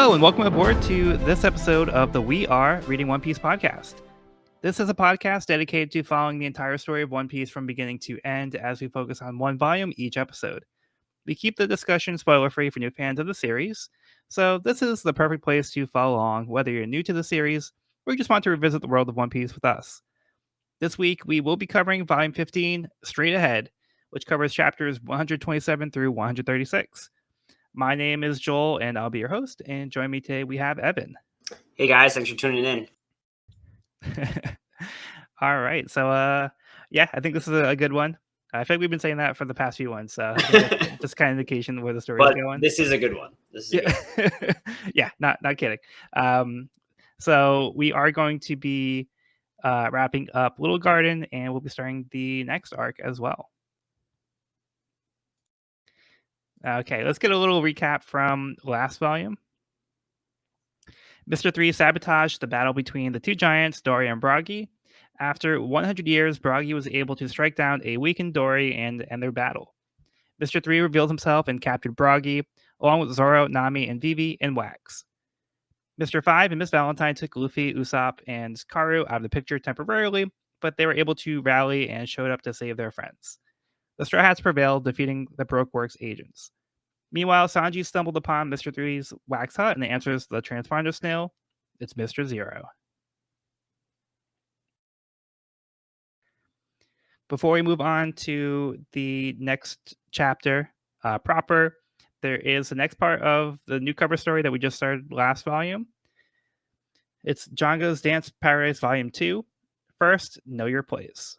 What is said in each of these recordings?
Hello and welcome aboard to this episode of the We Are Reading One Piece podcast. This is a podcast dedicated to following the entire story of One Piece from beginning to end as we focus on one volume each episode. We keep the discussion spoiler-free for new fans of the series, so this is the perfect place to follow along whether you're new to the series or you just want to revisit the world of One Piece with us. This week we will be covering Volume 15, Straight Ahead, which covers chapters 127 through 136. My name is Joel, and I'll be your host. And join me today, we have Evan. Hey guys, thanks for tuning in. All right, so I think this is a good one. I feel like we've been saying that for the past few ones, so just kind of indication where the story is going. This is a good one. Yeah, not kidding. So we are going to be wrapping up Little Garden, and we'll be starting the next arc as well. Okay, let's get a little recap from last volume. Mr. 3 sabotaged the battle between the two giants, Dory and Bragi. After 100 years, Bragi was able to strike down a weakened Dory and end their battle. Mr. 3 revealed himself and captured Bragi, along with Zoro, Nami, and Vivi and Wax. Mr. 5 and Miss Valentine took Luffy, Usopp, and Karu out of the picture temporarily, but they were able to rally and showed up to save their friends. The Straw Hats prevailed, defeating the Baroque Works agents. Meanwhile, Sanji stumbled upon Mr. 3's wax hut and answers the transponder snail. It's Mr. Zero. Before we move on to the next chapter proper, there is the next part of the new cover story that we just started last volume. It's Django's Dance Paradise Volume 2. First, Know Your Place.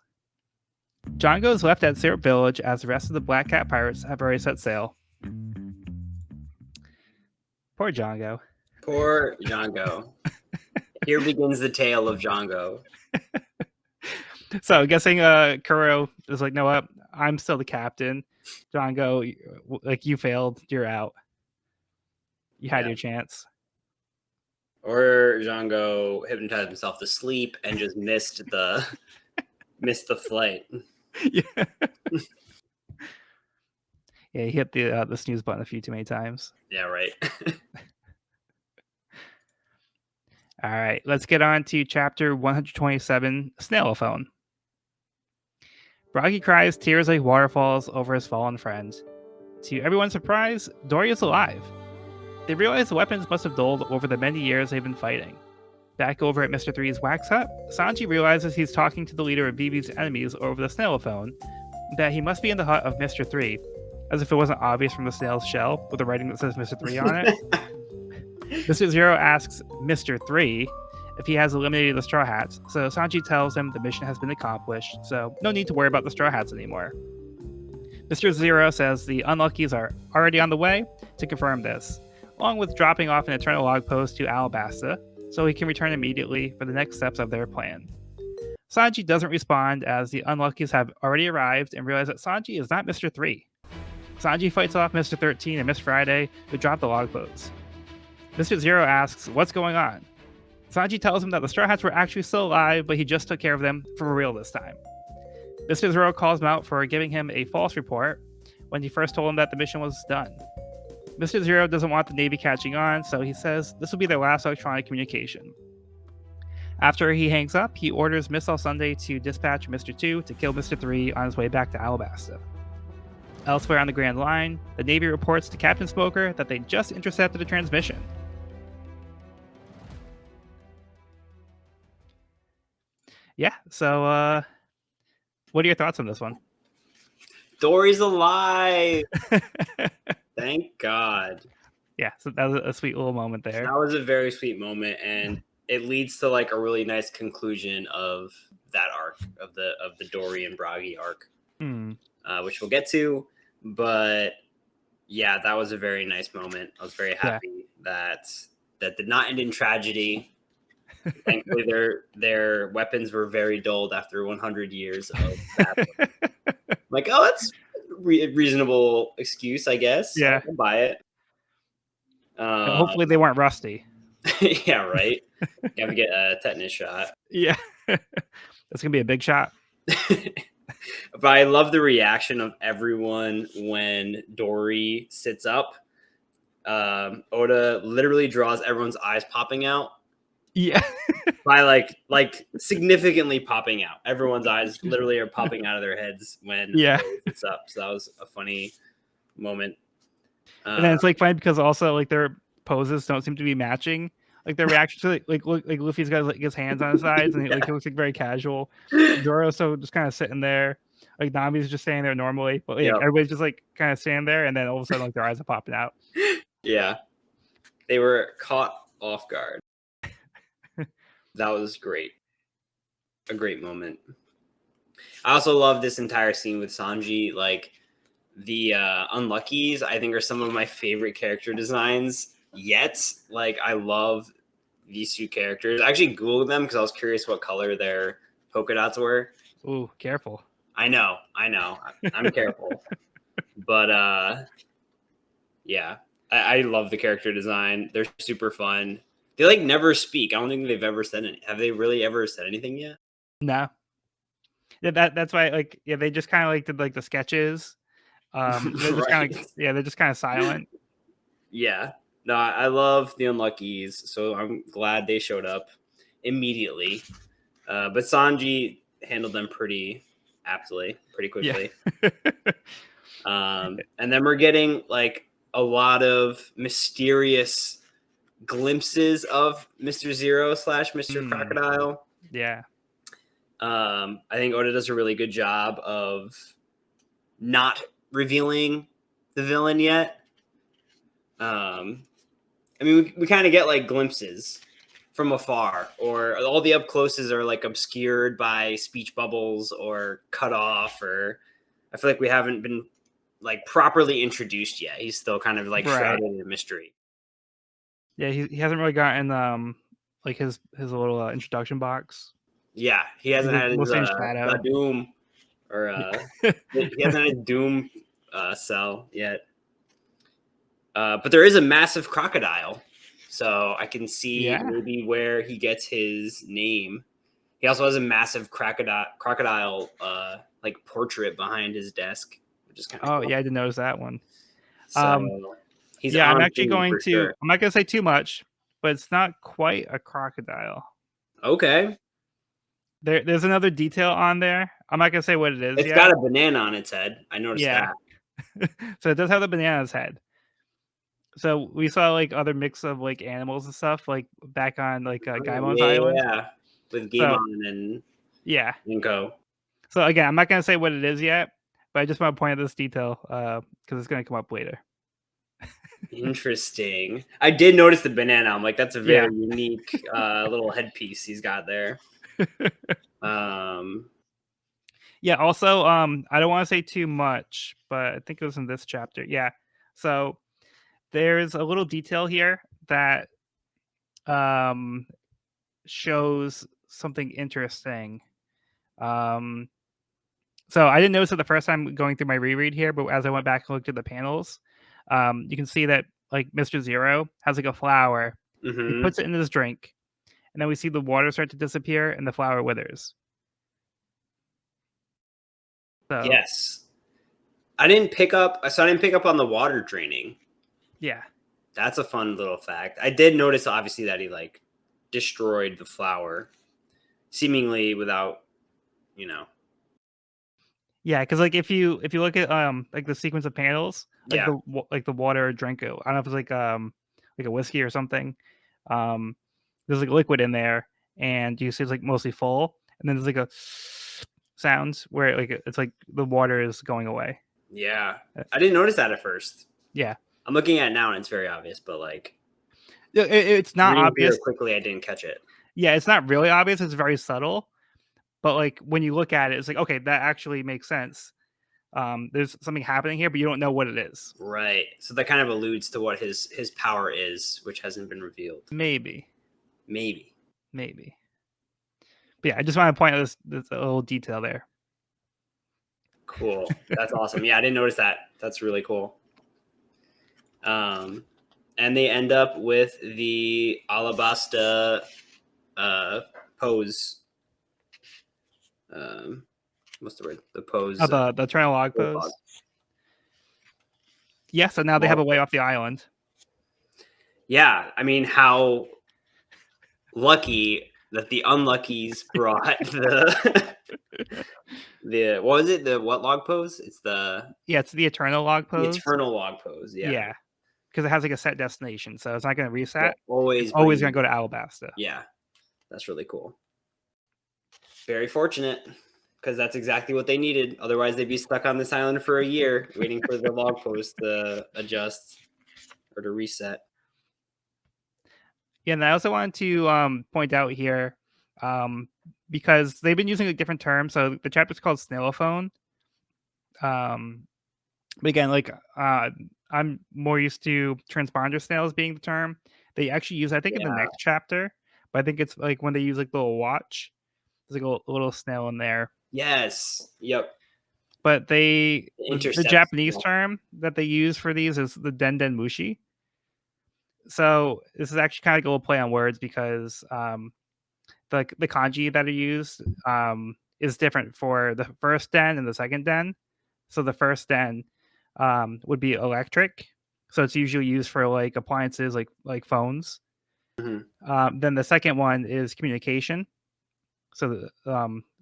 Django is left at Syrup Village as the rest of the Black Cat pirates have already set sail. Poor Django. Poor Django. Here begins the tale of Django. So, guessing Kuro is like, no, what? I'm still the captain. Django, like, you failed. You're out. You had your chance. Or Django hypnotized himself to sleep and just missed the flight. Yeah. Yeah, he hit the snooze button a few too many times. Yeah, right. All right, let's get on to chapter 127, Snail-o-Phone. Bragi cries tears like waterfalls over his fallen friend. To everyone's surprise, Dory is alive. They realize the weapons must have dulled over the many years they've been fighting. Back over at Mr. 3's wax hut, Sanji realizes he's talking to the leader of Vivi's enemies over the Snail-o-Phone, that he must be in the hut of Mr. 3, as if it wasn't obvious from the snail's shell with the writing that says Mr. 3 on it. Mr. Zero asks Mr. 3 if he has eliminated the Straw Hats, so Sanji tells him the mission has been accomplished, so no need to worry about the Straw Hats anymore. Mr. Zero says the Unluckies are already on the way to confirm this, along with dropping off an eternal log post to Alabasta, so he can return immediately for the next steps of their plan. Sanji doesn't respond as the Unluckies have already arrived and realize that Sanji is not Mr. 3. Sanji fights off Mr. 13 and Miss Friday, who drop the log posts. Mr. Zero asks what's going on. Sanji tells him that the Straw Hats were actually still alive, but he just took care of them for real this time. Mr. Zero calls him out for giving him a false report when he first told him that the mission was done. Mr. Zero doesn't want the Navy catching on, so he says this will be their last electronic communication. After he hangs up, he orders Miss All Sunday to dispatch Mr. 2 to kill Mr. 3 on his way back to Alabasta. Elsewhere on the Grand Line, the Navy reports to Captain Smoker that they just intercepted a transmission. Yeah, so what are your thoughts on this one? Dory's alive! Thank God. Yeah, so that was a sweet little moment there. That was a very sweet moment, and it leads to like a really nice conclusion of that arc, of the Dory and Bragi arc, which we'll get to. But yeah, that was a very nice moment. I was very happy that did not end in tragedy. Thankfully, their weapons were very dulled after 100 years of battle. Like, oh, that's a reasonable excuse, I guess. Yeah, I'll buy it. Hopefully, they weren't rusty. Yeah, right. Got to get a tetanus shot. Yeah, that's gonna be a big shot. But I love the reaction of everyone when Dory sits up Oda literally draws everyone's eyes popping out. Yeah. By like significantly popping out. Everyone's eyes literally are popping out of their heads when Yeah. Oda sits up. So that was a funny moment. And then it's like funny because also like their poses don't seem to be matching. Like their reaction to like Luffy's got like his hands on his sides and he looks like very casual. Zoro's so just kind of sitting there. Like Nami's just standing there normally, but like Yep. everybody's just like kind of standing there, and then all of a sudden like their eyes are popping out. Yeah, they were caught off guard. That was great. A great moment. I also love this entire scene with Sanji. Like the Unluckies, I think are some of my favorite character designs yet. Like I love these two characters. I actually Googled them because I was curious what color their polka dots were. Ooh, careful. I know. I'm careful. But yeah. I love the character design. They're super fun. They like never speak. I don't think they've ever said it. Have they really ever said anything yet? No. Yeah, that's why like they just kind of like did like the sketches. They're just kind of they're just kind of silent. Yeah. No, I love the Unluckies, so I'm glad they showed up immediately. But Sanji handled them pretty aptly, pretty quickly. Yeah. And then we're getting like a lot of mysterious glimpses of Mr. Zero / Mr. Crocodile. Yeah. I think Oda does a really good job of not revealing the villain yet. I mean, we kind of get like glimpses from afar, or all the up closes are like obscured by speech bubbles or cut off, or I feel like we haven't been like properly introduced yet. He's still kind of like shrouded in mystery. Yeah, he hasn't really gotten like his little introduction box. Yeah, he hasn't had his shadow. Doom, or he hasn't had his Doom cell yet. But there is a massive crocodile, so I can see maybe where he gets his name. He also has a massive crocodile like portrait behind his desk, which is kind of cool. Yeah, I didn't notice that one. So he's I'm actually going to. Sure. I'm not going to say too much, but it's not quite a crocodile. Okay. There's another detail on there. I'm not going to say what it is. It's got a banana on its head. I noticed that. So it does have the banana's head. So we saw like other mix of like animals and stuff like back on like Gaimon's island. Yeah, with Gaimon and Inko. So again, I'm not going to say what it is yet, but I just want to point out this detail because it's going to come up later. Interesting. I did notice the banana. I'm like, that's a very unique little headpiece he's got there. Yeah. Also, I don't want to say too much, but I think it was in this chapter. Yeah. So there's a little detail here that shows something interesting. So I didn't notice it the first time going through my reread here, but as I went back and looked at the panels, you can see that like Mr. Zero has like a flower. Mm-hmm. He puts it in his drink, and then we see the water start to disappear and the flower withers. So, yes, I didn't pick up on the water draining. Yeah, that's a fun little fact. I did notice obviously that he like destroyed the flower, seemingly without, Yeah, because like if you look at like the sequence of panels, like the water drink, I don't know if it's like a whiskey or something. There's like liquid in there, and you see it's like mostly full, and then there's like a sounds where like it's like the water is going away. Yeah, I didn't notice that at first. Yeah, I'm looking at it now and it's very obvious, but like it's not obvious. Quickly, I didn't catch it. Yeah, it's not really obvious. It's very subtle. But like when you look at it, it's like, okay, that actually makes sense. There's something happening here, but you don't know what it is. Right. So that kind of alludes to what his power is, which hasn't been revealed. Maybe. But yeah, I just want to point out this little detail there. Cool. That's awesome. Yeah, I didn't notice that. That's really cool. And they end up with the Alabasta pose. What's the word? The pose. The eternal log pose. Yeah, so now they have a way off the island. Yeah, I mean, how lucky that the unluckies brought the what was it? The what log pose? It's it's the eternal log the pose. eternal log pose. Yeah, Yeah, because it has like a set destination, so it's not going to reset. they'll It's always always bring going you. to go to Alabasta. Yeah, that's really cool. Very fortunate, because that's exactly what they needed. Otherwise, they'd be stuck on this island for a year waiting for the log post to adjust or to reset. Yeah, and I also wanted to point out here, um, because they've been using like different terms. So the chapter's called Snail-o-Phone. But again, like I'm more used to transponder snails being the term. They actually use, I think, in the Yeah. next chapter, but I think it's like when they use like the little watch, there's like a little snail in there. Yes. Yep. But The the intercept Japanese signal. term that they use for these is the den den mushi. So this is actually kind of like a little play on words because the kanji that are used is different for the first den and the second den. So the first den would be electric. So it's usually used for like appliances like phones. Mhm. Then the second one is communication. So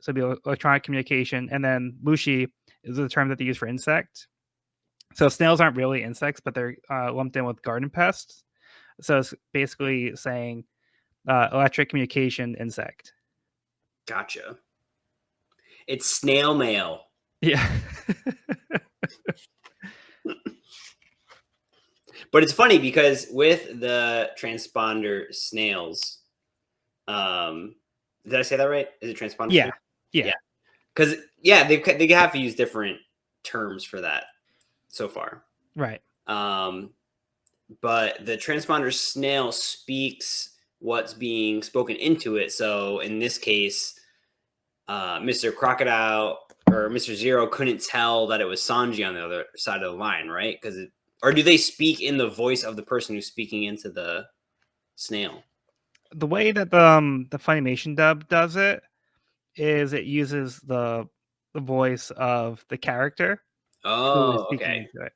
it'd be electronic communication, and then mushi is the term that they use for insect. So snails aren't really insects, but they're lumped in with garden pests. So it's basically saying electric communication insect. Gotcha. It's snail mail. Yeah. But it's funny because with the transponder snails, did I say that right? Is it transponder Yeah. snail? Yeah. Yeah. Because they have to use different terms for that so far. Right. But the transponder snail speaks what's being spoken into it. So in this case, Mr. Crocodile or Mr. Zero couldn't tell that it was Sanji on the other side of the line, right? Or do they speak in the voice of the person who's speaking into the snail? The way that the Funimation dub does it is it uses the voice of the character who is Oh, speaking okay. into it.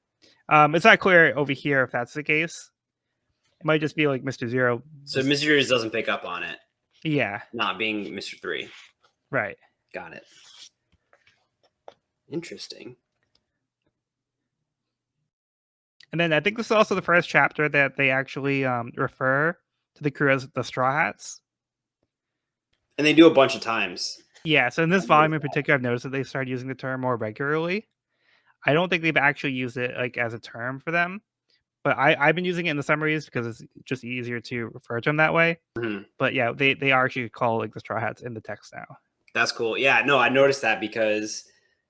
It's not clear over here if that's the case. It might just be like Mr. Zero. So Mr. Zero doesn't pick up on it, Yeah. not being Mr. Three. Right. Got it. Interesting. And then I think this is also the first chapter that they actually refer to the crew as the Straw Hats. And they do a bunch of times. Yeah. So in I this volume noticed in particular, I've noticed that they started using the term more regularly. I don't think they've actually used it like as a term for them, but I've been using it in the summaries because it's just easier to refer to them that way. that. Mhm. But yeah, they are actually called like the Straw Hats in the text now. That's cool. Yeah, no, I noticed that because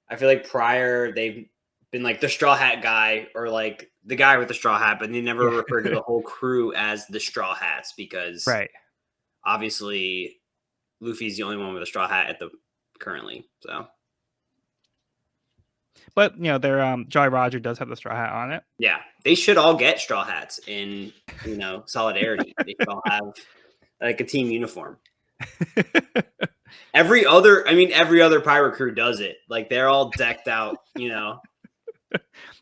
I feel like prior they've been like the straw hat guy or like the guy with the straw hat, but they never Yeah. referred to the whole crew as the straw hats because Right. obviously Luffy's the only one with a straw hat at the currently. So But their Jolly Roger does have the straw hat on it. yeah, they should all get straw hats in solidarity. They should all have like a team uniform. Every other pirate crew does it. Like they're all decked out. The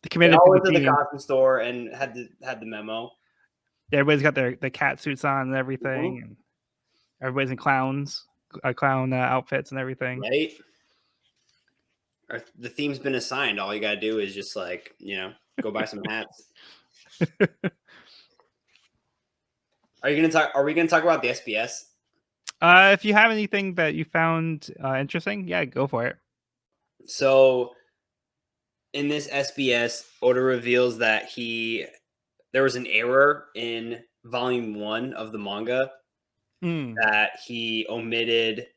They committed all to the went to the team. costume store and had the memo. Everybody's got the cat suits on and everything, Mhm. and everybody's in clown outfits and everything. Right? The theme's been assigned. All you gotta do is just go buy some hats. Are you gonna talk? Are we gonna talk about the SBS? If you have anything that you found interesting, yeah, go for it. So in this SBS, Oda reveals that there was an error in volume 1 of the manga Mm, that he omitted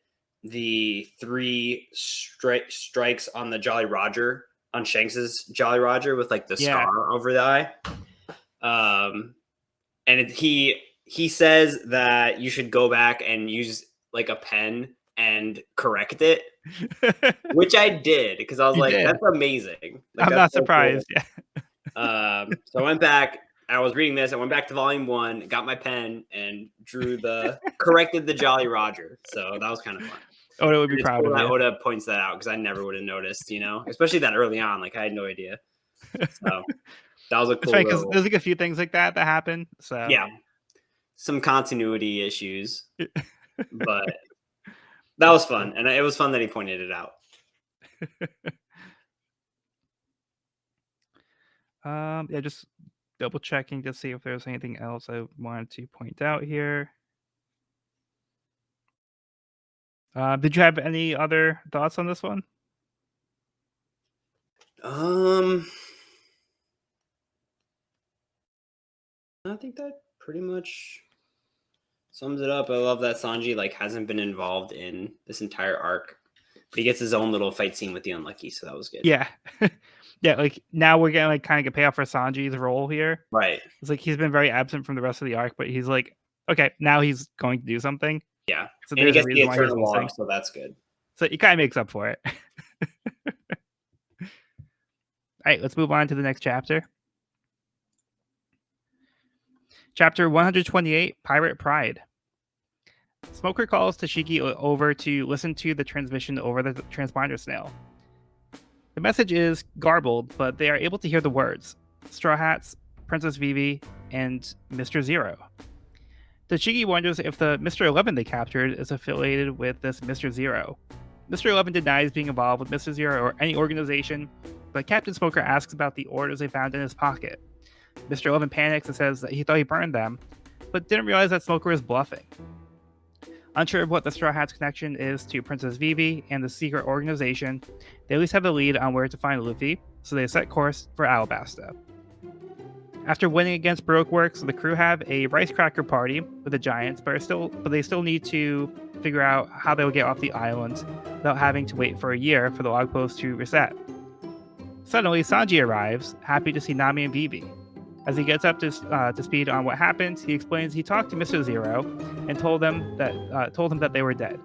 the 3 strikes on the Jolly Roger on Shanks's Jolly Roger with like the yeah. scar over the eye. And he says that you should go back and use like a pen and correct it, which I did because I was You like, did. "That's amazing! Like I'm that's not so cool." surprised. Yeah. So I went back. I was reading this. I went back to volume 1, got my pen, and corrected the Jolly Roger. So that was kind of fun. Oda would be And it's proud cool of that you. Oda points that out because I never would have noticed, especially that early on. Like I had no idea. So that was a It's cool funny because little. there's like a few things like that happen. So Yeah. some continuity issues, but that was fun, and it was fun that he pointed it out. Yeah, just double checking to see if there's anything else I wanted to point out here. Did you have any other thoughts on this one? I think that pretty much sums it up. I love that Sanji hasn't been involved in this entire arc, but he gets his own little fight scene with the Unlucky, so that was good. Yeah. Yeah, like now we're getting kind of get payoff for Sanji's role here. Right. It's like he's been very absent from the rest of the arc, but he's like, okay, now he's going to do something. Yeah. So And he there's a gets the reason why he's eternal missing. log, so that's good. So he kind of makes up for it. All right, let's move on to the next chapter. Chapter 128, Pirate Pride. Smoker calls Tashigi over to listen to the transmission over the transponder snail. The message is garbled, but they are able to hear the words Straw Hats, Princess Vivi, and Mr. Zero. Tashigi wonders if the Mr. 11 they captured is affiliated with this Mr. Zero. Mr. 11 denies being involved with Mr. Zero or any organization, but Captain Smoker asks about the orders they found in his pocket. Mr. 11 panics and says that he thought he burned them, but didn't realize that Smoker is bluffing. Unsure of what the Straw Hats' connection is to Princess Vivi and the secret organization, they at least have the lead on where to find Luffy, so they set course for Alabasta. After winning against Baroque Works, the crew have a rice cracker party with the Giants, but they still need to figure out how they will get off the island without having to wait for a year for the log post to reset. Suddenly, Sanji arrives, happy to see Nami and Vivi. As he gets up to speed on what happened, he explains he talked to Mr. Zero and told him that they were dead.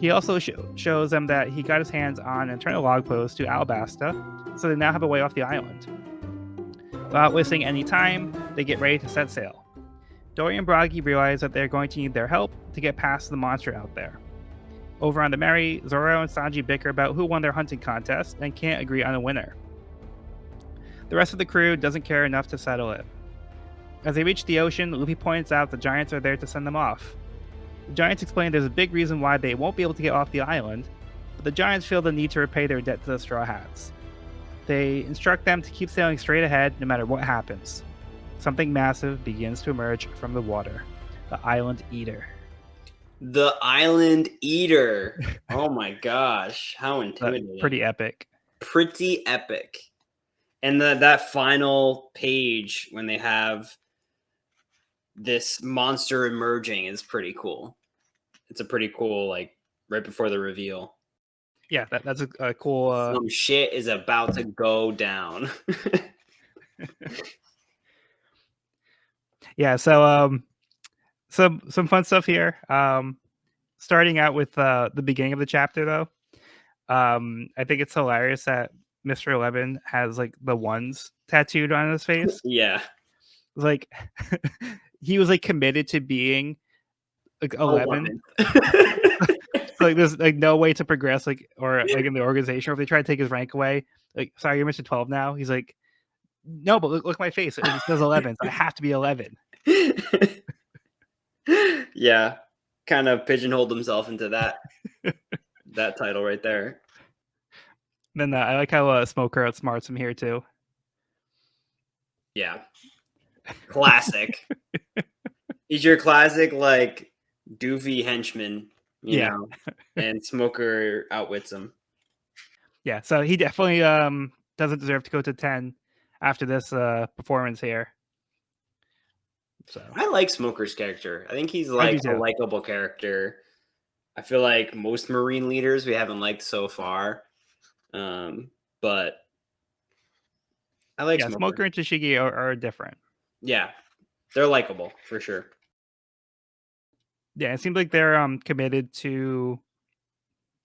He also shows them that he got his hands on an internal log post to Alabasta, so they now have a way off the island. Without wasting any time, they get ready to set sail. Dory and Bragi realize that they're going to need their help to get past the monster out there. Over on the Merry, Zoro and Sanji bicker about who won their hunting contest and can't agree on a winner. The rest of the crew doesn't care enough to settle it. As they reach the ocean, Luffy points out the Giants are there to send them off. The Giants explain there's a big reason why they won't be able to get off the island, but the Giants feel the need to repay their debt to the Straw Hats. They instruct them to keep sailing straight ahead no matter what happens. Something massive begins to emerge from the water. The Island Eater. The Island Eater. Oh my gosh. How intimidating. Pretty epic. Pretty epic. And that final page when they have this monster emerging is pretty cool. It's a pretty cool, right before the reveal. Yeah, that's a cool... Some shit is about to go down. Yeah, so some fun stuff here. Starting out with the beginning of the chapter, though. I think it's hilarious that Mr. 11 has the ones tattooed on his face. Yeah. He was committed to being 11. So there's no way to progress in the organization, or if they try to take his rank away, sorry, you're Mr. 12 now. He's like, no, but look at my face. It says 11, so I have to be 11. Yeah, kind of pigeonholed himself into that title right there. Then I like how Smoker outsmarts him here too. Yeah, classic. He's your classic doofy henchman, you know, and Smoker outwits him. Yeah, so he definitely doesn't deserve to go to 10 after this performance here. So I like Smoker's character. I think he's a likable character. I feel like most Marine leaders we haven't liked so far, but I like Smoker. Smoker and Tashigi are different. Yeah, they're likable for sure. Yeah, it seems like they're committed to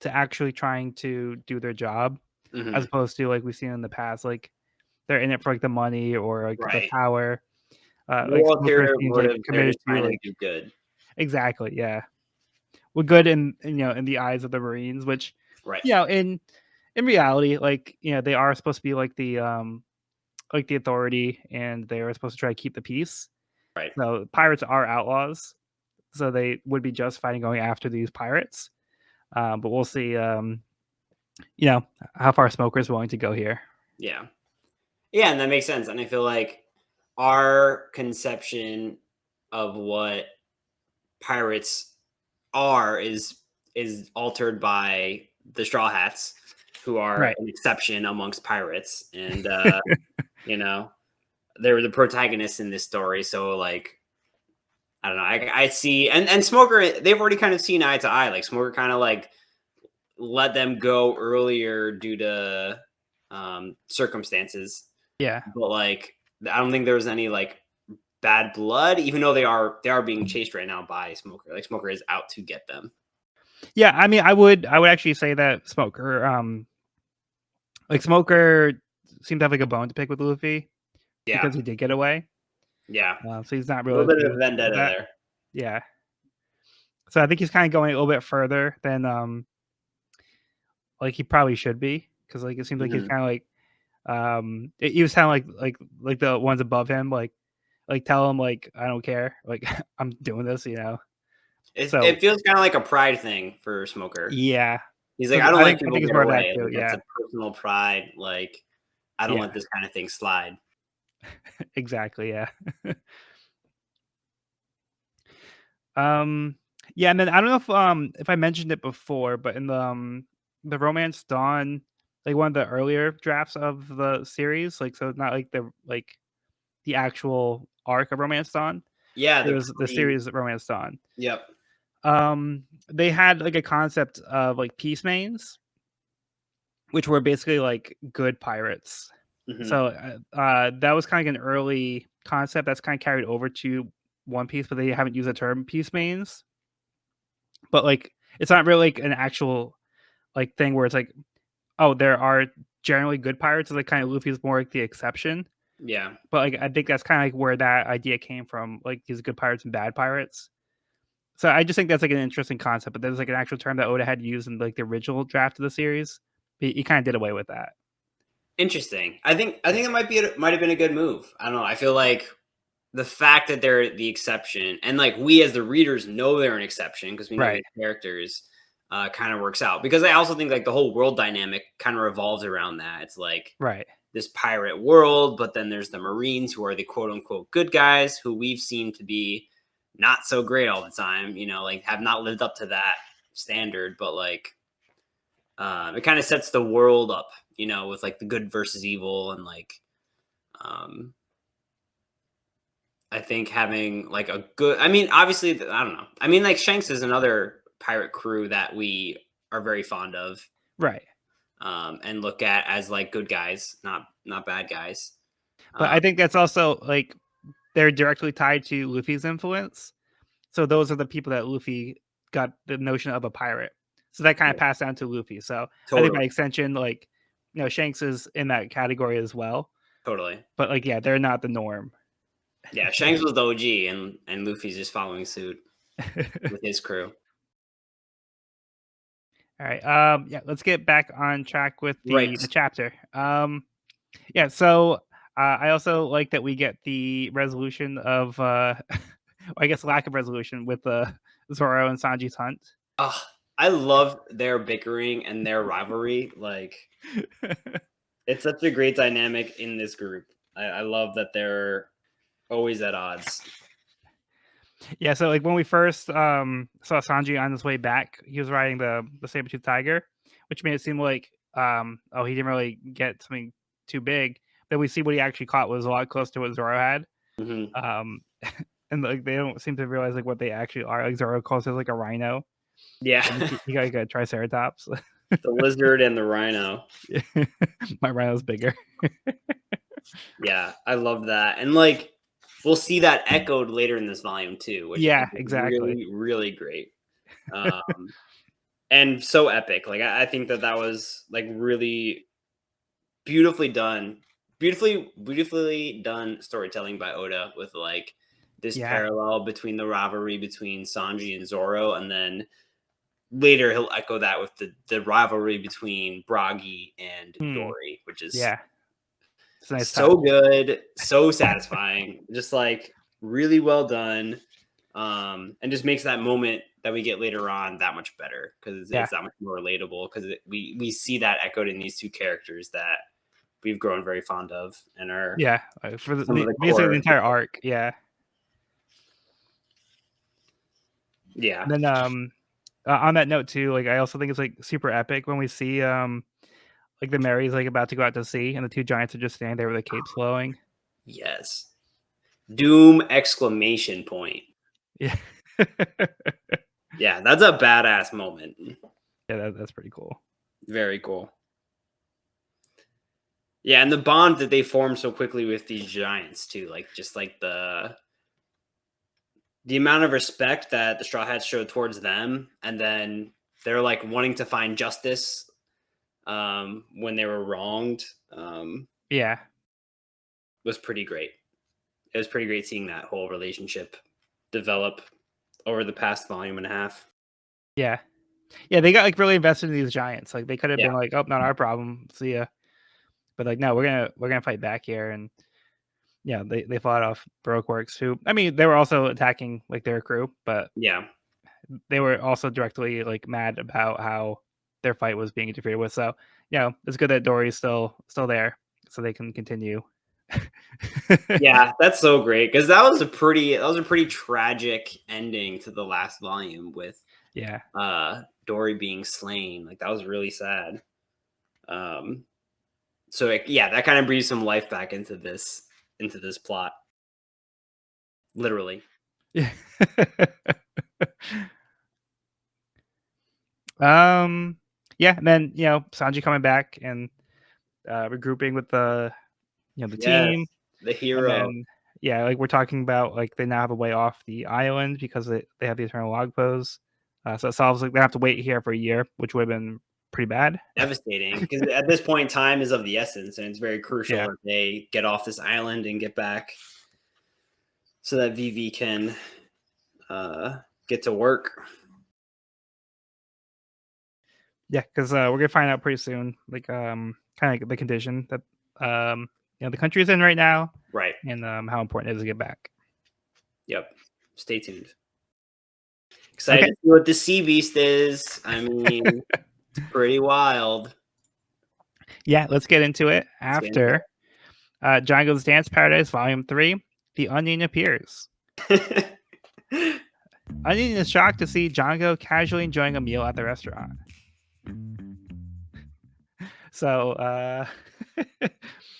actually trying to do their job, as opposed to we've seen in the past, they're in it for the money or the power. Ulterior motive, committed to do good. Exactly, yeah. We're good in the eyes of the Marines, which in reality, they are supposed to be the authority, and they are supposed to try to keep the peace. Right. So pirates are outlaws, so they would be justified in going after these pirates. But we'll see. How far Smoker's willing to go here. Yeah. Yeah, and that makes sense. And I feel like our conception of what pirates are is altered by the Straw Hats, who are Right. an exception amongst pirates, and you know they were the protagonists in this story. So like I don't know, I see and Smoker they've already kind of seen eye to eye. Like Smoker kind of like let them go earlier due to circumstances, Yeah. but like I don't think there was any like bad blood, even though they are being chased right now by Smoker. Like Smoker is out to get them. Yeah. I mean, I would actually say that Smoker seemed to have like a bone to pick with Luffy Yeah, because he did get away. yeah, So he's not a really little bit okay of a with vendetta that. there. Yeah. So I think he's kind of going a little bit further than like he probably should be, because like it seems like he's Hmm. kind of like he was kind of like the ones above him, like tell him like I don't care, like I'm doing this. It So feels kind of like a pride thing for Smoker. yeah. He's like, So I don't I let think I people think it's get more of that away. too. Like that's Yeah. a personal pride. Like I don't Yeah. let this kind of thing slide. Exactly. Yeah. Um, yeah, and then I don't know if I mentioned it before, but in the Romance Dawn, like one of the earlier drafts of the series, like so not like the actual arc of Romance Dawn. Yeah, It the was the pre. series Romance Dawn. Yep. They had like a concept of like peace mains, which were basically like good pirates. Hmm. So that was kind of an early concept that's kind of carried over to One Piece, but they haven't used the term peace mains. But like it's not really like an actual like thing where it's like, oh, there are generally good pirates. It's like kind of Luffy's more like the exception. Yeah. But like I think that's kind of like where that idea came from, like these good pirates and bad pirates. So I just think that's like an interesting concept. But there's like an actual term that Oda had used in like the original draft of the series. He kind of did away with that. Interesting. I think it might have been a good move. I don't know. I feel like the fact that they're the exception and like we as the readers know they're an exception because we know Right. these characters kind of works out because I also think like the whole world dynamic kind of revolves around that. It's like Right. this pirate world, but then there's the Marines who are the quote unquote good guys who we've seen to be not so great all the time, like have not lived up to that standard, but like it kind of sets the world up, with like the good versus evil and like um I think having like a good, I mean, obviously, I don't know. I mean, like Shanks is another pirate crew that we are very fond of, Right. and look at as like good guys, not bad guys. But Uh, I think that's also like they're directly tied to Luffy's influence. So those are the people that Luffy got the notion of a pirate. So that kind of passed down to Luffy. So I think by totally, extension, like Shanks is in that category as well. totally. But like, yeah, they're not the norm. Yeah, Shanks was the OG, and Luffy's just following suit with his crew. All right. Yeah, let's get back on track with Right. the chapter. Yeah, so I also like that we get the resolution of I guess lack of resolution with Zoro and Sanji's hunt. I love their bickering and their rivalry. Like, it's such a great dynamic in this group. I love that they're always at odds. Yeah, so like when we first saw Sanji on his way back, he was riding the saber-tooth tiger, which made it seem like oh, he didn't really get something too big. Then we see what he actually caught was a lot closer to what Zoro had. Hmm. Um and like they don't seem to realize like what they actually are. Like Zoro calls it like a rhino. Yeah. And he got like a triceratops. The lizard and the rhino. My rhino's bigger. Yeah, I love that. And like we'll see that echoed later in this volume too, which I Yeah, think is exactly. really, really great. Um and so epic. Like I think that was like really beautifully done. Beautifully done storytelling by Oda with like this Yeah. parallel between the rivalry between Sanji and Zoro, and then later he'll echo that with the rivalry between Bragi and Hmm. Dory, which is Yeah. It's a nice touch. so good, so satisfying. Just like really well done, and just makes that moment that we get later on that much better because Yeah. it's that much more relatable because we see that echoed in these two characters that we've grown very fond of and are Yeah, for some of the basically the core. entire arc. Yeah. Yeah, And then on that note too, like I also think it's like super epic when we see like the Mary's like about to go out to sea and the two giants are just standing there with their capes flowing. yes. Doom exclamation point. Yeah. Yeah, that's a badass moment. Yeah, that's pretty cool. Very cool. Yeah, and the bond that they form so quickly with these giants too, like just like the amount of respect that the Straw Hats showed towards them, and then they're like wanting to find justice when they were wronged, Yeah. was pretty great. It was pretty great seeing that whole relationship develop over the past volume and a half. Yeah. Yeah, they got like really invested in these giants. Like they could have Yeah, been like, "Oh, not our problem. See ya." But like, no, we're gonna fight back here. And yeah, they fought off Baroqueworks, who I mean, they were also attacking like their crew, but yeah, they were also directly like mad about how their fight was being interfered with. So, you know, it's good that Dory's still there, so they can continue. yeah. That's so great because that was a pretty tragic ending to the last volume with Yeah. Dory being slain. Like that was really sad. Um, so yeah, that kind of breathes some life back into this plot, literally. Yeah. um. Yeah, and then Sanji coming back and regrouping with the Yes, team, the and hero. then yeah, like we're talking about like they now have a way off the island because they have the eternal log pose. So it solves like they have to wait here for a year, which would have been pretty bad. Devastating because at this point, time is of the essence, and it's very crucial Yeah. that they get off this island and get back so that Vivi can get to work. Yeah, because we're gonna find out pretty soon, like kind of the condition that the country is in right now, Right. and how important it is to get back. Yep. Stay tuned. Okay. Excited to see what the sea beast is. I mean, it's pretty wild. Yeah, let's get into it. Let's get into After Django's Dance Paradise Volume 3, the Onion appears. it. Onion is shocked to see Django casually enjoying a meal at the restaurant. So yeah,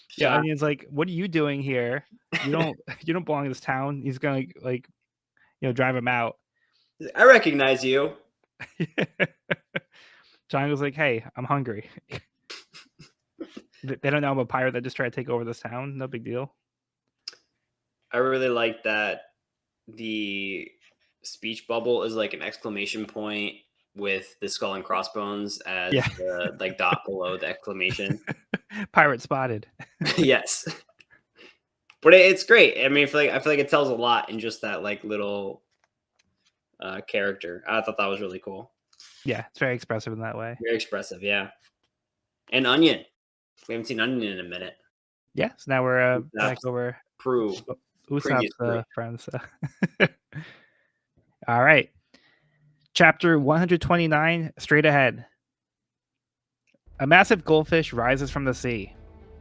Shock. Onion's like, "What are you doing here? You don't belong in this town." He's gonna like drive him out. I recognize you. Django's like, "Hey, I'm hungry." They don't know I'm a pirate that just tried to take over this town. No big deal. I really like that the speech bubble is like an exclamation point with the skull and crossbones as Yeah. the like dot below the exclamation. Pirate spotted. Yes. But it's great. I mean, I feel like it tells a lot in just that like little character. I thought that was really cool. Yeah, it's very expressive in that way. Very expressive, yeah. And Onion. We haven't seen Onion in a minute. Yeah, so now we're back Usopp's over crew. Previous Usopp's crew. friends. All right. Chapter 129, straight ahead. A massive goldfish rises from the sea.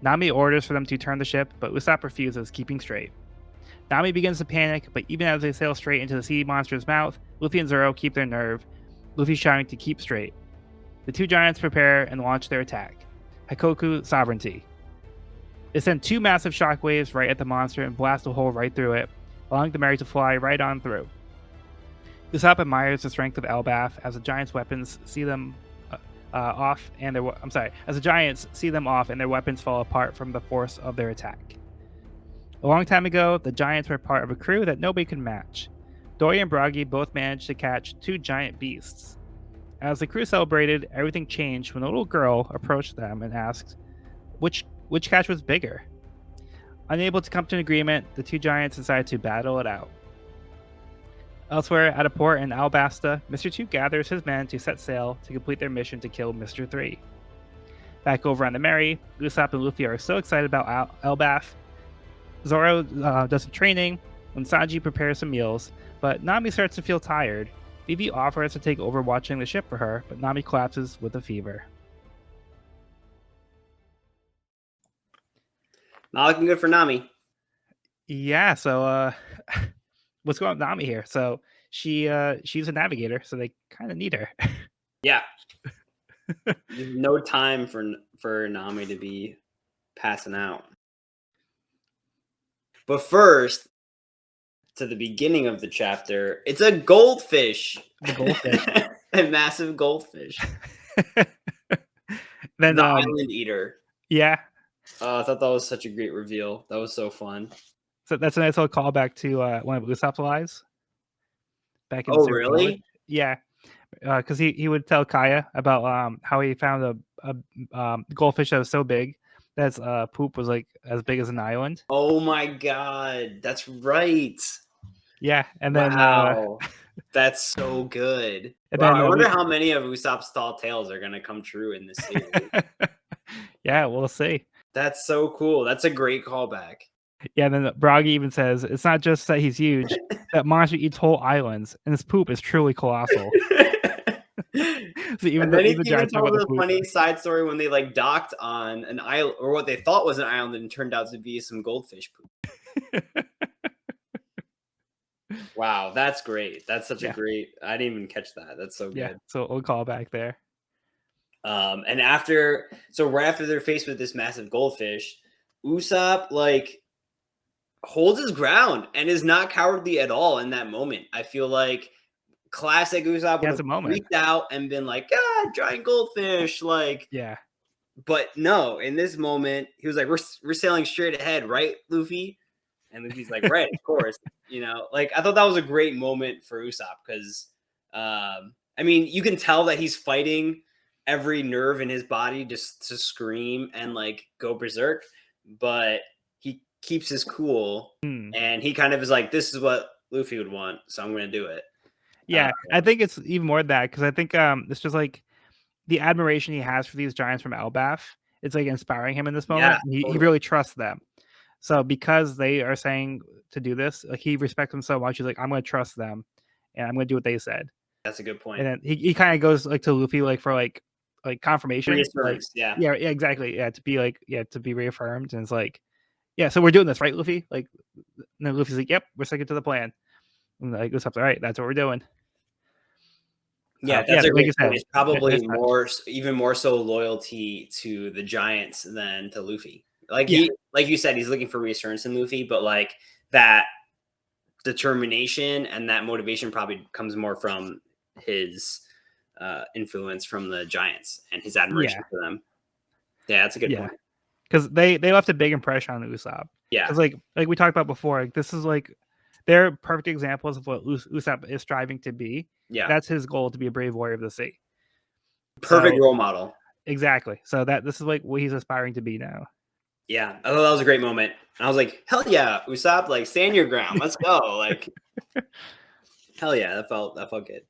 Nami orders for them to turn the ship, but Usopp refuses, keeping straight. Nami begins to panic, but even as they sail straight into the sea monster's mouth, Luffy and Zoro keep their nerve, Luffy shouting to keep straight. The two giants prepare and launch their attack. Hakoku Sovereignty. They send two massive shockwaves right at the monster and blast a hole right through it, allowing the Mary to fly right on through. Usopp admires the strength of Elbaf as the giants' weapons see them off, and as the giants see them off and their weapons fall apart from the force of their attack. A long time ago, the giants were part of a crew that nobody could match. Dory and Bragi both managed to catch two giant beasts. As the crew celebrated, everything changed when a little girl approached them and asked, which catch was bigger? Unable to come to an agreement, the two giants decided to battle it out. Elsewhere, at a port in Alabasta, Mr. 2 gathers his men to set sail to complete their mission to kill Mr. 3. Back over on the Mary, Usopp and Luffy are so excited about Elbaf. Zoro does some training, when Sanji prepares some meals, but Nami starts to feel tired. Vivi offers to take over watching the ship for her, but Nami collapses with a fever. Not looking good for Nami. Yeah, so what's going on with Nami here? So she's a navigator, so they kind of need her. Yeah. There's no time for Nami to be passing out. But first, to the beginning of the chapter, it's a goldfish. The goldfish. A massive goldfish. Then the island eater. Yeah. I thought that was such a great reveal. That was so fun. So that's a nice little callback to one of Usopp's lies. Back in really? Yeah. Because he would tell Kaya about how he found a goldfish that was so big that its poop was like as big as an island. Oh my god, that's right. Yeah, and then wow, that's so good. And wow, then, I wonder how many of Usopp's tall tales are gonna come true in this series. Yeah, we'll see. That's so cool. That's a great callback. Yeah, and then Bragi even says it's not just that he's huge; that monster eats whole islands, and his poop is truly colossal. So even and then he the even giants told about a the funny poop. side story when they like docked on an island, or what they thought was an island, and turned out to be some goldfish poop. Wow, that's great. That's such a great. I didn't even catch that. That's so good. Yeah, so we'll call back there. And right after they're faced with this massive goldfish, Usopp like holds his ground and is not cowardly at all in that moment. I feel like classic Usopp would have freaked out and been like, "Ah, giant goldfish!" Like, yeah. But no, in this moment, he was like, "We're sailing straight ahead, right, Luffy?" And Luffy's like, "Right, of course." Like I thought that was a great moment for Usopp because, I mean, you can tell that he's fighting every nerve in his body just to scream and like go berserk, but he keeps his cool and he kind of is like, "This is what Luffy would want, so I'm going to do it." Yeah, I think it's even more than that because I think it's just like the admiration he has for these giants from Elbaf. It's like inspiring him in this moment. Yeah, He really trusts them. So because they are saying to do this, like he respects them so much. He's like, I'm going to trust them, and I'm going to do what they said. That's a good point. And then he kind of goes like to Luffy like for like confirmation, reassurance. Like, yeah, exactly, yeah, to be reaffirmed. And it's like, yeah, so we're doing this, right, Luffy? Like, and then Luffy's like, yep, we're sticking to the plan. And like Usopp's all right, that's what we're doing. Yeah, that's a great point. It's probably even more so loyalty to the Giants than to Luffy. Like like you said, he's looking for reassurance in Luffy, but like that determination and that motivation probably comes more from his influence from the Giants and his admiration for them. Yeah, that's a good point. Because they left a big impression on Usopp. Yeah, because like we talked about before, like this is like they're perfect examples of what Usopp is striving to be. Yeah, that's his goal, to be a brave warrior of the sea. Perfect role model. Exactly. So this is like what he's aspiring to be now. Yeah, I thought that was a great moment. I was like, hell yeah, Usopp, like stand your ground. Let's go. Like, hell yeah, that felt good.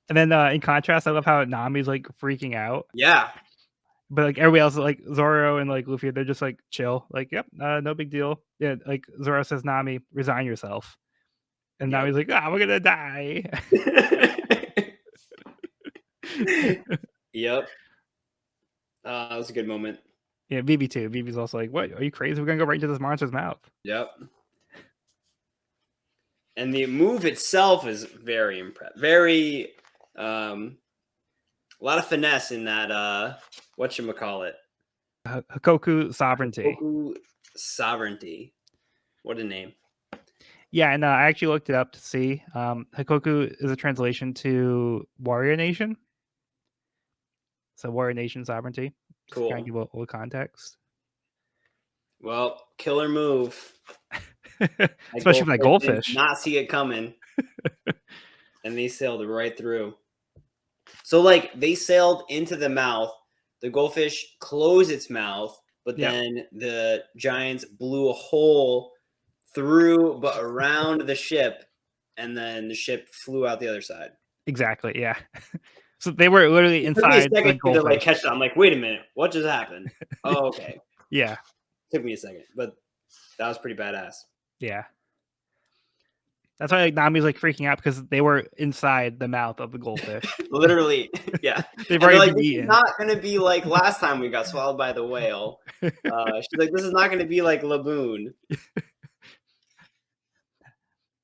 And then in contrast, I love how Nami's like freaking out. Yeah. But like everybody else, like Zoro and like Luffy, they're just like chill. Like, yep, no big deal. Yeah, like Zoro says, Nami, resign yourself. And Nami's like, we're gonna die. Yep. That was a good moment. Yeah, Vivi too. Vivi's also like, what? Are you crazy? We're gonna go right into this monster's mouth. Yep. And the move itself is very impressive. Very a lot of finesse in that whatchamacallit. Hakoku sovereignty. Hakoku sovereignty. What a name. Yeah, and I actually looked it up to see. Hakoku is a translation to warrior nation. So warrior nation sovereignty. Cool. Just kind of give a little context. Well, killer move. Especially for that goldfish. Not see it coming. And they sailed right through. So like they sailed into the mouth. The goldfish closed its mouth, but then the giants blew a hole through but around the ship, and then the ship flew out the other side. Exactly. Yeah. So they were literally inside. Took me a second to like catch that. I'm like, wait a minute, what just happened? Oh, okay. Yeah. Took me a second, but that was pretty badass. Yeah. That's why like Nami's like freaking out because they were inside the mouth of the goldfish. Literally, yeah. They've And they're already like, been this is eaten. not gonna be like last time we got swallowed by the whale. She's like, this is not gonna be like Laboon.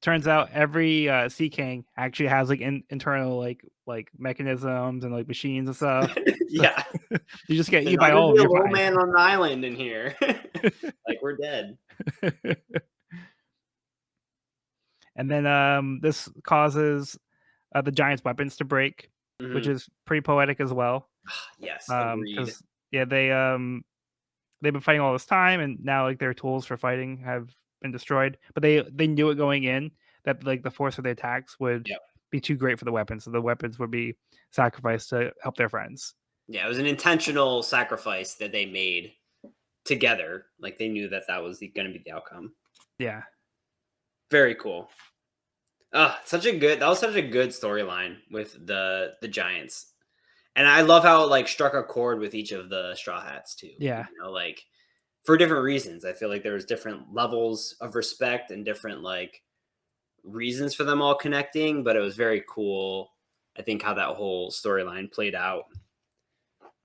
Turns out every Sea King actually has like internal like mechanisms and like machines and stuff. Yeah. You just get There's eaten not by gonna all be of a your low fine. man on an island in here. Like, we're dead. And then this causes the giant's weapons to break, which Mhm. is pretty poetic as well. Yes, agreed. Because yeah, they've been fighting all this time, and now like their tools for fighting have been destroyed. But they knew it going in that like the force of the attacks would Yep. be too great for the weapons, so the weapons would be sacrificed to help their friends. Yeah, it was an intentional sacrifice that they made together. Like, they knew that that was gonna be the outcome. Yeah. Very cool. That was such a good storyline with the giants. And I love how it like struck a chord with each of the Straw Hats too. Yeah. Like for different reasons. I feel like there was different levels of respect and different like reasons for them all connecting, but it was very cool. I think how that whole storyline played out.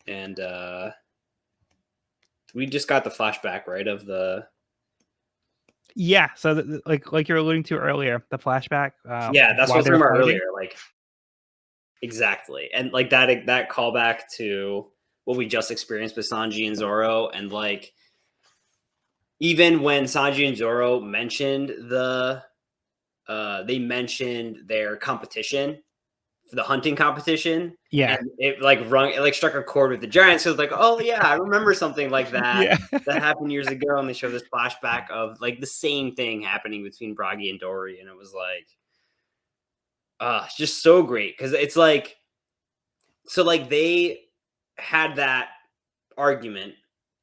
And we just got the flashback, right, of the Yeah. So like you're alluding to earlier, the flashback. yeah, that's what I Why was they're talking about fighting. earlier. Like exactly. And like that callback to what we just experienced with Sanji and Zoro, and like even when Sanji and Zoro mentioned they mentioned their competition for the hunting competition, Yeah. and it like struck a chord with the Giants. So it was like, oh yeah, I remember something like that Yeah. that happened years ago, and they showed this flashback of like the same thing happening between Bragi and Dory, and it was like, it's just so great because it's like, so like they had that argument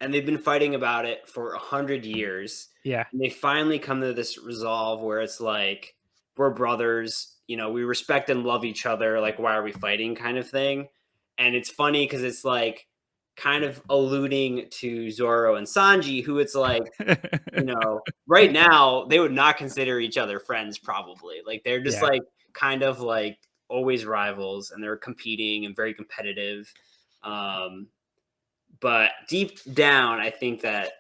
and they've been fighting about it for 100 years. Yeah. And they finally come to this resolve where it's like, we're brothers, we respect and love each other. Like, why are we fighting kind of thing? And it's funny because it's like kind of alluding to Zoro and Sanji, who it's like, right now they would not consider each other friends, probably. Like, they're just Yeah. like kind of like always rivals and they're competing and very competitive. But deep down, I think that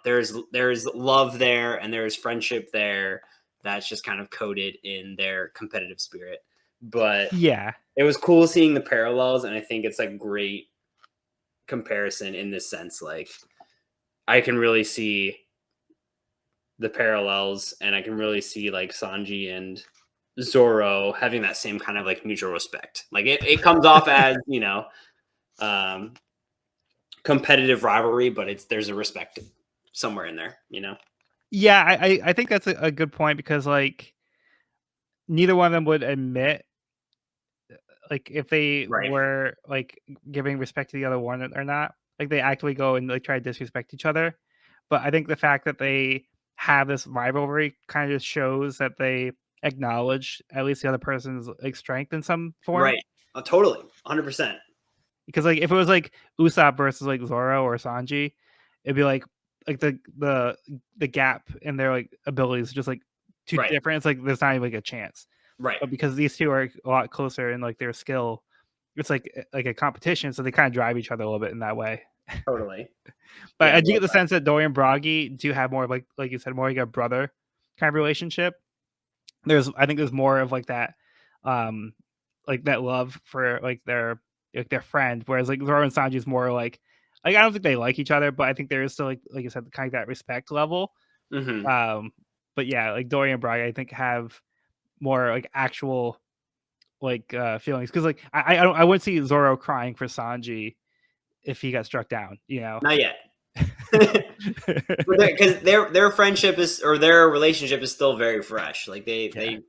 there's love there and there's friendship there that's just kind of coded in their competitive spirit. But Yeah. it was cool seeing the parallels, and I think it's like great comparison in this sense. Like, I can really see the parallels, and I can really see like Sanji and Zoro having that same kind of like mutual respect. Like it comes off as um, competitive rivalry, but there's a respect somewhere in there. Yeah. I think that's a good point because like neither one of them would admit like if they Right. were like giving respect to the other one or not. Like they actively go and like try to disrespect each other. But I think the fact that they have this rivalry kind of just shows that they acknowledge at least the other person's like strength in some form. Right. Totally. 100%. Because like if it was like Usopp versus like Zoro or Sanji, it'd be like the gap in their like abilities is just like too Right. different. It's like there's not even like a chance. Right. But because these two are a lot closer in like their skill, it's like a competition, so they kind of drive each other a little bit in that way. Totally. But Yeah, I I do love get the that. sense that Dory and Bragi do have more of like you said, more like a brother kind of relationship. I think there's more of um like that love for like their friend, whereas like Zoro and Sanji is more like I don't think they like each other, but I think there is still like you said, kind of that respect level. Mm-hmm. Um, but yeah, like Dory and Bragi, I think have more like actual like feelings because like I wouldn't see Zoro crying for Sanji if he got struck down, you know. Not yet. Because their friendship is, or their relationship is still very fresh. Like Yeah. they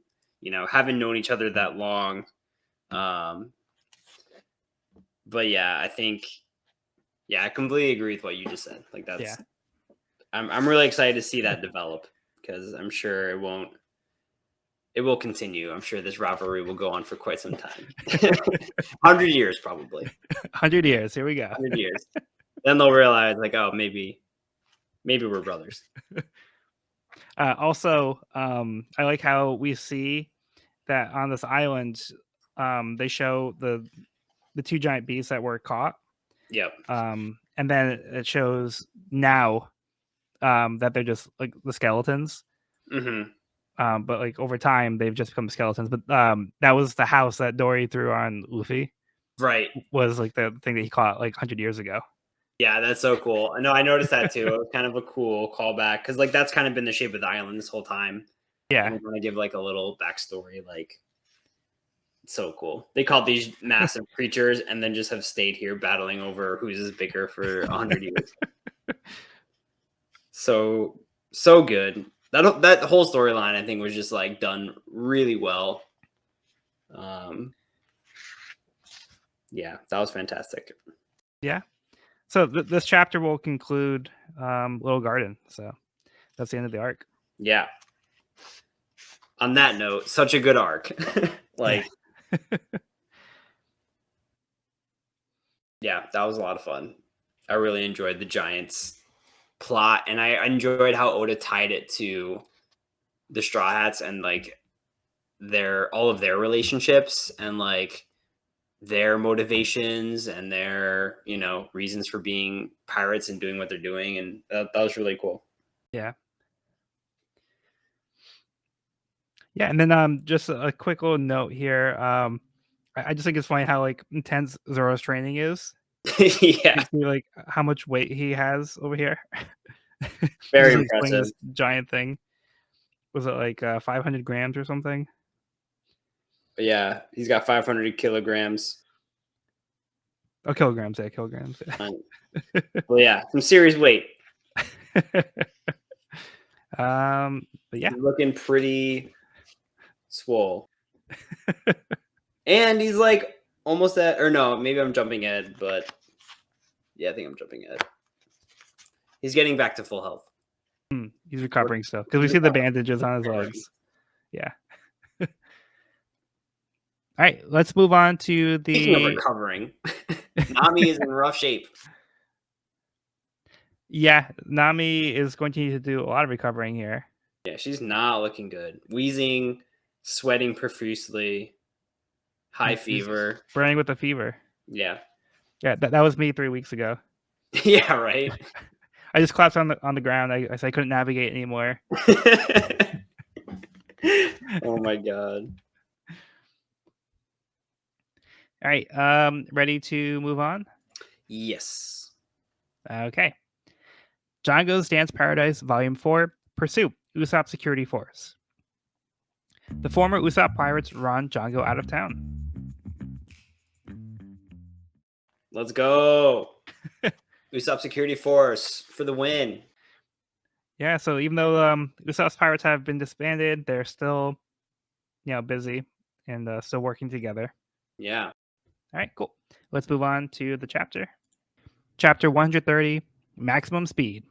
haven't known each other that long. But yeah, I think, yeah, I completely agree with what you just said. Like Yeah. I'm really excited to see that develop because I'm sure it will continue. I'm sure this rivalry will go on for quite some time. 100 years, probably. 100 years. Here we go. 100 years. Then they'll realize, like, oh, maybe we're brothers. Also, I like how we see that on this island, they show the two giant beasts that were caught. Yep. And then it shows now that they're just like the skeletons. Mm-hmm. But like over time, they've just become skeletons. But that was the house that Dory threw on Luffy. Right. Was like the thing that he caught like 100 years ago. Yeah, that's so cool. I know, I noticed that too. It was kind of a cool callback because like that's kind of been the shape of the island this whole time. Yeah. And we're gonna give like a little backstory, like so cool. They called these massive creatures and then just have stayed here battling over who's is bigger for 100 years. So good. That whole storyline I think was just like done really well. Yeah, that was fantastic. Yeah. So this chapter will conclude Little Garden. So that's the end of the arc. Yeah. On that note, such a good arc. Like, yeah, that was a lot of fun. I really enjoyed the Giants plot, and I enjoyed how Oda tied it to the Straw Hats and like all of their relationships and like their motivations and their reasons for being pirates and doing what they're doing, and that was really cool. Yeah. Yeah, and then just a quick little note here. I just think it's funny how like intense Zoro's training is. Yeah, See like how much weight he has over here. very Just, like, swinging impressive. this giant thing. Was it like 500 grams or something? But yeah, he's got 500 kilograms. Oh, kilograms, yeah, kilograms. Well, yeah, some serious weight. But yeah, He's looking pretty swole. And he's like almost at, or no, maybe I'm jumping ahead, but yeah, I think I'm jumping ahead. He's getting back to full health. He's recovering still because we see the bandages on his legs. Yeah. All right, let's move on to the. Speaking of recovering, Nami is in rough shape. Yeah, Nami is going to need to do a lot of recovering here. Yeah, she's not looking good. Wheezing, sweating profusely, high fever. Burning with a fever. Yeah. Yeah, that was me 3 weeks ago. Yeah, right. I just collapsed on the ground. I couldn't navigate anymore. Oh my god. All right, ready to move on? Yes. Okay. Django's Dance Paradise Volume 4, Pursue, Usopp Security Force. The former Usopp pirates run Django out of town. Let's go. Usopp Security Force for the win. Yeah, so even though Usopp's pirates have been disbanded, they're still, busy and still working together. Yeah. All right, cool. Let's move on to the chapter. Chapter 130, Maximum Speed.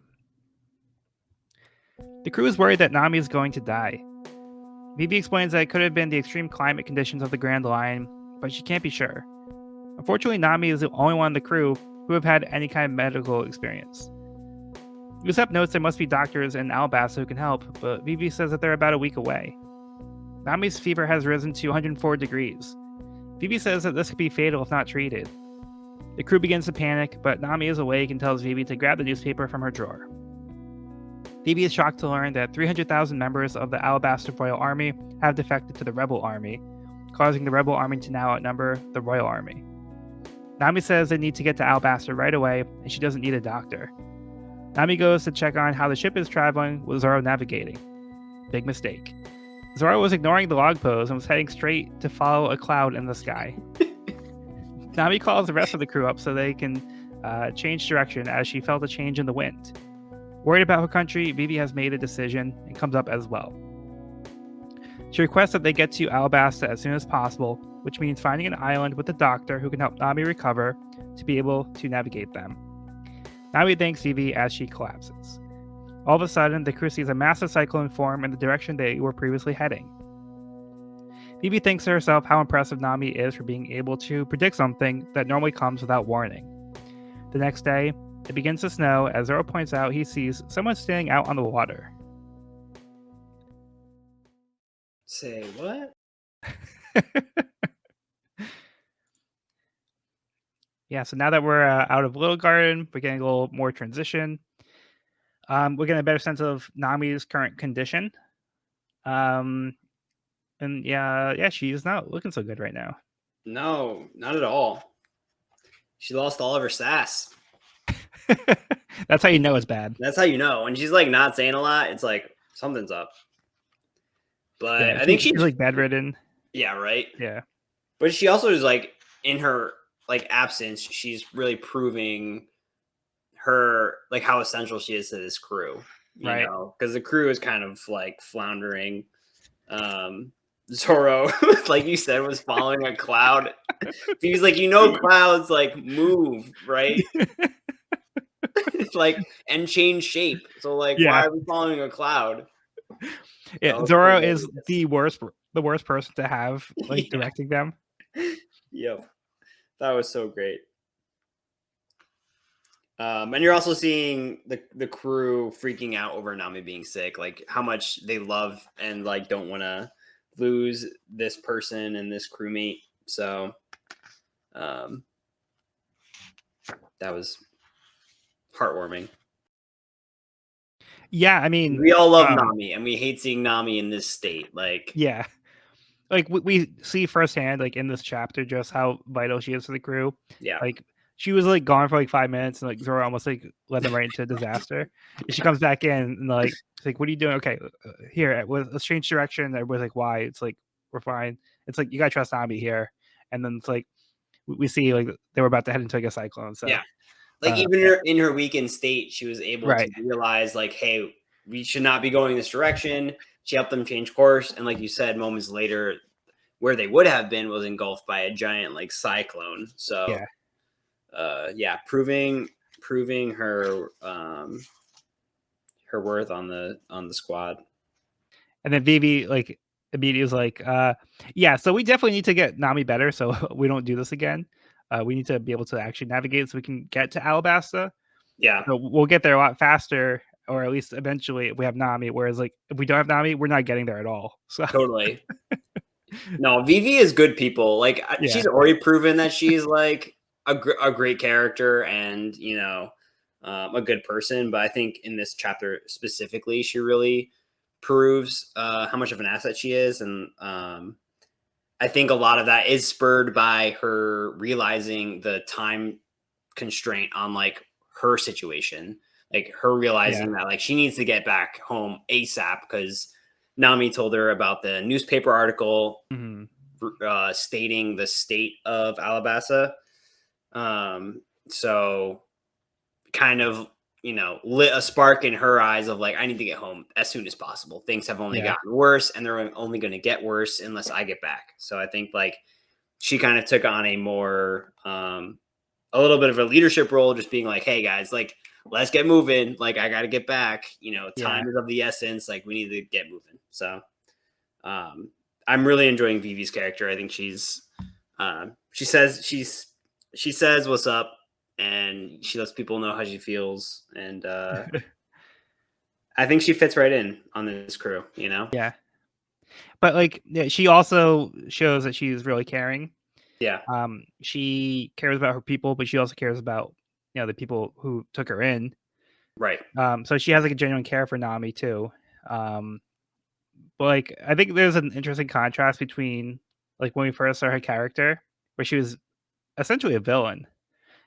The crew is worried that Nami is going to die. Vivi explains that it could have been the extreme climate conditions of the Grand Line, but she can't be sure. Unfortunately, Nami is the only one in the crew who have had any kind of medical experience. Usopp notes there must be doctors in Alabasta who can help, but Vivi says that they're about a week away. Nami's fever has risen to 104 degrees. Vivi says that this could be fatal if not treated. The crew begins to panic, but Nami is awake and tells Vivi to grab the newspaper from her drawer. Vivi is shocked to learn that 300,000 members of the Alabasta Royal Army have defected to the Rebel Army, causing the Rebel Army to now outnumber the Royal Army. Nami says they need to get to Alabasta right away, and she doesn't need a doctor. Nami goes to check on how the ship is traveling with Zoro navigating. Big mistake. Zoro was ignoring the log pose and was heading straight to follow a cloud in the sky. Nami calls the rest of the crew up so they can change direction as she felt a change in the wind. Worried about her country, Vivi has made a decision and comes up as well. She requests that they get to Alabasta as soon as possible, which means finding an island with a doctor who can help Nami recover to be able to navigate them. Nami thanks Vivi as she collapses. All of a sudden, the crew sees a massive cyclone form in the direction they were previously heading. Vivi thinks to herself how impressive Nami is for being able to predict something that normally comes without warning. The next day, it begins to snow as Zoro points out he sees someone standing out on the water. Say what? Yeah, so now that we're out of Little Garden, we're getting a little more transition. We're getting a better sense of Nami's current condition. And yeah, she's not looking so good right now. No, not at all. She lost all of her sass. That's how you know it's bad. That's how you know. When she's like not saying a lot, it's like something's up. But Yeah, I think she's she's like bedridden. yeah, right. Yeah, But she also is like in her like absence, she's really proving her like how essential she is to this crew. You right. know, because the crew is kind of like floundering. Zoro, like you said, was following a cloud. He's like, clouds like move, right? Like and change shape. So like, Yeah, why are we following a cloud? yeah. That was Zoro is hilarious. the worst person to have like Yeah. directing them. Yep. That was so great. And you're also seeing the crew freaking out over Nami being sick, like how much they love and like don't want to lose this person and this crewmate. So um, that was heartwarming. Yeah, I mean, We all love Nami, and we hate seeing Nami in this state. Like, yeah, like we see firsthand, like in this chapter, just how vital she is to the crew. yeah, Like she was like gone for like 5 minutes, and like Zoro almost like led them right into disaster. And she comes back in and like, it's like, what are you doing? Okay, here, let's change direction. Everybody's like, why? It's like we're fine. It's like you gotta trust Nami here. And then it's like we see like they were about to head into like a cyclone. So yeah. Like even yeah, in her weakened state, she was able to right, realize, like, hey, we should not be going this direction. She helped them change course, and like you said, moments later, where they would have been was engulfed by a giant like cyclone. So, yeah. yeah, proving her her worth on the squad. And then Vivi like immediately was like, yeah, so we definitely need to get Nami better so we don't do this again. We need to be able to actually navigate so we can get to Alabasta. Yeah, So we'll get there a lot faster, or at least eventually if we have Nami. Whereas like if we don't have Nami, we're not getting there at all. So totally. No, Vivi is good people. Like yeah, she's already proven that she's like a great character and a good person. But I think in this chapter specifically, she really proves how much of an asset she is, and I think a lot of that is spurred by her realizing the time constraint on like her situation, like her yeah, realizing that like she needs to get back home ASAP because Nami told her about the newspaper article hmm, stating the state of Alabasta. So kind of, lit a spark in her eyes of like, I need to get home as soon as possible. Things have only yeah, gotten worse and they're only going to get worse unless I get back. So I think like she kind of took on a little bit of a leadership role, just being like, hey guys, like, let's get moving. Like, I got to get back. yeah. Time is of the essence. Like, we need to get moving. So, um, I'm really enjoying Vivi's character. I think she says what's up, and she lets people know how she feels, and I think she fits right in on this crew. Yeah. But like yeah, she also shows that she's really caring. Yeah, She cares about her people, but she also cares about the people who took her in. right, So she has like a genuine care for Nami too. Um, but like I think there's an interesting contrast between like when we first saw her character, where she was essentially a villain,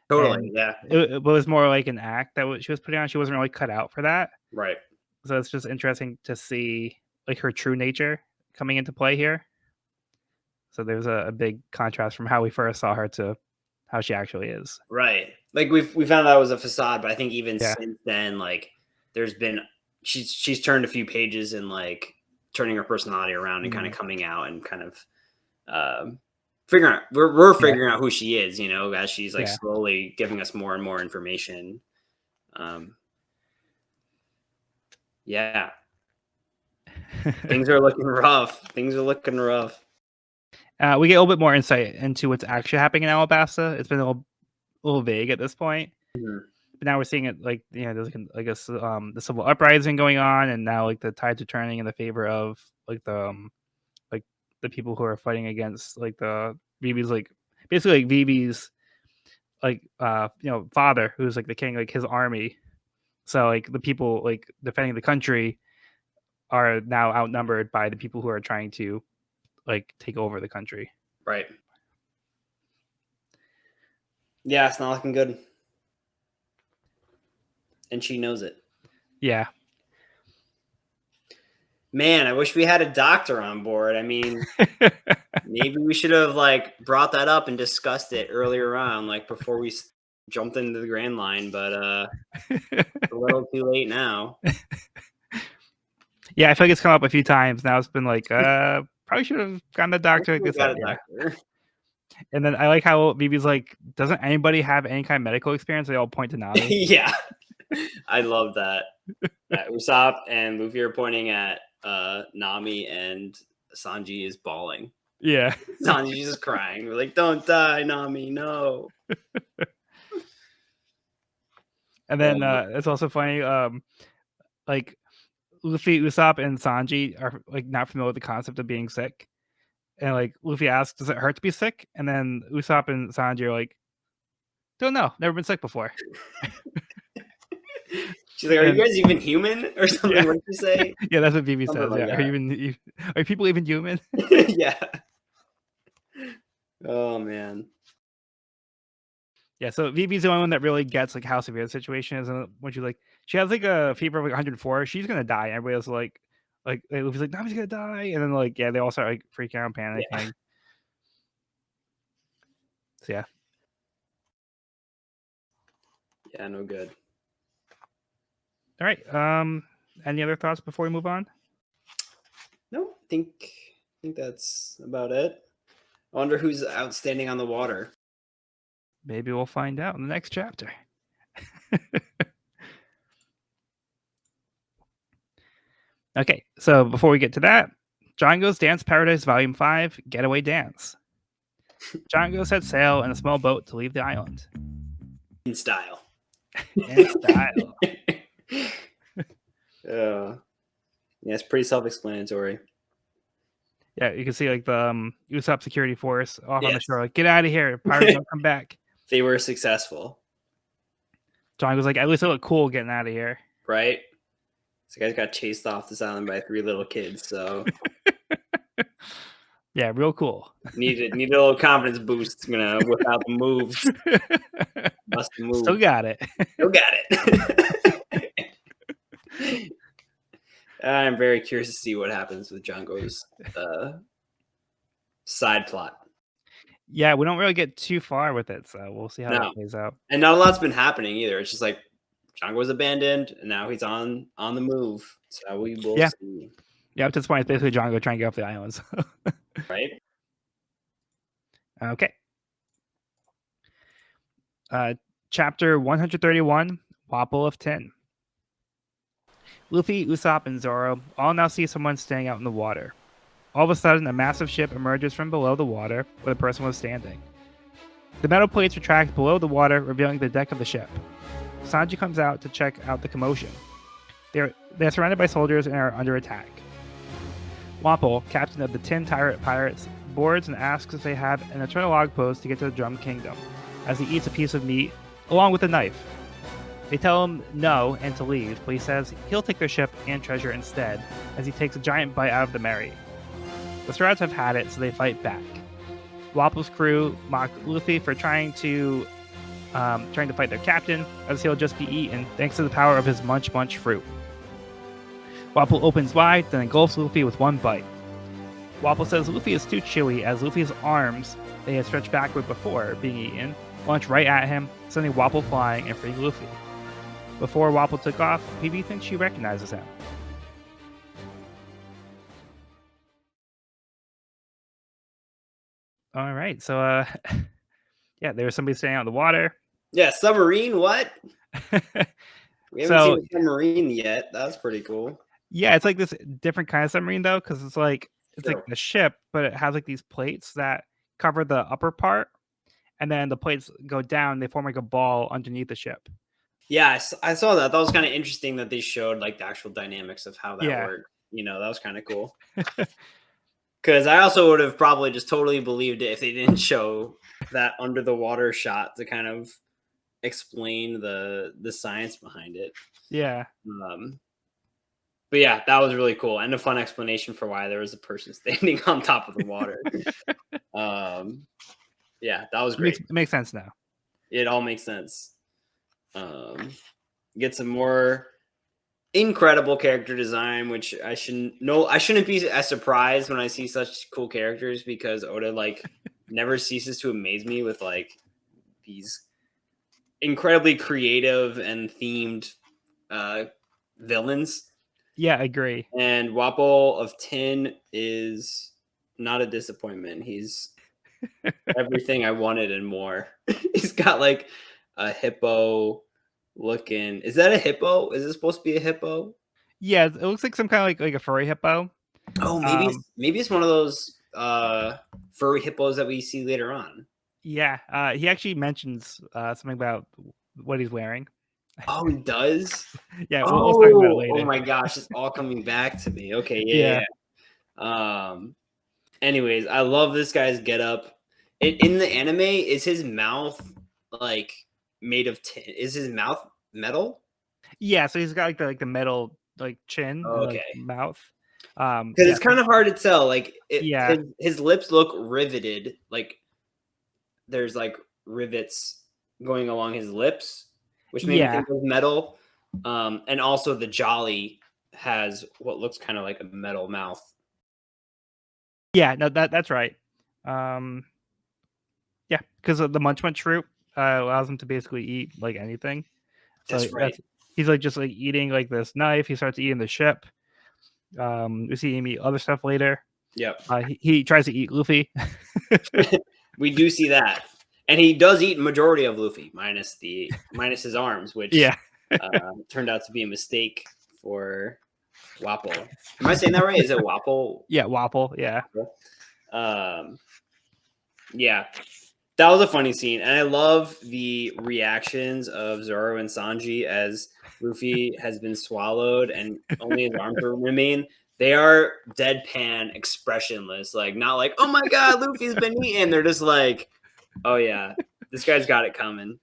totally, and yeah, it was more like an act that she was putting on. She wasn't really cut out for that. right. So it's just interesting to see like her true nature coming into play here. So there's a big contrast from how we first saw her to how she actually is. Right. Like we found out it was a facade, but I think even Yeah. since then, like there's been she's turned a few pages and like turning her personality around and kind of Mm, coming out and kind of figuring out we're yeah. figuring out who she is, as she's like Yeah. slowly giving us more and more information. Um yeah, things are looking rough. Things are looking rough. We get a little bit more insight into what's actually happening in Alabasta. It's been a little vague at this point, Mhm. but now we're seeing it like there's like the civil uprising going on, and now like the tides are turning in the favor of like the the people who are fighting against like the Vivi's like basically like Vivi's like father, who's like the king, like his army. So like the people like defending the country are now outnumbered by the people who are trying to like take over the country. Right. Yeah, it's not looking good. And she knows it. Yeah. Man, I wish we had a doctor on board. I mean, maybe we should have like brought that up and discussed it earlier on, like before we jumped into the Grand Line, but it's a little too late now. Yeah, I feel like it's come up a few times now. It's been like, probably should have gotten the doctor. We got a Yeah. doctor. And then I like how Vivi's like, doesn't anybody have any kind of medical experience? They all point to Nami. Yeah, I love that. Usopp and Luffy are pointing at Nami, and Sanji is bawling. Yeah. Sanji's just crying. We're like, don't die, Nami, no. And then it's also funny, like Luffy, Usopp, and Sanji are like not familiar with the concept of being sick. And like Luffy asks, does it hurt to be sick? And then Usopp and Sanji are like, don't know, never been sick before. She's like, are you guys even human or something? Yeah. What did you say? Yeah, that's what Vivi Something says. like Yeah, are people even human? Yeah. Oh man. Yeah, so Vivi's the only one that really gets like how severe the situation is, and when she has like a fever of like 104, she's gonna die. Everybody else like Luffy's like, Nami's gonna die, and then like they all start like freaking out, panicking. Yeah. So yeah. Yeah, no good. All right. Any other thoughts before we move on? No, I think that's about it. I wonder who's outstanding on the water. Maybe we'll find out in the next chapter. Okay, so before we get to that, Django's Dance Paradise Volume 5, Getaway Dance. Django sets sail in a small boat to leave the island. In style. In style. Yeah, it's pretty self-explanatory. Yeah, you can see like the Usopp security force off on the shore, like, get out of here, pirates don't come back. They were successful. John was like, at least I look cool getting out of here. Right? This guy got chased off this island by 3 little kids, so yeah, real cool. Need a little confidence boost, whip out the moves. Must move. Still got it. Still got it. I'm very curious to see what happens with Django's side plot. Yeah, we don't really get too far with it, so we'll see how that plays out. And not a lot's been happening either. It's just like Django was abandoned, and now he's on the move. So we will see. Yeah, up to this point, it's basically Django trying to get off the islands. Right? Okay. Chapter 131, Wapol of Tin. Luffy, Usopp, and Zoro all now see someone standing out in the water. All of a sudden, a massive ship emerges from below the water where the person was standing. The metal plates retract below the water, revealing the deck of the ship. Sanji comes out to check out the commotion. They're surrounded by soldiers and are under attack. Wapol, captain of the Tin Pirates, boards and asks if they have an eternal log post to get to the Drum Kingdom, as he eats a piece of meat along with a knife. They tell him no and to leave, but he says he'll take their ship and treasure instead, as he takes a giant bite out of the Mary. The Straws have had it, so they fight back. Wapol's crew mock Luffy for trying to fight their captain, as he'll just be eaten thanks to the power of his Munch Munch fruit. Wapol opens wide, then engulfs Luffy with one bite. Wapol says Luffy is too chewy, as Luffy's arms, they had stretched backward before being eaten, launch right at him, sending Wapol flying and freeing Luffy. Before Wapol took off, PB thinks she recognizes him. All right, so yeah, there was somebody standing out in the water. Yeah, submarine. What? We haven't seen a submarine yet. That's pretty cool. Yeah, it's like this different kind of submarine though, because it's like the ship, but it has like these plates that cover the upper part, and then the plates go down. They form like a ball underneath the ship. Yeah, I saw that. That was kind of interesting that they showed like the actual dynamics of how that worked. That was kind of cool. Because I also would have probably just totally believed it if they didn't show that under the water shot to kind of explain the science behind it. Yeah. Um, but yeah, that was really cool and a fun explanation for why there was a person standing on top of the water. Yeah, that was great. It makes sense now. It all makes sense. Get some more incredible character design, which I shouldn't be as surprised when I see such cool characters because Oda like never ceases to amaze me with like these incredibly creative and themed villains. Yeah, I agree. And Wapol of Tin is not a disappointment. He's everything I wanted and more. He's got like a hippo looking. Is that a hippo? Is it supposed to be a hippo? Yeah, it looks like some kind of like a furry hippo. Oh, Um, maybe it's one of those furry hippos that we see later on. yeah, he actually mentions something about what he's wearing. Oh, he does. Yeah, we'll talk about it Oh later. my gosh, it's all coming back to me. Okay, yeah, Yeah, yeah. Anyways, I love this guy's getup. In the anime, is his mouth like made of tin? Is his mouth metal? yeah. So he's got like the metal like chin and like Okay, mouth. because Yeah, it's kind of hard to tell. Like yeah, his lips look riveted. Like there's like rivets going along his lips, which made me yeah, think of metal. And also the jolly has what looks kind of like a metal mouth. yeah. No, that's right. Um, yeah, because the Munch Munch fruit allows him to basically eat like anything. So That's right. that's he's like just like eating like this knife. He starts eating the ship. We see him eat other stuff later. Yep. He tries to eat Luffy. We do see that. And he does eat majority of Luffy, minus his arms, which Yeah, turned out to be a mistake for Wapol. Am I saying that right? Is it Wapol? yeah, Wapol. Yeah, Um, yeah, that was a funny scene, and I love the reactions of Zoro and Sanji as Luffy has been swallowed and only his arms remain. They are deadpan, expressionless, like not like "Oh my god, Luffy's been eaten." They're just like, "Oh yeah, this guy's got it coming."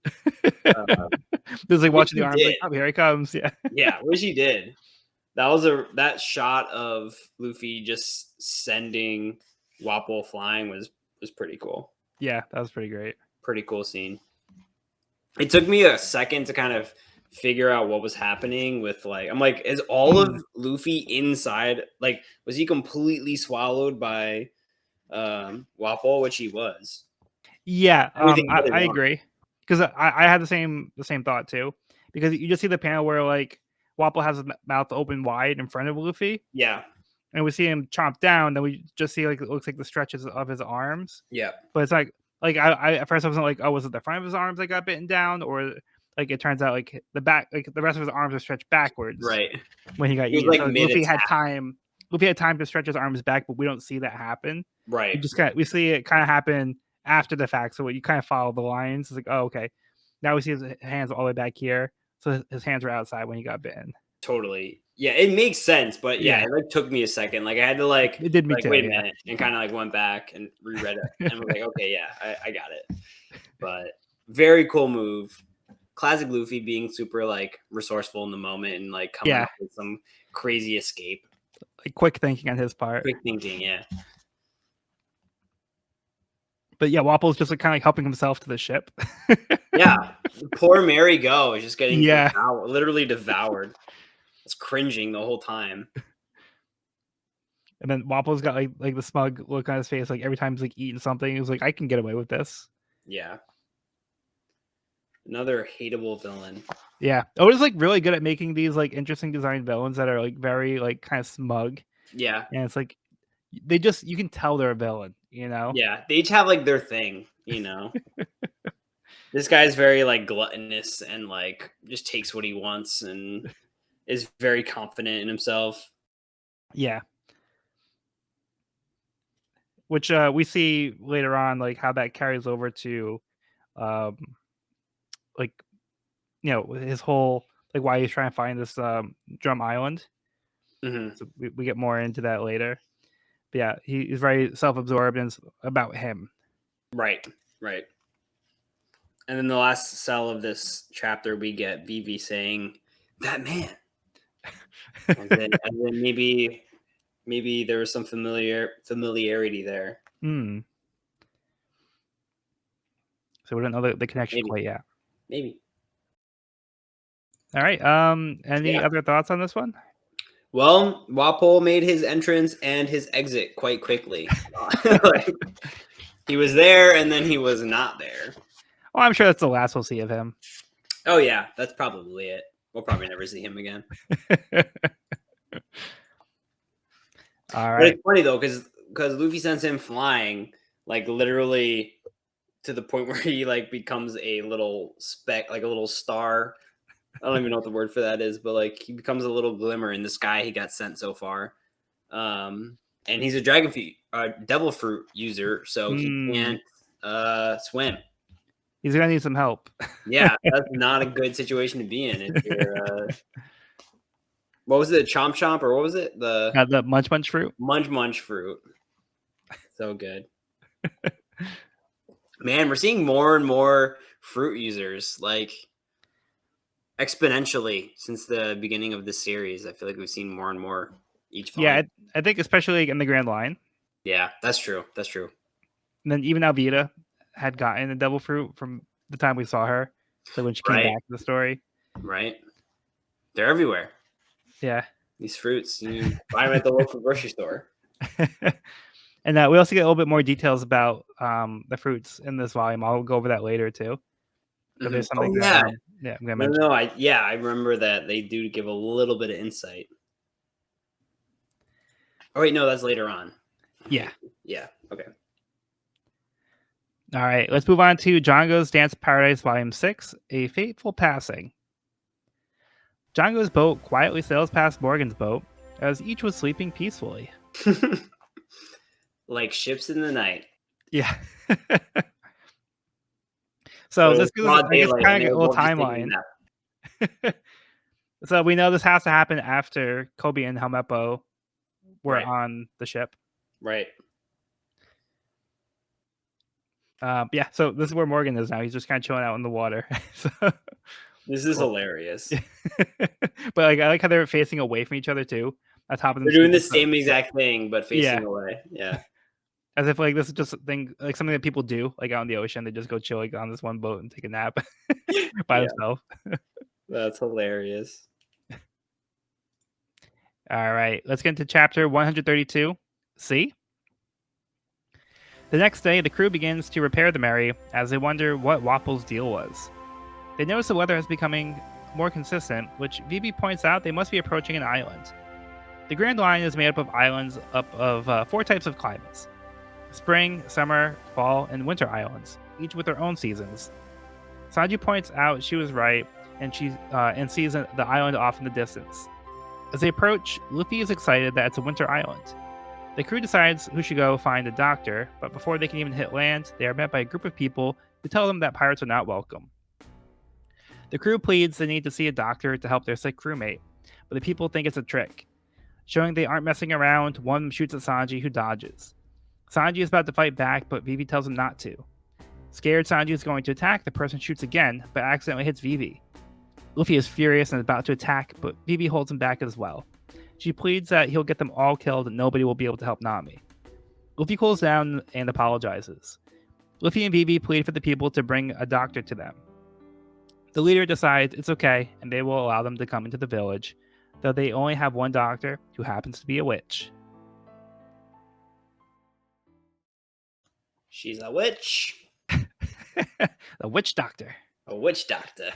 just like Which watching the he arms, like, did, oh, here he comes. Yeah, yeah, which he did. That shot of Luffy just sending Wapol flying was pretty cool. yeah, that was pretty great. Pretty cool scene. It took me a second to kind of figure out what was happening with like I'm like, is all of Mhm. Luffy inside? Like, was he completely swallowed by Wapol, which he was. Yeah, Everything but his I arm. agree because I had the same thought too because you just see the panel where like Wapol has his mouth open wide in front of Luffy, Yeah. and we see him chomp down. Then we just see like it looks like the stretches of his arms, Yeah. but it's like I at first I wasn't like, oh, was it the front of his arms that got bitten down, or like it turns out like the back, like the rest of his arms are stretched backwards Right. when he got He was eaten. like So like, mid attack. Luffy had time to stretch his arms back, but we don't see that happen. Right. We see it kind of happen after the fact. So you kind of follow the lines. It's like, oh, okay. Now we see his hands all the way back here. So his hands were outside when he got bitten. Totally. Yeah, it makes sense, but yeah, Yeah, it like took me a second. Like I had to it did me too. wait a Yeah. minute and kind of like went back and reread it and was like, okay, yeah, I got it. But very cool move. Classic Luffy being super like resourceful in the moment and like coming Yeah. up with some crazy escape. Like quick thinking on his part. Quick thinking, yeah. But yeah, Wapple's just like kind of like helping himself to the ship. Yeah. Poor Mary Go is just getting Yeah. literally devoured. It's cringing the whole time. And then Wapple's got like the smug look on his face, like every time he's like eating something, he's like, I can get away with this. Yeah. Another hateable villain. Yeah. Oda's like really good at making these like interesting design villains that are like very like kind of smug. Yeah. And it's like they just you can tell they're a villain, you know? Yeah. They each have like their thing, you know. This guy's very like gluttonous and like just takes what he wants and is very confident in himself. Yeah. Which we see later on like how that carries over to um like his whole like why he's trying to find this drum island. Hmm. So we get more into that later. Yeah, he's very self-absorbed and it's about him. Right. And then the last cell of this chapter, we get Vivi saying, "That man." And then maybe there was some familiarity there. So we don't know the connection quite yet. Maybe. All right. Any other thoughts on this one? Well, Wapol made his entrance and his exit quite quickly. He was there and then he was not there. Well, I'm sure that's the last we'll see of him. Oh yeah, that's probably it. We'll probably never see him again. All right. But it's funny though, because Luffy sends him flying, like literally to the point where he like becomes a little speck, like a little star. I don't even know what the word for that is, but like he becomes a little glimmer in the sky. He got sent so far, and he's a devil fruit user, so he can't swim. He's gonna need some help. Yeah, that's not a good situation to be in. If you're, what was it, Chomp Chomp, or what was it? The Munch Munch fruit. Munch fruit. So good. Man, we're seeing more and more fruit users, like exponentially since the beginning of the series. I feel like we've seen more and more each volume. Yeah, I think especially in the Grand Line. Yeah, that's true. And then even Alvida had gotten a devil fruit from the time we saw her. So when she came back to the story. Right. They're everywhere. Yeah. These fruits, you buy them at the local grocery store. And we also get a little bit more details about the fruits in this volume. I'll go over that later too. But there's something that I'm gonna mention. I remember that they do give a little bit of insight. Oh wait, no, that's later on. Yeah. Okay. All right, let's move on to Django's Dance Paradise Volume 6, A Fateful Passing. Django's boat quietly sails past Morgan's boat as each was sleeping peacefully. Like ships in the night. Yeah. So this is, I guess, kind of a little timeline. So we know this has to happen after Kobe and Helmeppo were on the ship. Right. Yeah, so this is where Morgan is now. He's just kind of chilling out in the water. This is hilarious. But like, I like how they're facing away from each other too. On top of them, they're doing the same exact thing, but facing away. Yeah. As if like this is just a thing, like something that people do, like out in the ocean. They just go chill like on this one boat and take a nap by themselves. That's hilarious. All right, let's get into chapter 132. See? The next day, the crew begins to repair the Mary as they wonder what Wapol's deal was. They notice the weather is becoming more consistent, which Vivi points out they must be approaching an island. The Grand Line is made up of islands of 4 types of climates: spring, summer, fall, and winter islands, each with their own seasons. Sanji points out she was right, and she sees the island off in the distance. As they approach, Luffy is excited that it's a winter island. The crew decides who should go find a doctor, but before they can even hit land, they are met by a group of people who tell them that pirates are not welcome. The crew pleads they need to see a doctor to help their sick crewmate, but the people think it's a trick. Showing they aren't messing around, one of them shoots at Sanji, who dodges. Sanji is about to fight back, but Vivi tells him not to. Scared Sanji is going to attack, the person shoots again, but accidentally hits Vivi. Luffy is furious and is about to attack, but Vivi holds him back as well. She pleads that he'll get them all killed and nobody will be able to help Nami. Luffy cools down and apologizes. Luffy and Vivi plead for the people to bring a doctor to them. The leader decides it's okay and they will allow them to come into the village, though they only have one doctor who happens to be a witch. She's a witch. A witch doctor. A witch doctor.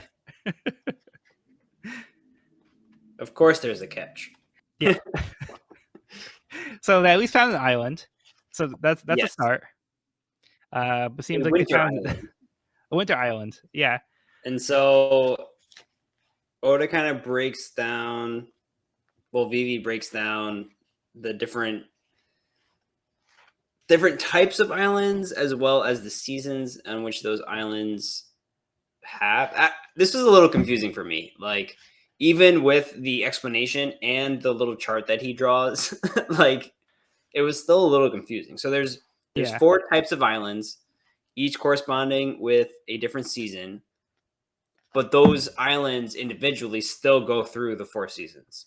Of course there's a catch. Yeah. So they at least found an island. So that's a start. But seems like they found a winter island. Yeah. And so Oda kind of breaks down, Vivi breaks down the different types of islands as well as the seasons on which those islands have. This was a little confusing for me. Like, even with the explanation and the little chart that he draws, like, it was still a little confusing. So there's 4 types of islands, each corresponding with a different season, but those islands individually still go through the 4 seasons.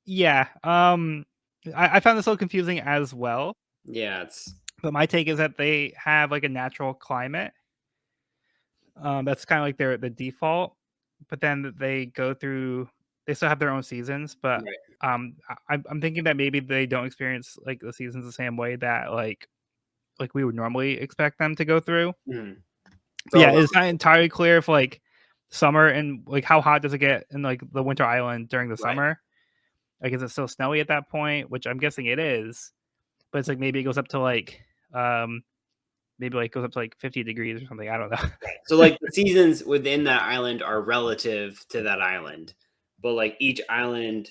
Yeah. I found this a little confusing as well. Yeah, it's But my take is that they have like a natural climate. That's kind of like the default. But then they go through. They still have their own seasons, but right. I'm thinking that maybe they don't experience like the seasons the same way that like we would normally expect them to go through. Mhm. But So yeah, it's not entirely clear if like summer and like how hot does it get in like the winter island during the right. summer? Like, is it still snowy at that point? Which I'm guessing it is. But it's like maybe it goes up to like maybe like goes up to like 50 degrees or something. I don't know. Right. So like the seasons within that island are relative to that island, but like each island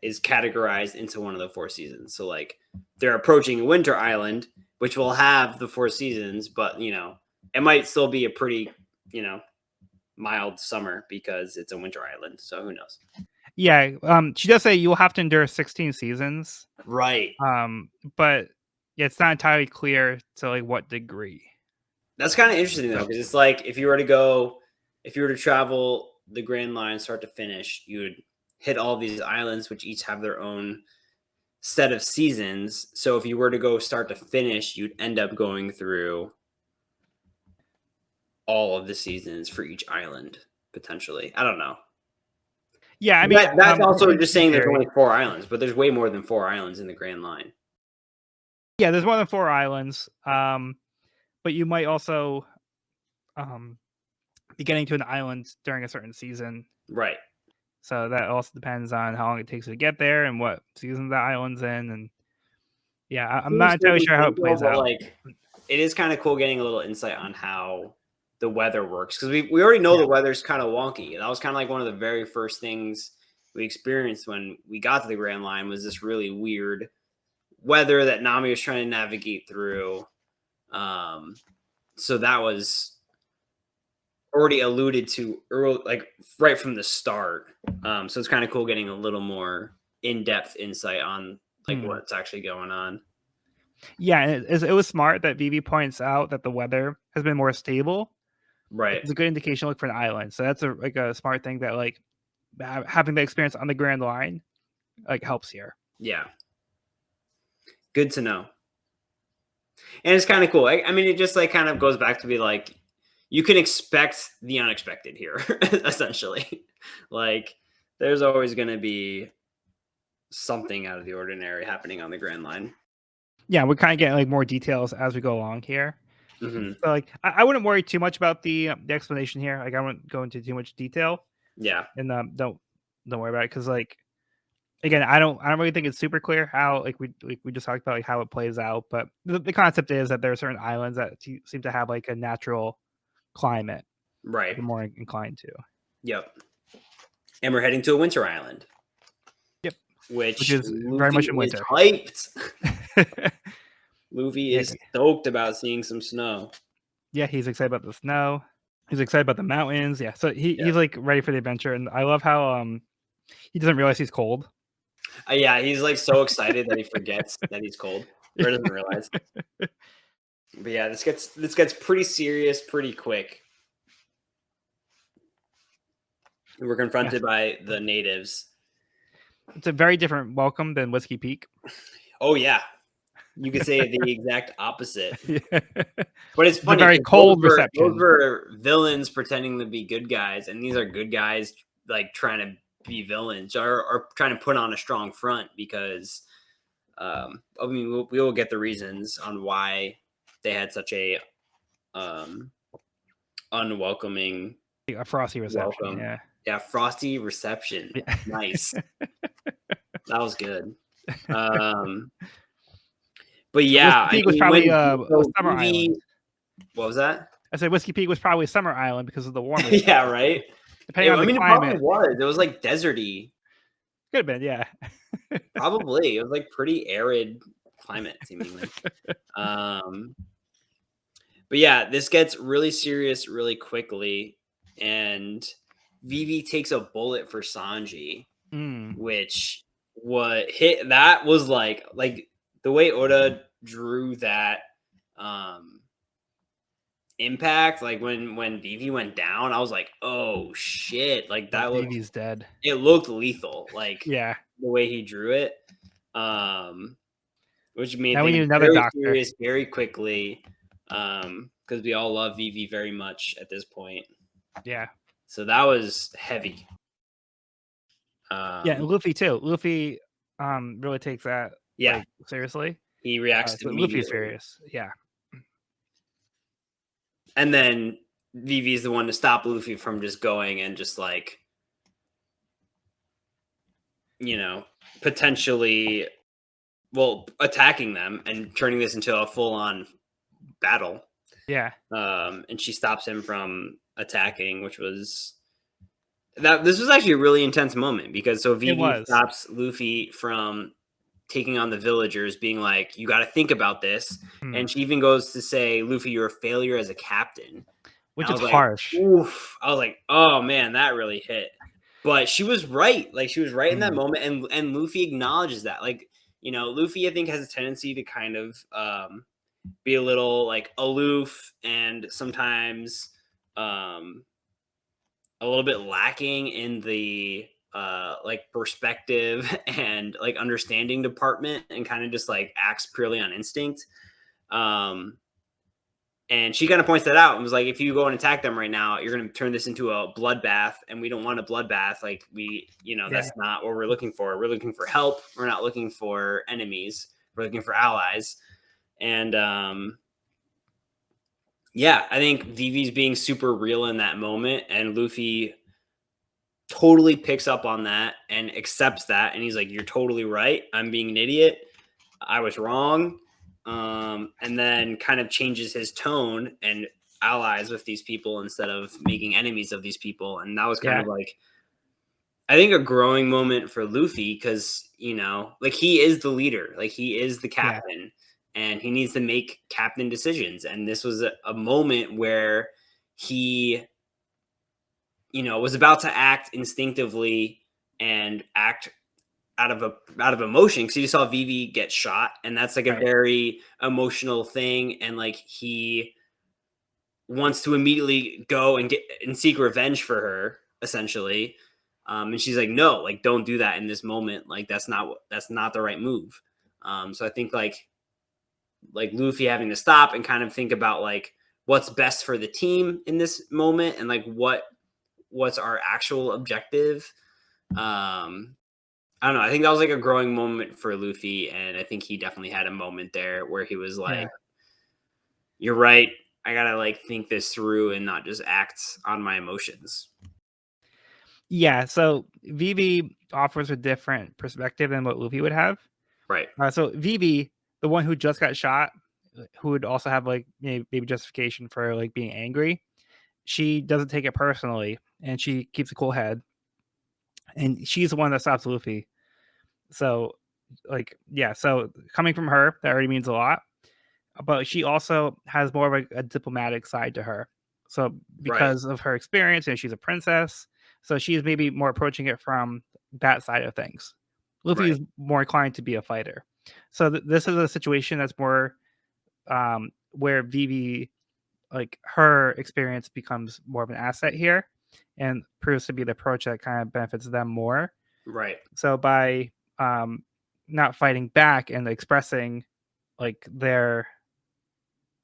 is categorized into one of the 4 seasons. So like they're approaching a winter island, which will have the 4 seasons, but it might still be a pretty, you know, mild summer because it's a winter island. So who knows? Yeah, she does say you'll have to endure 16 seasons. Right. But yeah, it's not entirely clear to like what degree. That's kind of interesting though, So because it's like if you were to travel the Grand Line start to finish, you would hit all these islands, which each have their own set of seasons. So if you were to go start to finish, you'd end up going through all of the seasons for each island potentially. I don't know. yeah, I mean, That's also just in saying there's theory, only 4 islands, but there's way more than 4 islands in the Grand Line. yeah, there's more than 4 islands. But you might also um be getting to an island during a certain season. Right. So that also depends on how long it takes you to get there and what season the island's in. And yeah, I'm not Seems entirely really sure how it simple, plays but out. like it is kind of cool getting a little insight on how the weather works because we already know Yeah. the weather's kind of wonky. That was kind of like one of the very first things we experienced when we got to the Grand Line was this really weird weather that Nami was trying to navigate through. So that was already alluded to early, like right from the start. So it's kind of cool getting a little more in-depth insight on like Hmm. what's actually going on. Yeah, and it was smart that Vivi points out that the weather has been more stable. Right. It's a good indication, like for an island. So that's a smart thing that like having the experience on the Grand Line like helps here. Yeah. Good to know. And it's kind of cool. I mean, it just like kind of goes back to be like, you can expect the unexpected here, essentially. Like, there's always going to be something out of the ordinary happening on the Grand Line. Yeah, we're kind of getting like more details as we go along here. Mm-hmm. So like I wouldn't worry too much about the explanation here. Like I wouldn't go into too much detail, Yeah. and don't worry about it because like again I don't really think it's super clear how like we just talked about like how it plays out. But the concept is that there are certain islands that seem to have like a natural climate Right. you're more inclined to. Yep. And we're heading to a winter island, Yep, which which is very Luffy much in is winter. hyped. Luffy Yeah, is stoked about seeing some snow. yeah, he's excited about the snow. He's excited about the mountains. Yeah, so Yeah. he's like ready for the adventure, and I love how he doesn't realize he's cold. Yeah, he's like so excited that he forgets that he's cold or doesn't realize. But yeah, this gets pretty serious pretty quick. We're Yeah, confronted by the natives. it's a very different welcome than Whiskey Peak. Oh yeah, you could say the exact opposite. Yeah. But it's It's a funny very because those cold were those reception. were villains pretending to be good guys, and these are good guys like trying to be villains or trying to put on a strong front because I mean we will get the reasons on why they had such a um unwelcoming A frosty reception. welcome. Yeah. Yeah, frosty reception. Yeah. Nice. That was good. Um, but So Whiskey yeah, I Peak was mean, probably when a so summer Evie, island. what was that? I said Whiskey Peak was probably a summer island because of the warmer Yeah, season. right. Depending on I the mean, it probably climate, was. It was like deserty. could have been. Yeah. Probably, it was like pretty arid climate, seemingly. Um, but yeah, this gets really serious really quickly, and Vivi takes a bullet for Sanji, Mm. which what hit that was like the way Oda drew that impact, like when Vivi went down, I was like, oh shit, like that looked, Vivi's dead. it looked lethal, like Yeah. the way he drew it. Which made Now we need things another very doctor. serious very quickly. Because we all love Vivi very much at this point. Yeah. So that was heavy. Yeah, and Luffy too. Luffy really takes that Yeah. like seriously. He reacts So Luffy's immediately. furious. Yeah. And then Vivi's the one to stop Luffy from just going and just like, potentially, attacking them and turning this into a full-on battle. Yeah. And she stops him from attacking, which was this was actually a really intense moment because Vivi stops Luffy from taking on the villagers, being like, you got to think about this. And she even goes to say, Luffy, you're a failure as a captain. Which I is was like, harsh. oof. I was like, oh man, that really hit. But she was right. Like, she was right in that moment. And Luffy acknowledges that. Like, Luffy, I think, has a tendency to kind of be a little like aloof and sometimes a little bit lacking in the like perspective and like understanding department, and kind of just like acts purely on instinct. um and she kind of points that out and was like, if you go and attack them right now, you're going to turn this into a bloodbath, and we don't want a bloodbath. Like, that's not what we're looking for. We're looking for help. We're not looking for enemies. We're looking for allies. And yeah, I think Vivi's being super real in that moment, and Luffy totally picks up on that and accepts that, and he's like, you're totally right, I'm being an idiot, I was wrong. And then kind of changes his tone and allies with these people instead of making enemies of these people. And that was kind of like, I think, a growing moment for Luffy, because like, he is the leader, like he is the captain, and he needs to make captain decisions. And this was a moment where he was about to act instinctively and act out of emotion, because he saw Vivi get shot, and that's like a very emotional thing, and like he wants to immediately go and seek revenge for her, essentially. And she's like, no, like, don't do that in this moment, like that's not the right move. So I think like Luffy having to stop and kind of think about like what's best for the team in this moment, and like what's our actual objective. I don't know. I think that was like a growing moment for Luffy, and I think he definitely had a moment there where he was like, "You're right. I gotta like think this through and not just act on my emotions." Yeah. So Vivi offers a different perspective than what Luffy would have. Right. So Vivi, the one who just got shot, who would also have like maybe justification for like being angry, she doesn't take it personally, and she keeps a cool head, and she's the one that stops Luffy. So like, yeah, so coming from her, that already means a lot. But she also has more of a diplomatic side to her. So Right. because of her experience, and she's a princess, so she's maybe more approaching it from that side of things. Luffy Right. is more inclined to be a fighter. So this is a situation that's more where Vivi, like, her experience becomes more of an asset here, and proves to be the approach that kind of benefits them more. Right. So by not fighting back and expressing like their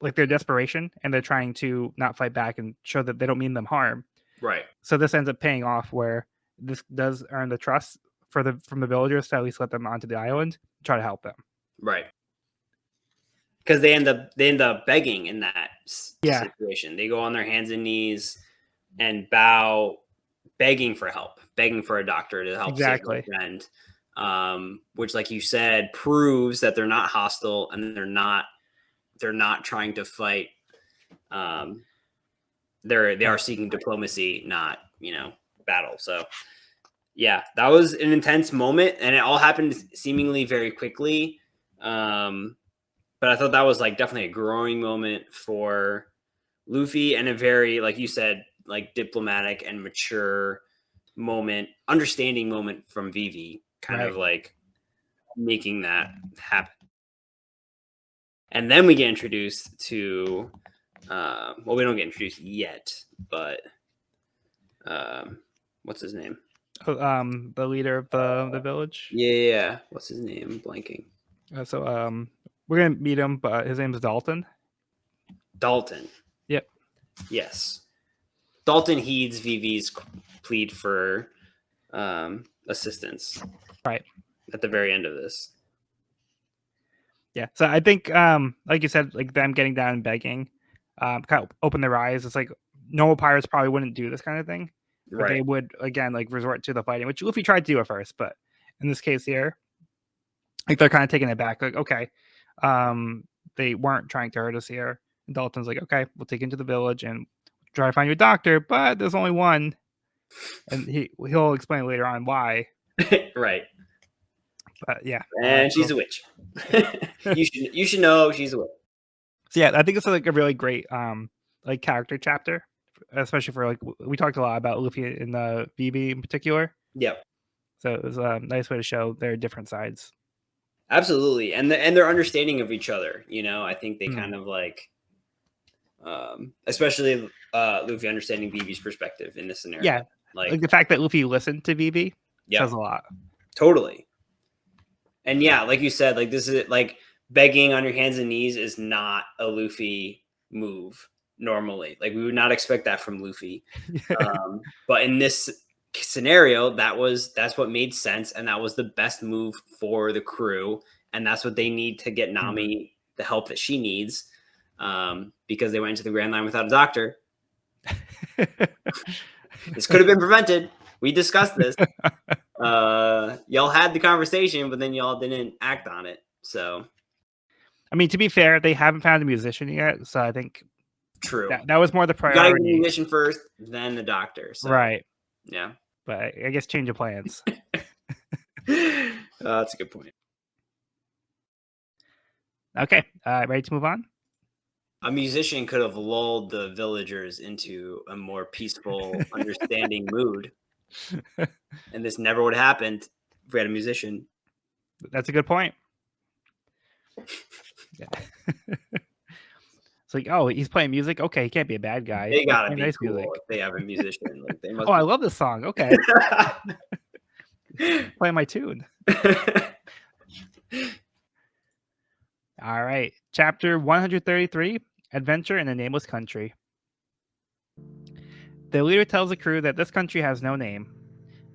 desperation, and they're trying to not fight back and show that they don't mean them harm. Right. So this ends up paying off, where this does earn the trust from the villagers to at least let them onto the island, try to help them. Right. Because they end up begging in that situation. They go on their hands and knees and bow, begging for help, begging for a doctor to help save their friend. Which, like you said, proves that they're not hostile, and they're not trying to fight. They are seeking diplomacy, not battle. So yeah, that was an intense moment, and it all happened seemingly very quickly. But I thought that was like definitely a growing moment for Luffy, and a very, like you said, like diplomatic and mature moment, understanding moment from Vivi, kind of like making that happen. And then we get introduced to, well, we don't get introduced yet, but what's his name? The leader of the village. Yeah. What's his name? I'm blanking. So we're gonna meet him, but his name is Dalton. Dalton. Yep. Yes. Dalton heeds Vivi's plead for assistance. Right. At the very end of this. Yeah. So I think, like you said, like them getting down and begging, kind of open their eyes. It's like normal pirates probably wouldn't do this kind of thing, but they would again like resort to the fighting, which Luffy tried to do at first, but in this case here, like they're kind of taking it back. Like, okay, they weren't trying to hurt us here. And Dalton's like, okay, we'll take you into the village and try to find you a doctor, but there's only one, and he'll explain later on why. Right. But yeah, and she's a witch. you should know she's a witch. So yeah, I think it's like a really great like character chapter, especially for like we talked a lot about Luffy and the BB in particular. Yep. So it was a nice way to show their different sides. Absolutely, and their understanding of each other. You know, I think they kind of like, especially Luffy understanding BB's perspective in this scenario. Yeah, like the fact that Luffy listened to BB says a lot. Totally. And yeah, like you said, like this is like begging on your hands and knees is not a Luffy move normally. Like we would not expect that from Luffy. But in this scenario, that's what made sense, and that was the best move for the crew, and that's what they need to get Nami the help that she needs, because they went into the Grand Line without a doctor. This could have been prevented. We discussed this. Y'all had the conversation, but then y'all didn't act on it. So, I mean, to be fair, they haven't found a musician yet, so I think true. That was more the priority. You gotta get the musician first, then the doctor. So. Right. Yeah. But I guess change of plans. That's a good point. Okay, ready to move on? A musician could have lulled the villagers into a more peaceful, understanding mood. And this never would have happened if we had a musician. That's a good point. Yeah. It's like, oh, he's playing music. Okay, he can't be a bad guy. They gotta be nice cool music. if they have a musician. Like, they must I love this song. Okay. Play my tune. All right. Chapter 133, Adventure in a Nameless Country. The leader tells the crew that this country has no name.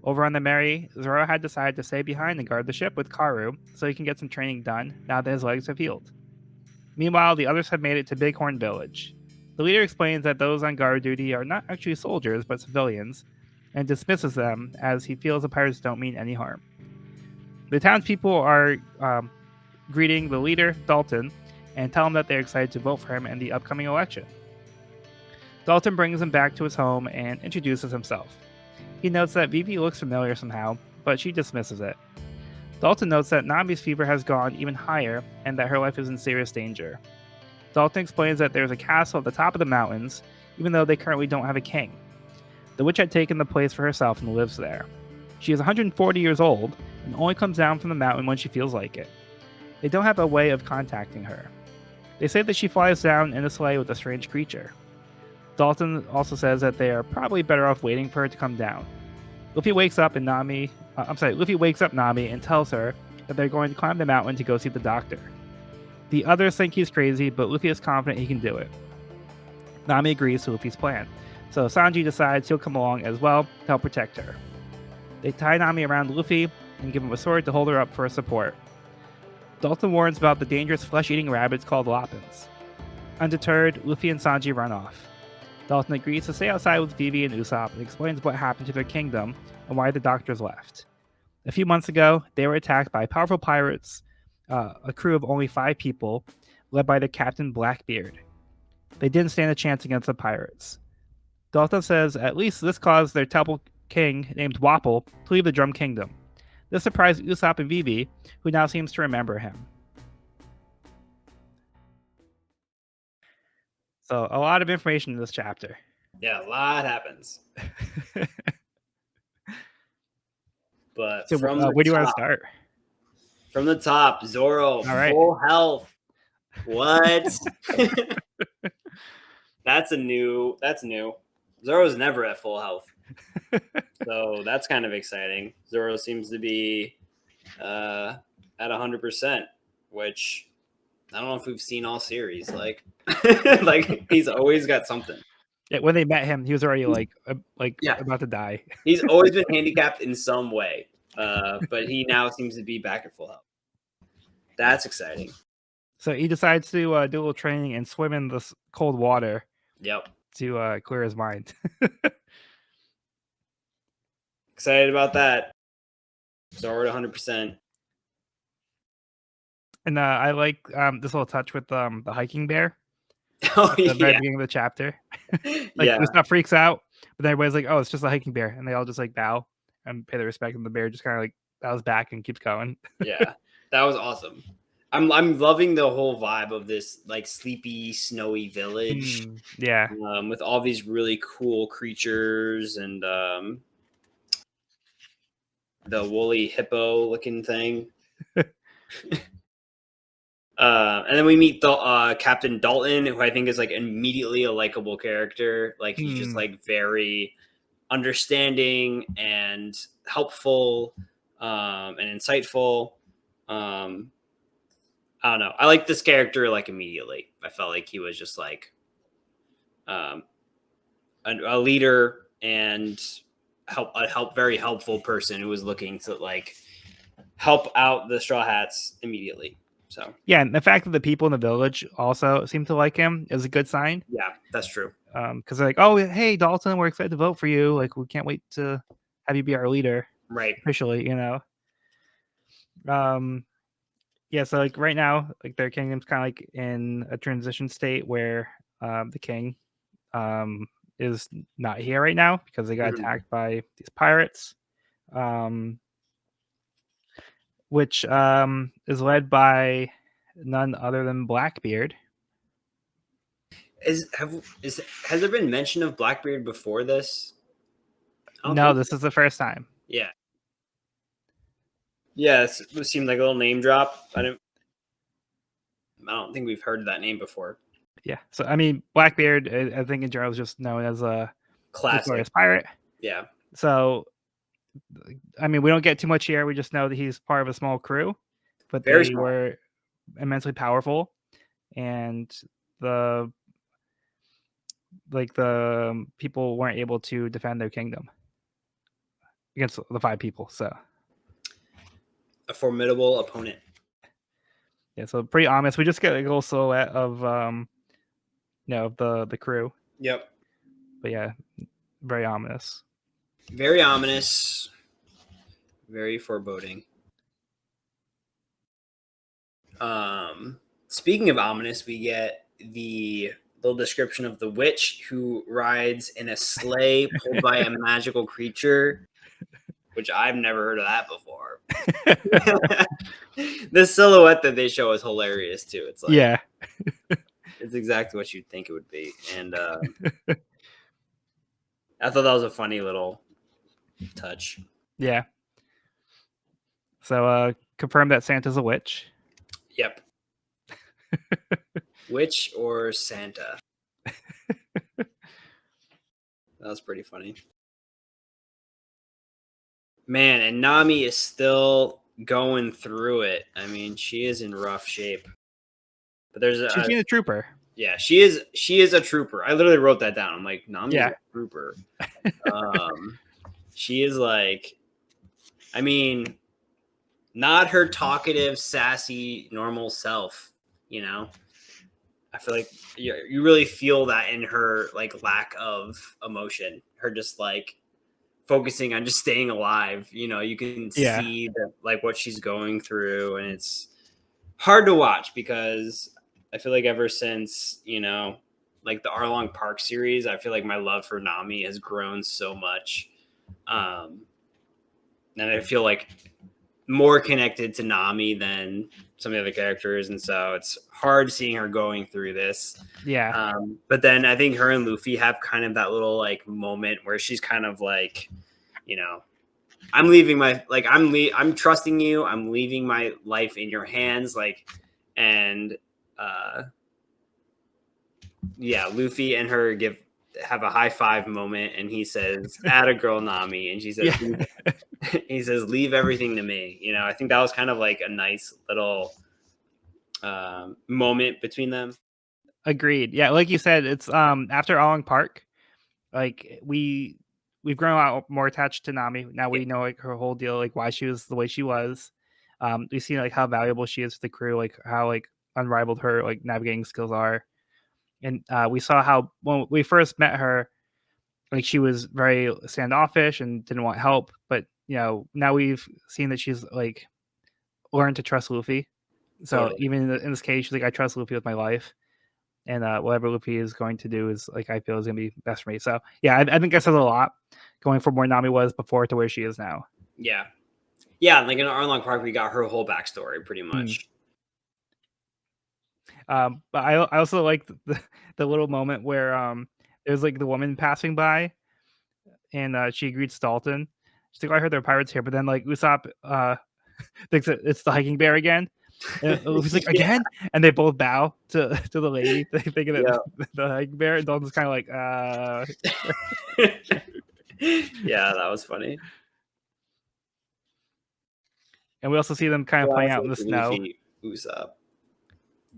Over on the Mary, Zoro had decided to stay behind and guard the ship with Karu so he can get some training done now that his legs have healed. Meanwhile, the others have made it to Bighorn Village. The leader explains that those on guard duty are not actually soldiers but civilians, and dismisses them as he feels the pirates don't mean any harm. The townspeople are greeting the leader, Dalton, and tell him that they're excited to vote for him in the upcoming election. Dalton brings him back to his home and introduces himself. He notes that Vivi looks familiar somehow, but she dismisses it. Dalton notes that Nami's fever has gone even higher and that her life is in serious danger. Dalton explains that there's a castle at the top of the mountains, even though they currently don't have a king. The witch had taken the place for herself and lives there. She is 140 years old and only comes down from the mountain when she feels like it. They don't have a way of contacting her. They say that she flies down in a sleigh with a strange creature. Dalton also says that they are probably better off waiting for her to come down. Luffy wakes up Nami and tells her that they're going to climb the mountain to go see the doctor. The others think he's crazy, but Luffy is confident he can do it. Nami agrees to Luffy's plan, so Sanji decides he'll come along as well to help protect her. They tie Nami around Luffy and give him a sword to hold her up for support. Dalton warns about the dangerous flesh-eating rabbits called Lapins. Undeterred, Luffy and Sanji run off. Dalton agrees to stay outside with Vivi and Usopp and explains what happened to their kingdom and why the doctors left. A few months ago, they were attacked by powerful pirates, a crew of only 5 people, led by their captain Blackbeard. They didn't stand a chance against the pirates. Dalton says at least this caused their temple king, named Wapol, to leave the Drum Kingdom. This surprised Usopp and Vivi, who now seems to remember him. So, a lot of information in this chapter. Yeah, a lot happens. But so, from where do you want to start? From the top, Zoro, right. full health. What? That's new. Zoro's never at full health. So that's kind of exciting. Zoro seems to be at 100%, which I don't know if we've seen all series. Like, like he's always got something. Yeah, when they met him, he was already like Yeah. about to die. He's always been handicapped in some way, but he now seems to be back at full health. That's exciting. So he decides to do a little training and swim in this cold water. Yep. To clear his mind. Excited about that. Zoro at 100%. And I like this little touch with the hiking bear. Oh At the very yeah. beginning of the chapter. Like Yeah. Usopp freaks out, but then everybody's like, "Oh, it's just a hiking bear," and they all just like bow and pay their respect, and the bear just kind of like bows back and keeps going. Yeah. That was awesome. I'm loving the whole vibe of this like sleepy, snowy village. Yeah. With all these really cool creatures and the woolly hippo looking thing. And then we meet the Captain Dalton, who I think is like immediately a likable character. Like he's just like very understanding and helpful and insightful. I don't know. I like this character like immediately. I felt like he was just like a leader and very helpful person who was looking to like help out the Straw Hats immediately. So yeah, and the fact that the people in the village also seem to like him is a good sign. Yeah, that's true. Because they're like, "Oh, hey, Dalton, we're excited to vote for you. Like, we can't wait to have you be our leader." Right. Officially, you know. Yeah, so like right now, like their kingdom's kind of like in a transition state where the king is not here right now because they got attacked by these pirates, which is led by none other than Blackbeard. Has there been mention of Blackbeard before this? No, this is the first time. Yeah. Yes, it seemed like a little name drop. I don't think we've heard that name before. Yeah, so I mean, Blackbeard, I think in general is just known as a classic pirate. Yeah. So, I mean, we don't get too much here. We just know that he's part of a small crew, but Very they small. were immensely powerful, and the people weren't able to defend their kingdom against the 5 people. So a formidable opponent. Yeah, so pretty ominous. We just get a little silhouette of the crew. Yep. But yeah, very ominous. Very ominous. Very foreboding. Speaking of ominous, we get the little description of the witch who rides in a sleigh pulled by a magical creature, which I've never heard of that before. The silhouette that they show is hilarious too. It's like, yeah, it's exactly what you'd think it would be. And I thought that was a funny little touch. Yeah. So confirm that Santa's a witch. Yep. Witch or Santa. That was pretty funny. Man, and Nami is still going through it. I mean, she is in rough shape. But she's a trooper. Yeah, she is a trooper. I literally wrote that down. I'm like, Nami's a trooper. She is like, I mean, not her talkative, sassy, normal self, you know? I feel like you really feel that in her like lack of emotion. Her just like focusing on just staying alive. You know, you can see like what she's going through, and it's hard to watch because I feel like ever since, you know, like the Arlong Park series, I feel like my love for Nami has grown so much. And I feel like more connected to Nami than some of the other characters, and so it's hard seeing her going through this. Yeah. But then I think her and Luffy have kind of that little like moment where she's kind of like, you know, I'm leaving my I'm trusting you. I'm leaving my life in your hands. And yeah, Luffy and her have a high five moment, and he says, "Atta girl, Nami," and she says, Yeah. he says, "Leave everything to me." I think that was kind of like a nice little moment between them. Agreed. Yeah, like you said, it's after Along Park, like we've grown a lot more attached to Nami. Now Yeah, we know like her whole deal, like why she was the way she was. We see like how valuable she is to the crew, like how like unrivaled her like navigating skills are. And we saw how when we first met her, like she was very standoffish and didn't want help. But now we've seen that she's like learned to trust Luffy. So totally. even in this case, she's like, I trust Luffy with my life, and whatever Luffy is going to do is like I feel is gonna be best for me. So yeah, I think that says a lot, going from where Nami was before to where she is now. Yeah, yeah. Like in Arlong Park, we got her whole backstory pretty Mm. much. But I also like the little moment where there's like the woman passing by, and she greets Dalton. She's like, "Oh, I heard there are pirates here," but then like Usopp thinks that it's the hiking bear again. And Luffy's like, Yeah, "Again?" And they both bow to the lady, thinking yeah. that the hiking bear. And Dalton's kind of like, Yeah, that was funny. And we also see them kind of playing out in Classic the snow. Luffy Usopp.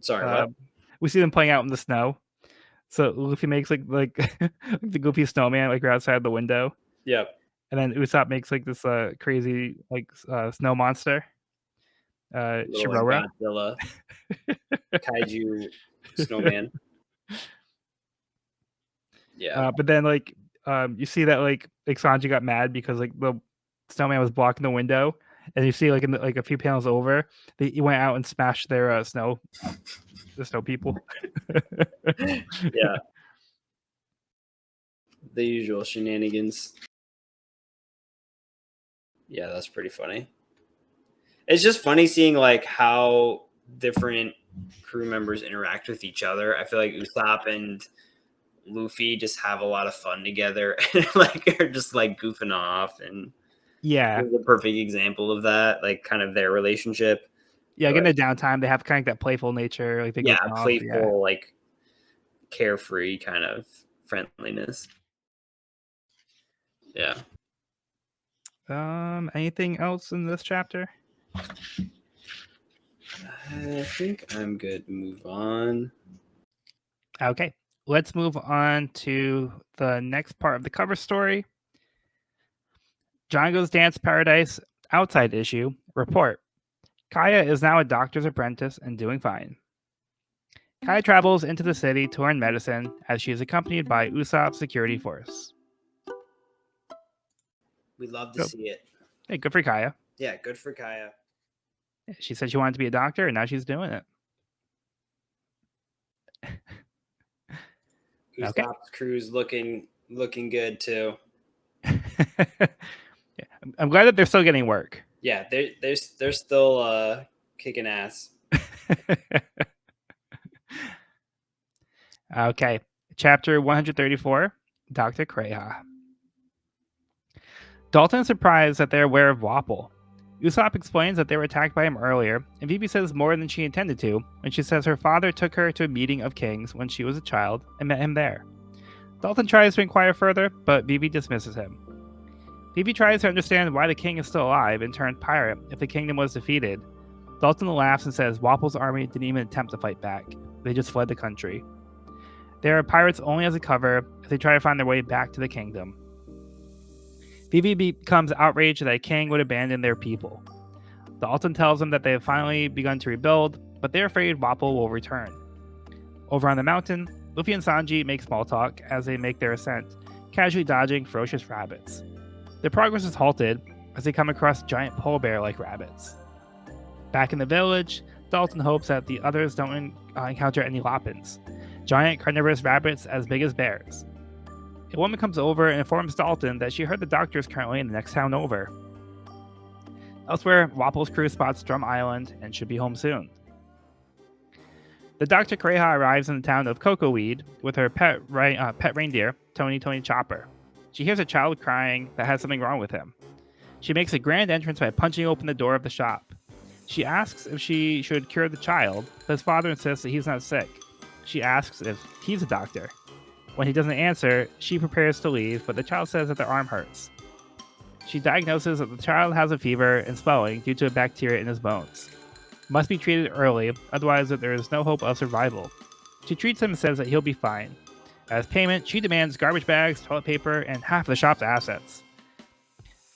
Sorry, Uh, what? we see them playing out in the snow. So Luffy makes like the goofy snowman like right outside the window, Yep. and then Usopp makes like this crazy like snow monster, Little like Shirora. Godzilla kaiju snowman. Yeah. But then like you see that like Sanji got mad because like the snowman was blocking the window, and you see like in like a few panels over, he went out and smashed their the snow people. Yeah. The usual shenanigans. Yeah, that's pretty funny. It's just funny seeing like how different crew members interact with each other. I feel like Usopp and Luffy just have a lot of fun together and like are just like goofing off, and Yeah, is a perfect example of that, like kind of their relationship. yeah. But Getting the downtime, they have kind of that playful nature, like they yeah, goof off. Yeah. playful, like carefree kind of friendliness. Yeah. Anything else in this chapter? I think I'm good to move on. Okay, let's move on to the next part of the cover story. Django's Dance Paradise outside issue report. Kaya is now a doctor's apprentice and doing fine. Kaya travels into the city to learn medicine as she is accompanied by Usopp's security force. We love to So, see it. hey, good for Kaya. Yeah, good for Kaya. She said she wanted to be a doctor, and now she's doing it. Okay. Usopp's crew's looking good too. Yeah, I'm glad that they're still getting work. Yeah, they're still kicking ass. Okay. Chapter 134, Dr. Kureha. Dalton is surprised that they're aware of Wapol. Usopp explains that they were attacked by him earlier, and Vivi says more than she intended to when she says her father took her to a meeting of kings when she was a child and met him there. Dalton tries to inquire further, but Vivi dismisses him. Vivi tries to understand why the king is still alive and turned pirate if the kingdom was defeated. Dalton laughs and says Wapol's army didn't even attempt to fight back. They just fled the country. They are pirates only as a cover as they try to find their way back to the kingdom. Vivi becomes outraged that a king would abandon their people. Dalton tells them that they have finally begun to rebuild, but they're afraid Wapol will return. Over on the mountain, Luffy and Sanji make small talk as they make their ascent, casually dodging ferocious rabbits. Their progress is halted as they come across giant polar bear-like rabbits. Back in the village, Dalton hopes that the others don't encounter any Lapins, giant carnivorous rabbits as big as bears. A woman comes over and informs Dalton that she heard the doctor is currently in the next town over. Elsewhere, Wapol's crew spots Drum Island and should be home soon. The Dr. Kureha arrives in the town of Cocoweed with her pet reindeer, Tony Chopper. She hears a child crying that has something wrong with him. She makes a grand entrance by punching open the door of the shop. She asks if she should cure the child, but his father insists that he's not sick. She asks if he's a doctor. When he doesn't answer, she prepares to leave, but the child says that their arm hurts. She diagnoses that the child has a fever and swelling due to a bacteria in his bones. Must be treated early, otherwise there is no hope of survival. She treats him and says that he'll be fine. As payment, she demands garbage bags, toilet paper, and half of the shop's assets.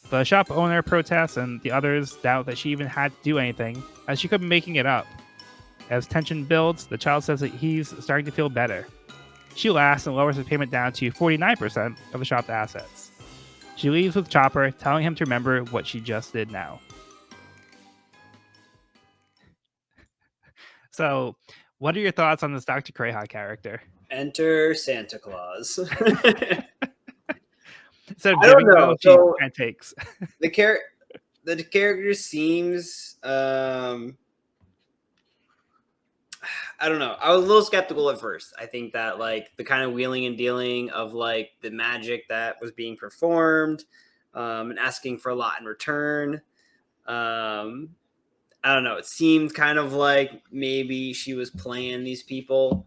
The shop owner protests, and the others doubt that she even had to do anything, as she could be making it up. As tension builds, the child says that he's starting to feel better. She laughs and lowers his payment down to 49% of the shop's assets. She leaves with Chopper, telling him to remember what she just did now. So, what are your thoughts on this Dr. Kureha character? Enter Santa Claus. Instead of I don't giving, know. though, she So kind of takes. the character seems I don't know. I was a little skeptical at first. I think that like the kind of wheeling and dealing of like the magic that was being performed, and asking for a lot in return. I don't know. It seemed kind of like maybe she was playing these people.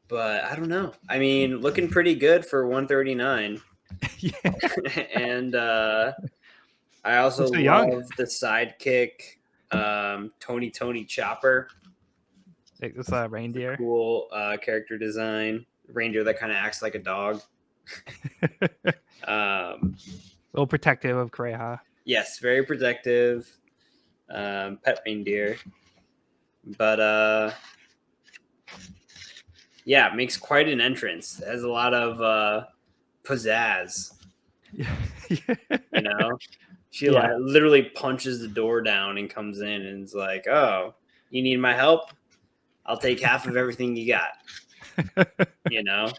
But I don't know. I mean, looking pretty good for 139. Yeah. And I also So young. love the sidekick, Tony Chopper. It's a reindeer. Cool character design. Reindeer that kind of acts like a dog. A little protective of Kureha. Yes, very protective. Pet reindeer. But yeah, makes quite an entrance. It has a lot of pizzazz. Yeah. You know? She like literally punches the door down and comes in and is like, "Oh, you need my help? I'll take half of everything you got." You know?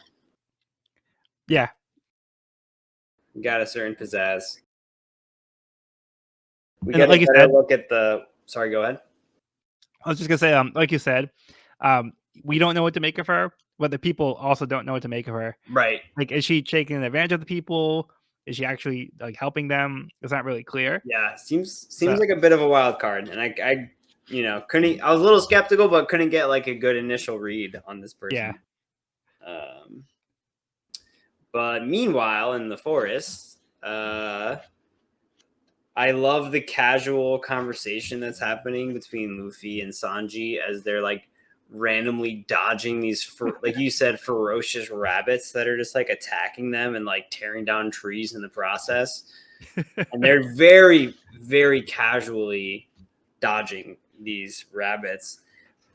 Yeah. Got a certain pizzazz. We And got like a you better said, look at the. Sorry, go ahead. I was just gonna say, like you said, we don't know what to make of her, but the people also don't know what to make of her. Right. Like, is she taking advantage of the people? Is she actually like helping them? It's not really clear. Yeah, seems So, like a bit of a wild card, and I couldn't. I was a little skeptical, but couldn't get like a good initial read on this person. yeah. But meanwhile, in the forest, I love the casual conversation that's happening between Luffy and Sanji as they're like randomly dodging these, like you said, ferocious rabbits that are just like attacking them and like tearing down trees in the process. And they're very, very casually dodging these rabbits.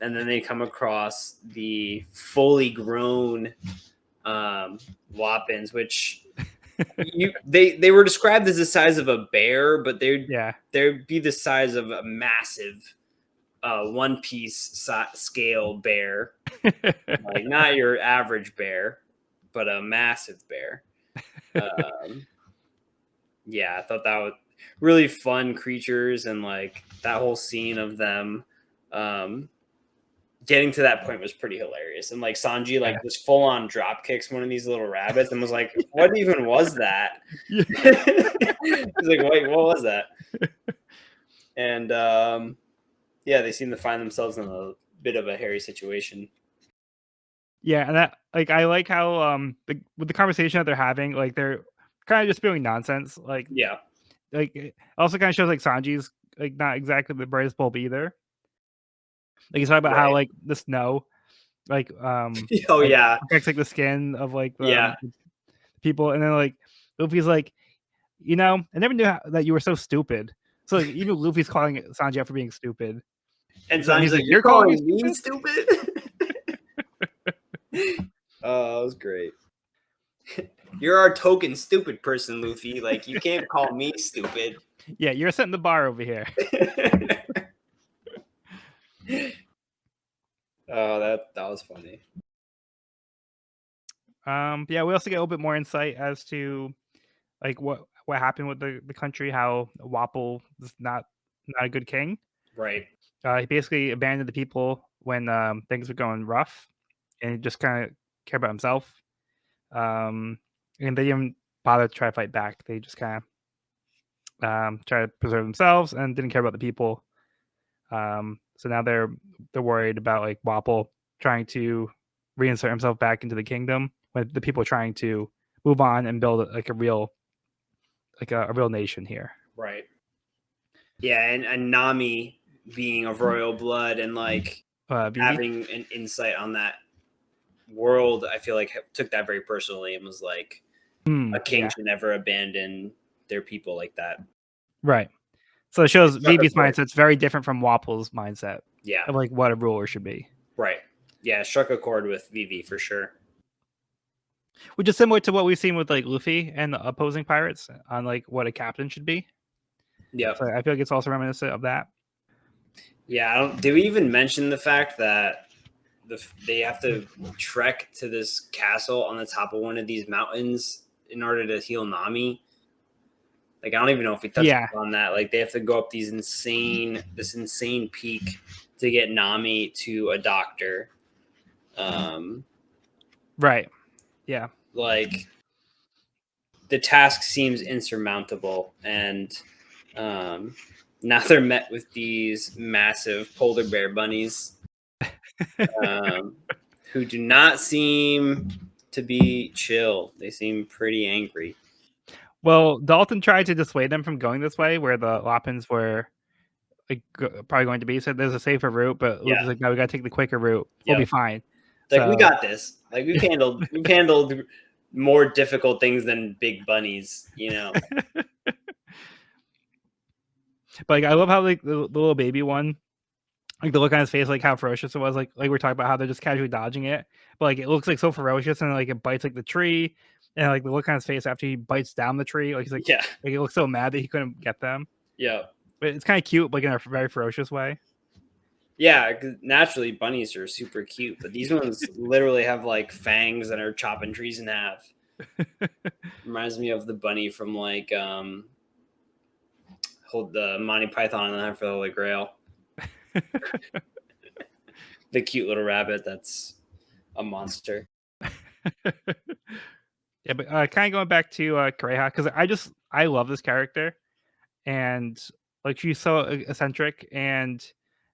And then they come across the fully grown Lapins, which they were described as the size of a bear, but they'd be the size of a massive One Piece scale bear, like not your average bear, but a massive bear. Yeah, I thought that was really fun creatures, and like that whole scene of them getting to that point was pretty hilarious. And like Sanji like just full on drop kicks one of these little rabbits and was like, "What even was that?" He's like, "Wait, what was that?" And yeah, they seem to find themselves in a bit of a hairy situation. Yeah, and that like I like how with the conversation that they're having, like they're kind of just spewing nonsense. Like it also kind of shows like Sanji's like not exactly the brightest bulb either. Like he's talking about how like the snow, like affects like the skin of like people, and then like Luffy's like, I never knew that you were so stupid. So like even Luffy's calling Sanji out for being stupid, and Sanji's like, "You're calling me stupid?" Oh, that was great. You're our token stupid person, Luffy. Like, you can't call me stupid. Yeah, you're setting the bar over here. Oh, that was funny. Yeah, we also get a little bit more insight as to like what happened with the country, how Wapol is not a good king. Right. He basically abandoned the people when things were going rough, and he just kind of cared about himself. And they even bother to try to fight back. They just kind of try to preserve themselves and didn't care about the people. So now they're worried about like Wapol trying to reinsert himself back into the kingdom when the people are trying to move on and build like a real nation here. Right. Yeah, and Nami being of royal blood and like having an insight on that world, I feel like took that very personally and was like, a king should never abandon their people like that. Right. So it shows Vivi's mindset's very different from Wapol's mindset. Yeah. Of like what a ruler should be. Right. Yeah, struck a chord with Vivi for sure. Which is similar to what we've seen with like Luffy and the opposing pirates on like what a captain should be. Yeah. So I feel like it's also reminiscent of that. Yeah, did we even mention the fact that they have to trek to this castle on the top of one of these mountains in order to heal Nami? Like, I don't even know if we touched on that. Like, they have to go up this insane peak to get Nami to a doctor. Right. Yeah. Like, the task seems insurmountable, and now they're met with these massive polar bear bunnies who do not seem to be chill. They seem pretty angry. Well, Dalton tried to dissuade them from going this way, where the Lapins were like probably going to be. He said there's a safer route, but Luffy's like, no, we gotta take the quicker route. We'll be fine. Like, we got this. Like, we've handled more difficult things than big bunnies, you know. But like, I love how like the little baby one, like the look on his face, like how ferocious it was. Like we're talking about how they're just casually dodging it, but like it looks like so ferocious, and like it bites like the tree, and like the look on his face after he bites down the tree, like he's like, like it looks so mad that he couldn't get them. Yeah, but it's kind of cute, like in a very ferocious way. Yeah, naturally bunnies are super cute, but these ones literally have like fangs that are chopping trees in half. Reminds me of the bunny from like hold the Monty Python and the Hunt for the Holy Grail. The cute little rabbit that's a monster. Yeah, but kind of going back to Kureha, because I love this character, and like she's so eccentric, and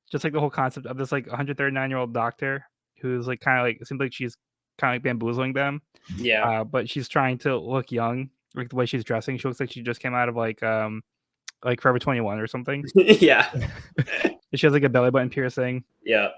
just like the whole concept of this like 139-year-old doctor who's like kind of like, it seems like she's kind of like bamboozling them. Yeah. But she's trying to look young, like the way she's dressing. She looks like she just came out of like Forever 21 or something. Yeah. She has like a belly button piercing. Yeah.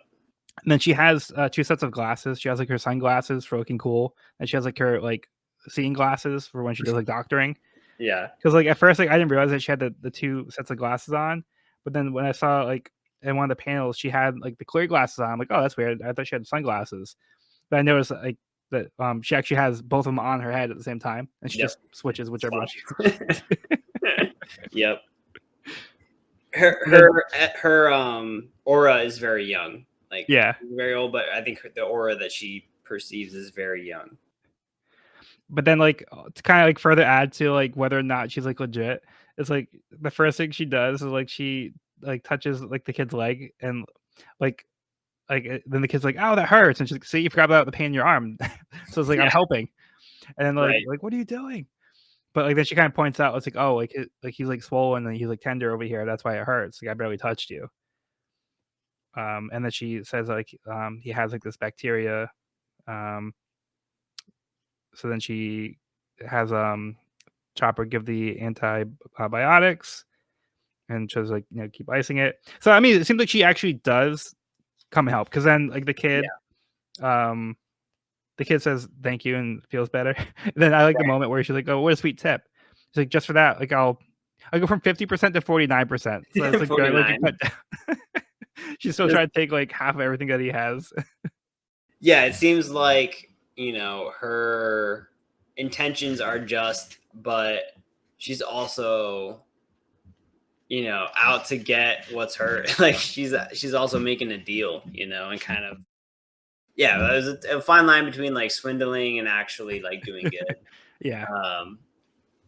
And then she has 2 sets of glasses. She has like her sunglasses for looking cool, and she has like her like seeing glasses for when she does like doctoring. Yeah. Because like at first, like I didn't realize that she had the 2 sets of glasses on, but then when I saw like in one of the panels she had like the clear glasses on, I'm like, oh, that's weird. I thought she had sunglasses, but I noticed like that she actually has both of them on her head at the same time, and she just switches whichever one she wants. Yep. Her aura is very young. Like, yeah, very old, but I think the aura that she perceives is very young. But then like to kind of like further add to like whether or not she's like legit, it's like the first thing she does is like she like touches like the kid's leg, and like then the kid's like, oh, that hurts, and she's like, see, you forgot about the pain in your arm. So it's like, I'm helping, and then like what are you doing? But like then she kind of points out, it's like, oh, like he's like swollen and he's like tender over here, that's why it hurts. Like I barely touched you. And then she says like he has like this bacteria. So then she has Chopper give the antibiotics, and she's like, keep icing it. So I mean, it seems like she actually does come help, because then like the kid says thank you and feels better. And then I like the moment where she's like, oh, what a sweet tip. She's like, just for that, like I'll go from 50% to 49%. So it's like, 49. She's still trying to take like half of everything that he has. Yeah, it seems like, her intentions are just, but she's also, out to get what's hers. Like she's also making a deal, and kind of, there's a fine line between like swindling and actually like doing good. Yeah.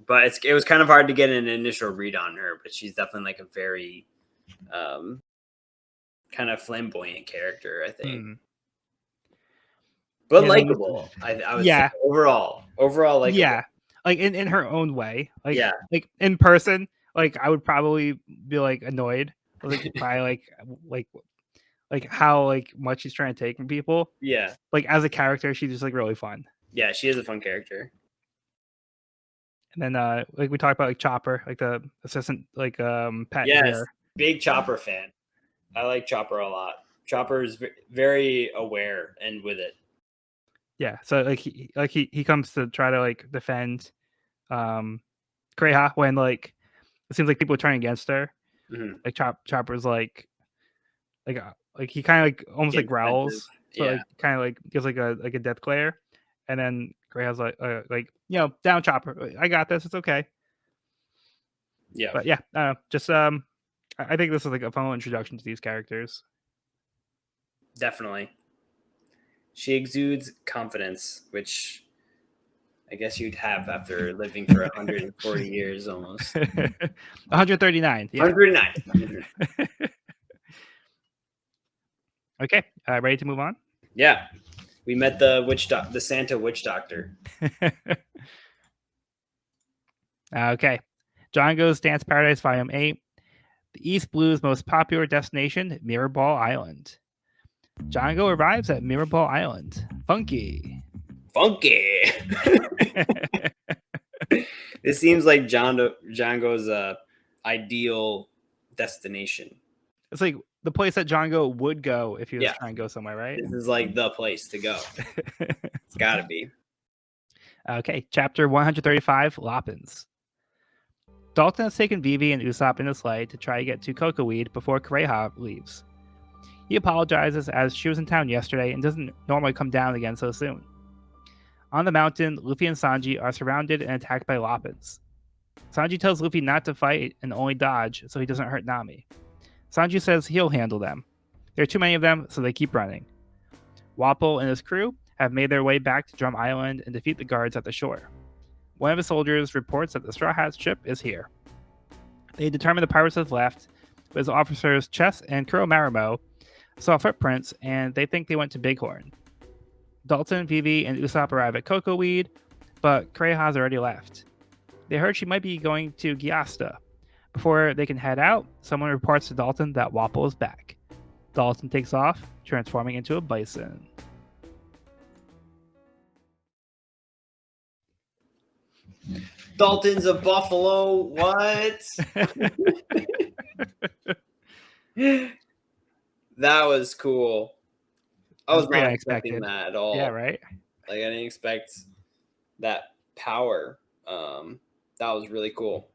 But it was kind of hard to get an initial read on her, but she's definitely like a very kind of flamboyant character, I think. But likable. I would say overall likable. Yeah. like in her own way. Like Yeah. like in person, like I would probably be like annoyed, like by like how like much she's trying to take from people. Yeah. Like as a character, she's just like really fun. Yeah, she is a fun character. And then like we talked about like Chopper, like the assistant like pet Yes, here. big Chopper fan. I like Chopper a lot. Chopper is very aware and with it. Yeah, so like he comes to try to like defend Kureha when like it seems like people are turning against her. Mm-hmm. Like Chopper's like he kind of like almost like growls, so Yeah. like kind of like gives like a death glare, and then Kureha's like down Chopper, I got this, it's okay. Yeah. But yeah, just I think this is like a fun introduction to these characters. Definitely. She exudes confidence, which I guess you'd have after living for 140 years almost. 139. Yeah. 109. Okay, ready to move on? Yeah. We met the Santa witch doctor. Okay. Django's Dance Paradise Volume 8. The East Blue's most popular destination, Mirrorball Island. Django arrives at Mirrorball Island. Funky. This seems like Django's ideal destination. It's like the place that Django would go if he was trying to go somewhere, right? This is like the place to go. It's gotta be. Okay, chapter 135, Lapins. Dalton has taken Vivi and Usopp in a sleigh to try to get to Cocoweed before Kureha leaves. He apologizes as she was in town yesterday and doesn't normally come down again so soon. On the mountain, Luffy and Sanji are surrounded and attacked by Lapins. Sanji tells Luffy not to fight and only dodge so he doesn't hurt Nami. Sanji says he'll handle them. There are too many of them, so they keep running. Wapol and his crew have made their way back to Drum Island and defeat the guards at the shore. One of his soldiers reports that the Straw Hat ship is here. They determine the pirates have left, but his officers Chess and Kuromarimo saw footprints and they think they went to Bighorn. Dalton, Vivi, and Usopp arrive at Cocoweed, but Kureha's already left. They heard she might be going to Gyasta. Before they can head out, someone reports to Dalton that Wapol is back. Dalton takes off, transforming into a bison. Dalton's a buffalo. What? That was cool. I was not expecting that at all. Yeah, right? Like I didn't expect that power. That was really cool.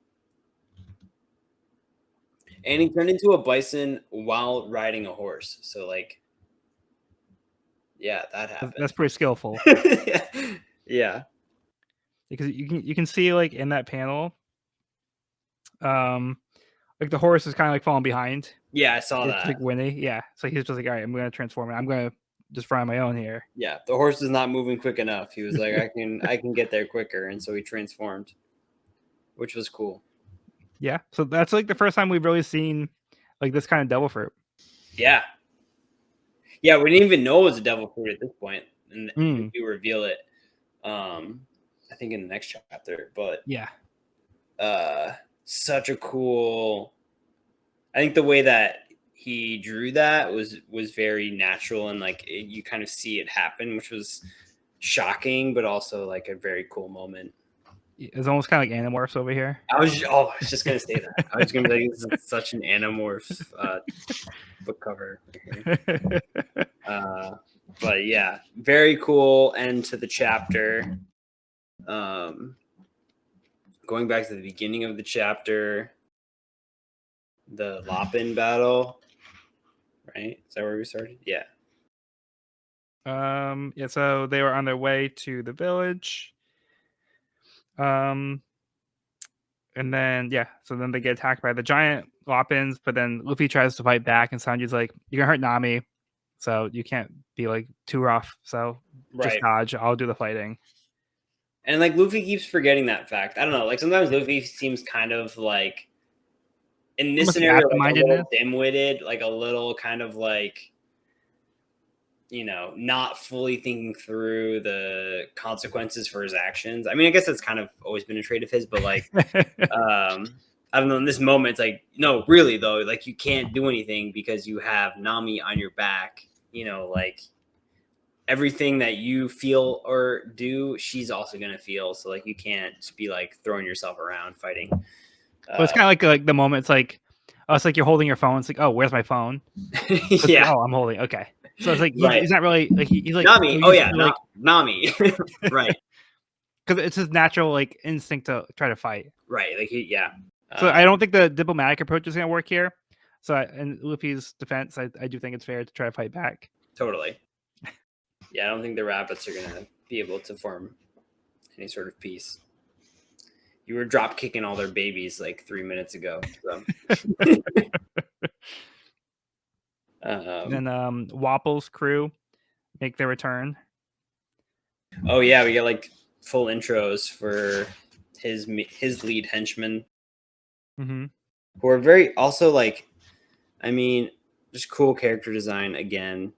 And he turned into a bison while riding a horse. So like, yeah, that happened. That's pretty skillful. Yeah. Because you can see like in that panel, like the horse is kind of like falling behind. Yeah, I saw that. Like Winnie. Yeah. So he's just like, all right, I'm going to transform it. I'm going to just run on my own here. Yeah, the horse is not moving quick enough. He was like, I can get there quicker, and so he transformed, which was cool. Yeah. So that's like the first time we've really seen like this kind of devil fruit. Yeah. Yeah, we didn't even know it was a devil fruit at this point, and we reveal it. I think in the next chapter, but yeah, such a cool. I think the way that he drew that was very natural, and like you kind of see it happen, which was shocking, but also like a very cool moment. It's almost kind of like Animorphs over here. I was just gonna say that. I was gonna be like, this is such an Animorphs book cover. But yeah, very cool end to the chapter. Going back to the beginning of the chapter, the Lapin battle, right? Is that where we started? Yeah. Yeah, so they were on their way to the village. And then so then they get attacked by the giant Lapins, but then Luffy tries to fight back and Sanji's like, you're gonna hurt Nami, so you can't be like too rough, so just dodge, I'll do the fighting. And like Luffy keeps forgetting that fact. I don't know, like sometimes Luffy seems kind of like in this scenario like a little dim-witted, like a little kind of like not fully thinking through the consequences for his actions. I mean, I guess that's kind of always been a trait of his, but like, I don't know. In this moment, it's like, no, really though, like you can't do anything because you have Nami on your back. Like everything that you feel or do, she's also gonna feel. So like, you can't just be like throwing yourself around fighting. Well, it's kind of like the moment. It's like, oh, it's like you're holding your phone. It's like, oh, where's my phone? It's like, Yeah, oh, I'm holding. Okay, so it's like right. he's not really like he's like Nami. so Oh used yeah, to like Nami. Right, because it's his natural like instinct to try to fight. right. Like yeah. So I don't think the diplomatic approach is gonna work here. So in Luffy's defense, I do think it's fair to try to fight back. Totally. Yeah, I don't think the rabbits are gonna be able to form any sort of peace. You were drop kicking all their babies like 3 minutes ago. So. Then Wapol's crew make their return. Oh yeah, we get like full intros for his lead henchmen, Mm-hmm. who are very also like, I mean, just cool character design again.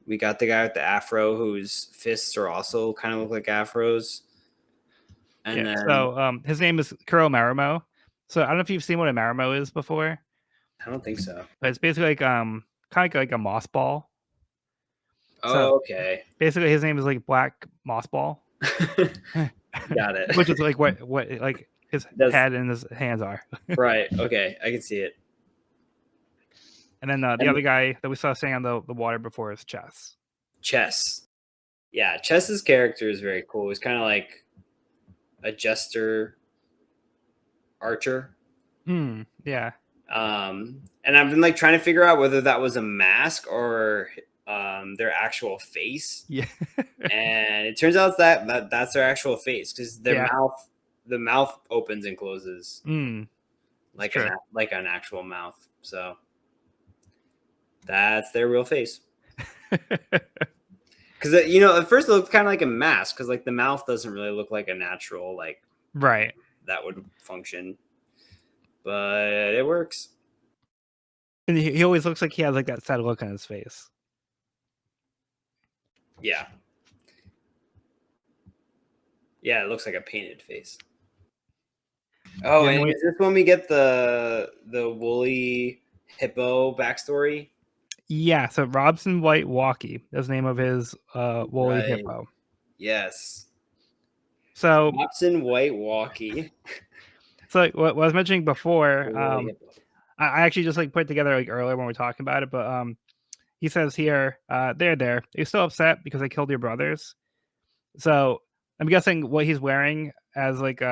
We got the guy with the afro whose fists are also kind of look like afros. And Yeah. then So his name is Kuro Marimo. So I don't know if you've seen what a Marimo is before, I don't think so. but it's basically like kind of like a moss ball. So Oh, okay. basically his name is like Black Moss Ball. Got it. Which is like what like his head and his hands are. Right. Okay, I can see it. And then the other guy that we saw standing on the water before is Chess. Chess. Yeah, Chess's character is very cool. He's kind of like a jester archer. Yeah. And I've been like trying to figure out whether that was a mask or their actual face. Yeah. And it turns out that's their actual face because their mouth opens and closes like an actual mouth. So that's their real face. Because at first it looked kind of like a mask because like the mouth doesn't really look like a natural like right that would function, but it works. And he always looks like he has like that sad look on his face. Yeah. Yeah, it looks like a painted face. Oh, and is this when we get the woolly hippo backstory? Yeah, so Robson White Walkie is the name of his woolly hippo. Yes. So Robson White Walkie. So like, what I was mentioning before, I actually just like put it together like earlier when we were talking about it, but he says here, they're still upset because I killed your brothers. So I'm guessing what he's wearing as like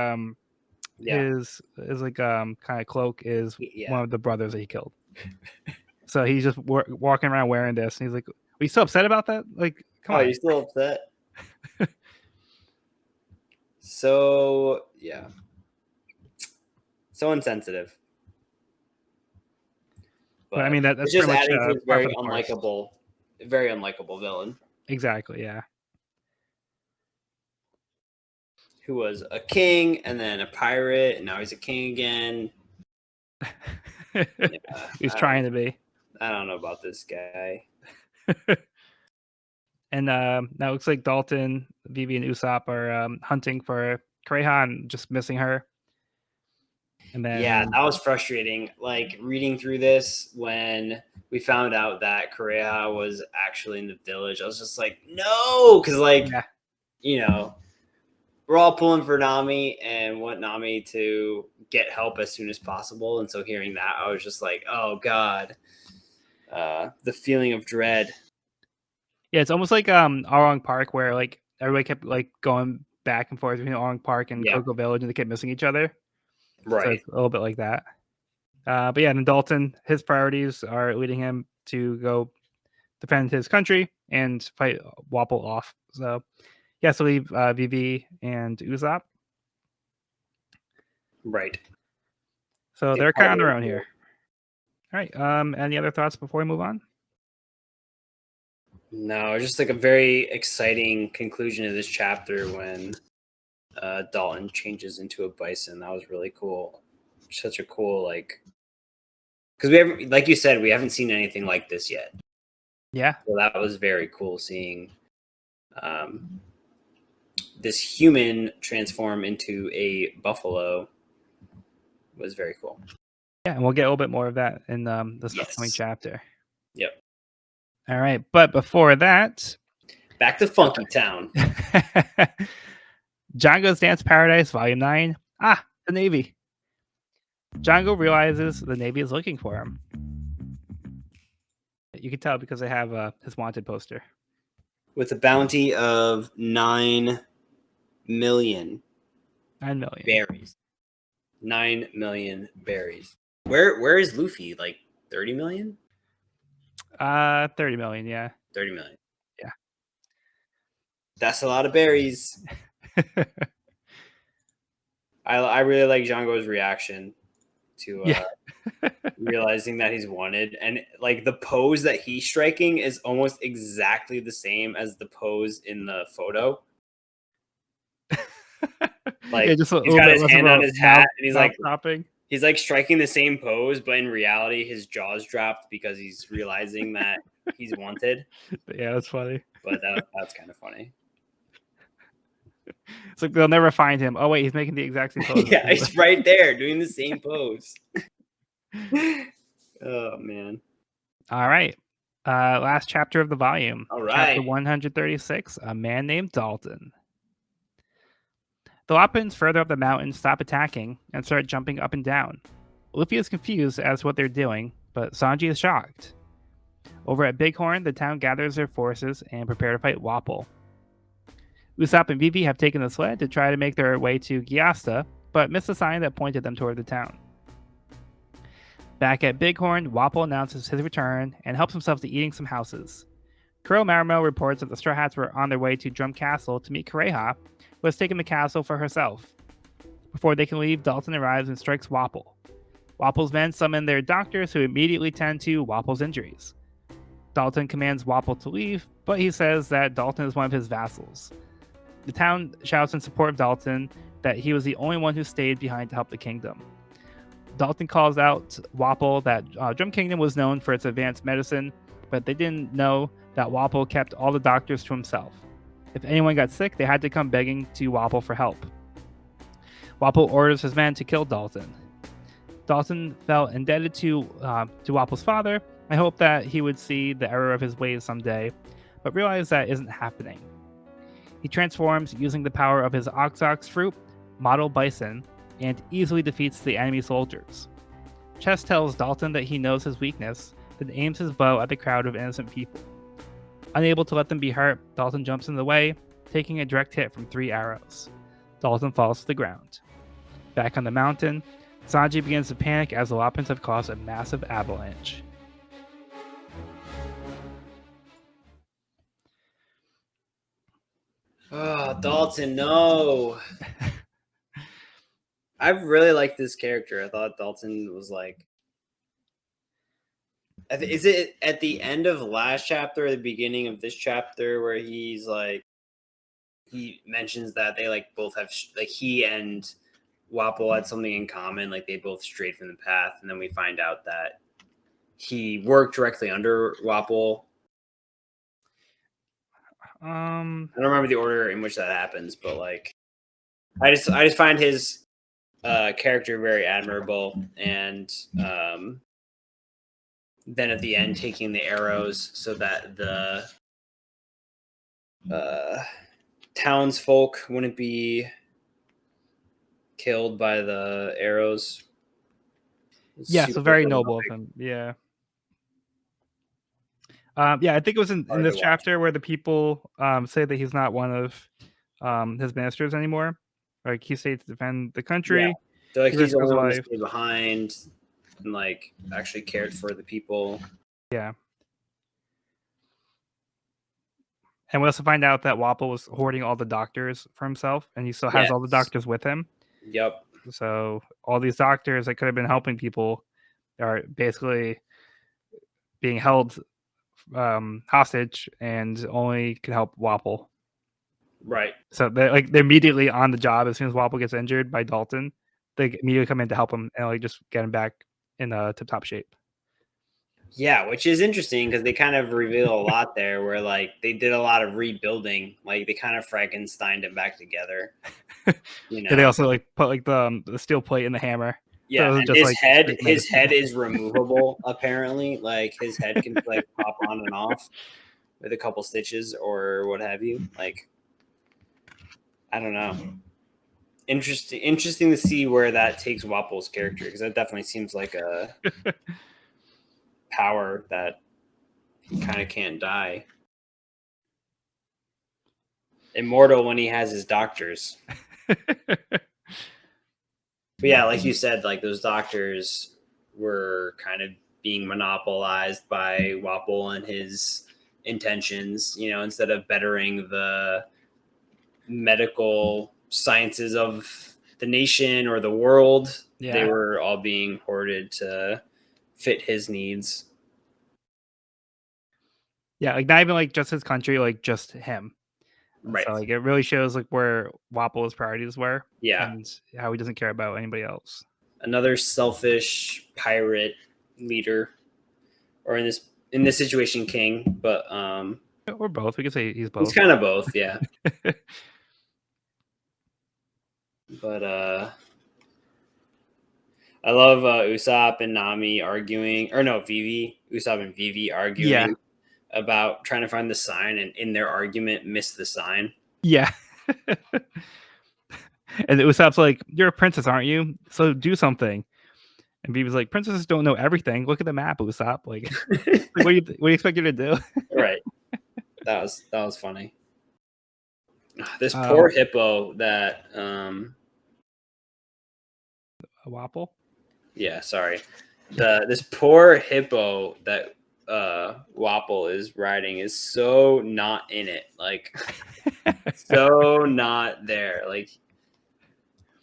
his like kind of cloak is one of the brothers that he killed. So he's just walking around wearing this, and he's like, "Are you still upset about that? Like, come on, you still upset?" So yeah, so insensitive. But I mean that's it's just pretty adding much to his very unlikable villain. Exactly, yeah. Who was a king and then a pirate, and now he's a king again. He's trying to be. I don't know about this guy. And now it looks like Dalton, Vivi, and Usopp are hunting for Kureha and just missing her. And then that was frustrating. Like reading through this when we found out that Kureha was actually in the village, I was just like, no, because we're all pulling for Nami and want Nami to get help as soon as possible. And so hearing that, I was just like, oh God, the feeling of dread. Yeah, it's almost like Arlong Park where like everybody kept like going back and forth between Arlong Park and Cocoa Village and they kept missing each other. Right. So it's a little bit like that. But yeah, and Dalton, his priorities are leading him to go defend his country and fight Wapol off. So he has to leave Vivi and Usopp. Right. So they're kind of on their own here. All right. Any other thoughts before we move on? No, just like a very exciting conclusion to this chapter when Dalton changes into a bison. That was really cool. Such a cool because we haven't, like you said, we haven't seen anything like this yet. Yeah. So that was very cool seeing this human transform into a buffalo. Was very cool. Yeah, and we'll get a little bit more of that in this upcoming Yes. chapter. Yep. All right, but before that, back to Funky Town. Django's Dance Paradise, Volume 9. Ah, the Navy. Django realizes the Navy is looking for him. You can tell because they have his wanted poster. With a bounty of 9 million. 9 million. Berries. 9 million berries. Where is Luffy? Like 30 million? 30 million, yeah. 30 million. Yeah. That's a lot of berries. I really like Django's reaction to realizing that he's wanted, and like the pose that he's striking is almost exactly the same as the pose in the photo. Like yeah, just a he's little got bit his less hand of on a his hat, and mouth dropping. he's like striking the same pose, but in reality, his jaw's dropped because he's realizing that he's wanted. Yeah, that's funny. But that's kind of funny. It's like they'll never find him. Oh wait, he's making the exact same pose. Yeah, he's right there doing the same pose. Oh man. All right. Last chapter of the volume. All right. Chapter 136, A Man Named Dalton. The Lapins further up the mountain stop attacking and start jumping up and down. Luffy is confused as to what they're doing, but Sanji is shocked. Over at Bighorn, the town gathers their forces and prepare to fight Wapol. Usopp and Vivi have taken the sled to try to make their way to Gyasta, but miss a sign that pointed them toward the town. Back at Bighorn, Wapol announces his return and helps himself to eating some houses. Kuro Marimo reports that the Straw Hats were on their way to Drum Castle to meet Kureha, who has taken the castle for herself. Before they can leave, Dalton arrives and strikes Wapol. Wapol's men summon their doctors who immediately tend to Wapol's injuries. Dalton commands Wapol to leave, but he says that Dalton is one of his vassals. The town shouts in support of Dalton that he was the only one who stayed behind to help the kingdom. Dalton calls out Wapol that Drum Kingdom was known for its advanced medicine, but they didn't know that Wapol kept all the doctors to himself. If anyone got sick, they had to come begging to Wapol for help. Wapol orders his men to kill Dalton. Dalton felt indebted to Wapol's father and hoped that he would see the error of his ways someday, but realized that isn't happening. He transforms using the power of his Ox fruit, Model Bison, and easily defeats the enemy soldiers. Chess tells Dalton that he knows his weakness, then aims his bow at the crowd of innocent people. Unable to let them be hurt, Dalton jumps in the way, taking a direct hit from 3 arrows. Dalton falls to the ground. Back on the mountain, Sanji begins to panic as the Lapins have caused a massive avalanche. Oh, Dalton, no. I really liked this character. I thought Dalton was like. Is it at the end of last chapter or the beginning of this chapter where he's like. He mentions that they like both have like he and Wapol had something in common, like they both strayed from the path, and then we find out that he worked directly under Wapol. I don't remember the order in which that happens, but like I just find his character very admirable, and then at the end taking the arrows so that the townsfolk wouldn't be killed by the arrows. Yeah, so very noble of him. Yeah. Yeah, I think it was in this chapter where the people say that he's not one of his ministers anymore. Like he stayed to defend the country. Yeah. So like he's the only one to stay behind and like actually cared for the people. Yeah. And we also find out that Wapol was hoarding all the doctors for himself, and he still has all the doctors with him. Yep. So all these doctors that could have been helping people are basically being held hostage and only can help Wapol. Right. So they're immediately on the job as soon as Wapol gets injured by Dalton. They immediately come in to help him and like just get him back in tip-top shape. Yeah, which is interesting because they kind of reveal a lot there where like they did a lot of rebuilding. Like they kind of Frankensteined it back together, you Yeah, they know. also like put like the steel plate in the hammer. So Yeah, it was and just like straight his medicine. head is removable apparently. Like his head can like pop on and off with a couple stitches or what have you. Like I don't know. Interesting to see where that takes Wapol's character because that definitely seems like a power that he kind of can't die. Immortal when he has his doctors. But yeah, like you said, like those doctors were kind of being monopolized by Wapol and his intentions, you know, instead of bettering the medical sciences of the nation or the world, they Yeah. were all being hoarded to fit his needs. Yeah, like not even like just his country, like just him. So Right. like it really shows like where Wapol's priorities were Yeah. and how he doesn't care about anybody else. Another selfish pirate leader, or in this situation, king, but Or both. We could say he's he's both. kind of both, yeah. But I love Usopp and Nami arguing, or no, Vivi, Usopp and Vivi Yeah. arguing about trying to find the sign, and in their argument, miss the sign. Yeah. And Usopp's like, "You're a princess, aren't you? So do something." And Vivi's like, "Princesses don't know everything. Look at the map, Usopp. Like, like what do you expect you to do?" Right. That was funny. This poor Um, hippo that Wapol. yeah, sorry. This poor hippo that Wapol is riding is so not in it. Like so not there. Like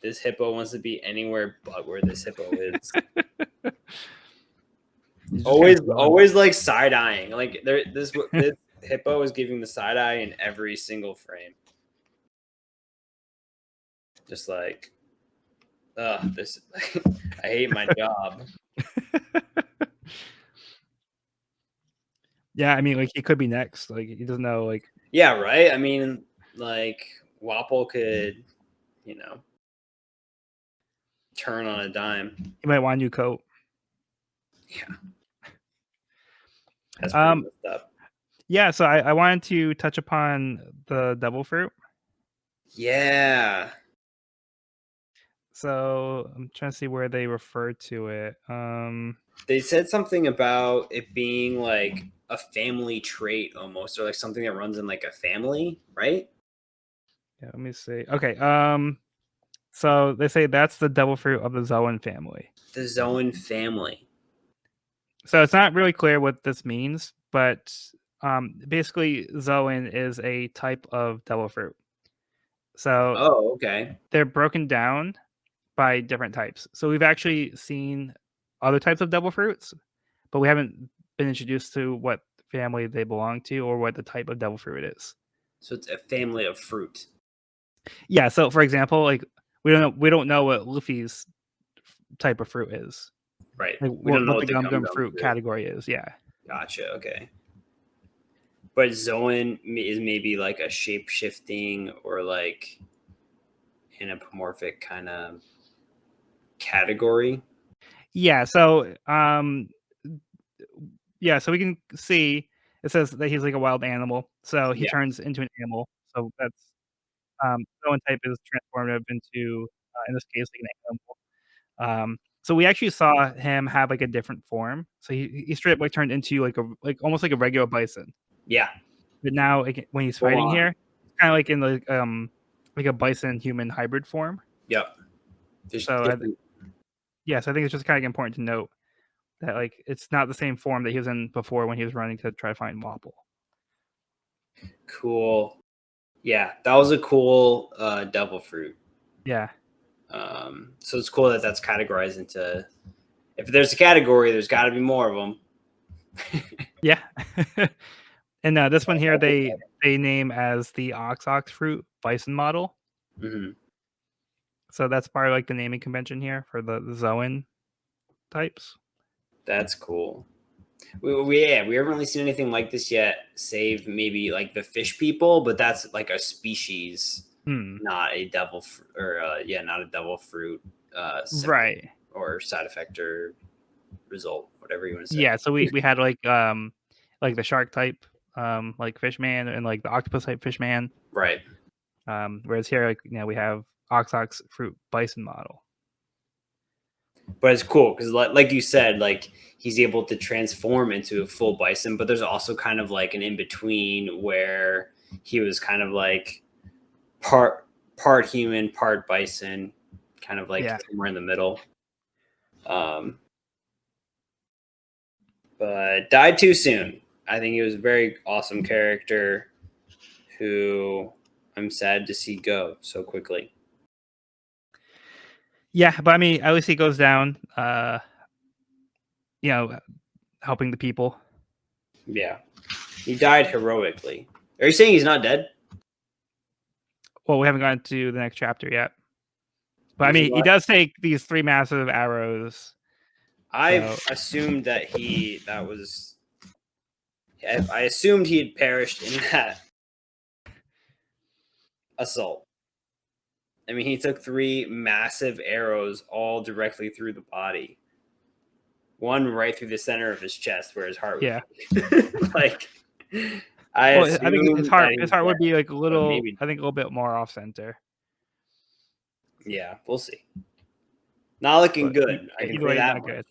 this hippo wants to be anywhere but where this hippo is. He's just kind of chilling. Always like side eyeing. Like this hippo is giving the side eye in every single frame. Just like, this. I hate my job. Yeah, I mean, like he could be next. Like he doesn't know. Like Yeah, right. I mean, like Wapol could, you know, turn on a dime. he might want a new coat. Yeah, that's pretty Um, messed up. yeah. So I wanted to touch upon the devil fruit. Yeah, So I'm trying to see where they refer to it. they said something about it being like a family trait almost, or like something that runs in like a family, right? Yeah, let me see. Okay. So they say that's the devil fruit of the Zoan family. The Zoan family. So it's not really clear what this means, but basically Zoan is a type of devil fruit. So Oh, okay. they're broken down by different types. So we've actually seen other types of devil fruits, but we haven't been introduced to what family they belong to or what the type of devil fruit it is. So it's a family of fruit. Yeah. So for example, like we don't know what Luffy's type of fruit is. Right. Like We don't know what what the the gum gum gum gum fruit fruit. category is. Yeah. Gotcha. Okay. But Zoan is maybe like a shape shifting or like anthropomorphic kind of category. Yeah. So we can see it says that he's like a wild animal. So he Yeah. turns into an animal. So that's Zoan type is transformative into in this case like an animal. So we actually saw him have like a different form. So he straight up like turned into like almost like a regular bison. Yeah. But now like, when he's Full fighting on. here, kind of like in like a bison human hybrid form. Yep. There's So different. yeah, so I think it's just kind of important to note that like it's not the same form that he was in before when he was running to try to find Wapol. Cool. Yeah, that was a cool devil fruit. Yeah. So it's cool that that's categorized into. If there's a category, there's got to be more of them. Yeah. And this one here they name as the ox fruit bison model. Hmm. So that's part of like the naming convention here for the Zoan types. That's cool. We haven't really seen anything like this yet, save maybe like the fish people, but that's like a species, not a devil not a devil fruit symptom Right. or side effect or result, whatever you want to say. Yeah, so we had like the shark type like fish man and like the octopus type fish man. Right. Whereas here, like, we have ox fruit bison model. But it's cool because like you said, like he's able to transform into a full bison, but there's also kind of like an in between where he was kind of like part human, part bison, kind of like somewhere in the middle. But died too soon. I think he was a very awesome character who I'm sad to see go so quickly. Yeah, but I mean, at least he goes down, helping the people. Yeah. He died heroically. Are you saying he's not dead? Well, we haven't gotten to the next chapter yet. But I mean, he does take these 3 massive arrows. I've assumed that I assumed he had perished in that assault. I mean, he took 3 massive arrows all directly through the body. One right through the center of his chest where his heart would be. Like, I think his heart would be like a little, a little bit more off center. Yeah, we'll see. Not looking good. I can say that much.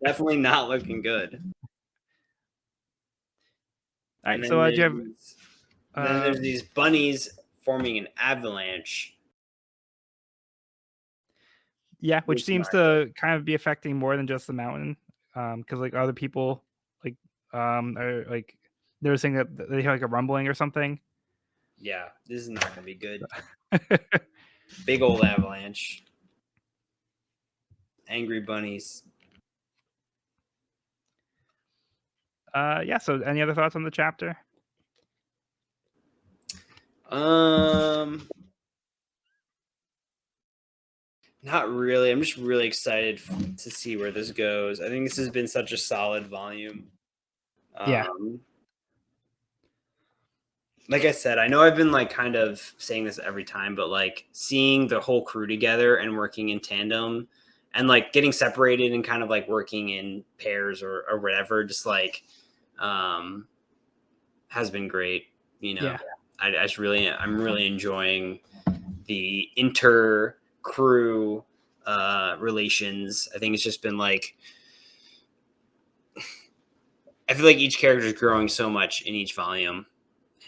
Definitely not looking good. All right, so then there's these bunnies forming an avalanche. Yeah, which seems to kind of be affecting more than just the mountain, because like other people like are like they're saying that they hear like a rumbling or something. Yeah, this is not gonna be good. Big old avalanche. Angry bunnies. Yeah. So, any other thoughts on the chapter? Not really. I'm just really excited to see where this goes. I think this has been such a solid volume. Yeah. Like I said, I know I've been like kind of saying this every time, but like seeing the whole crew together and working in tandem and like getting separated and kind of like working in pairs or whatever, just like has been great. Yeah. I'm really enjoying the inter crew relations. I think it's just been like, I feel like each character is growing so much in each volume,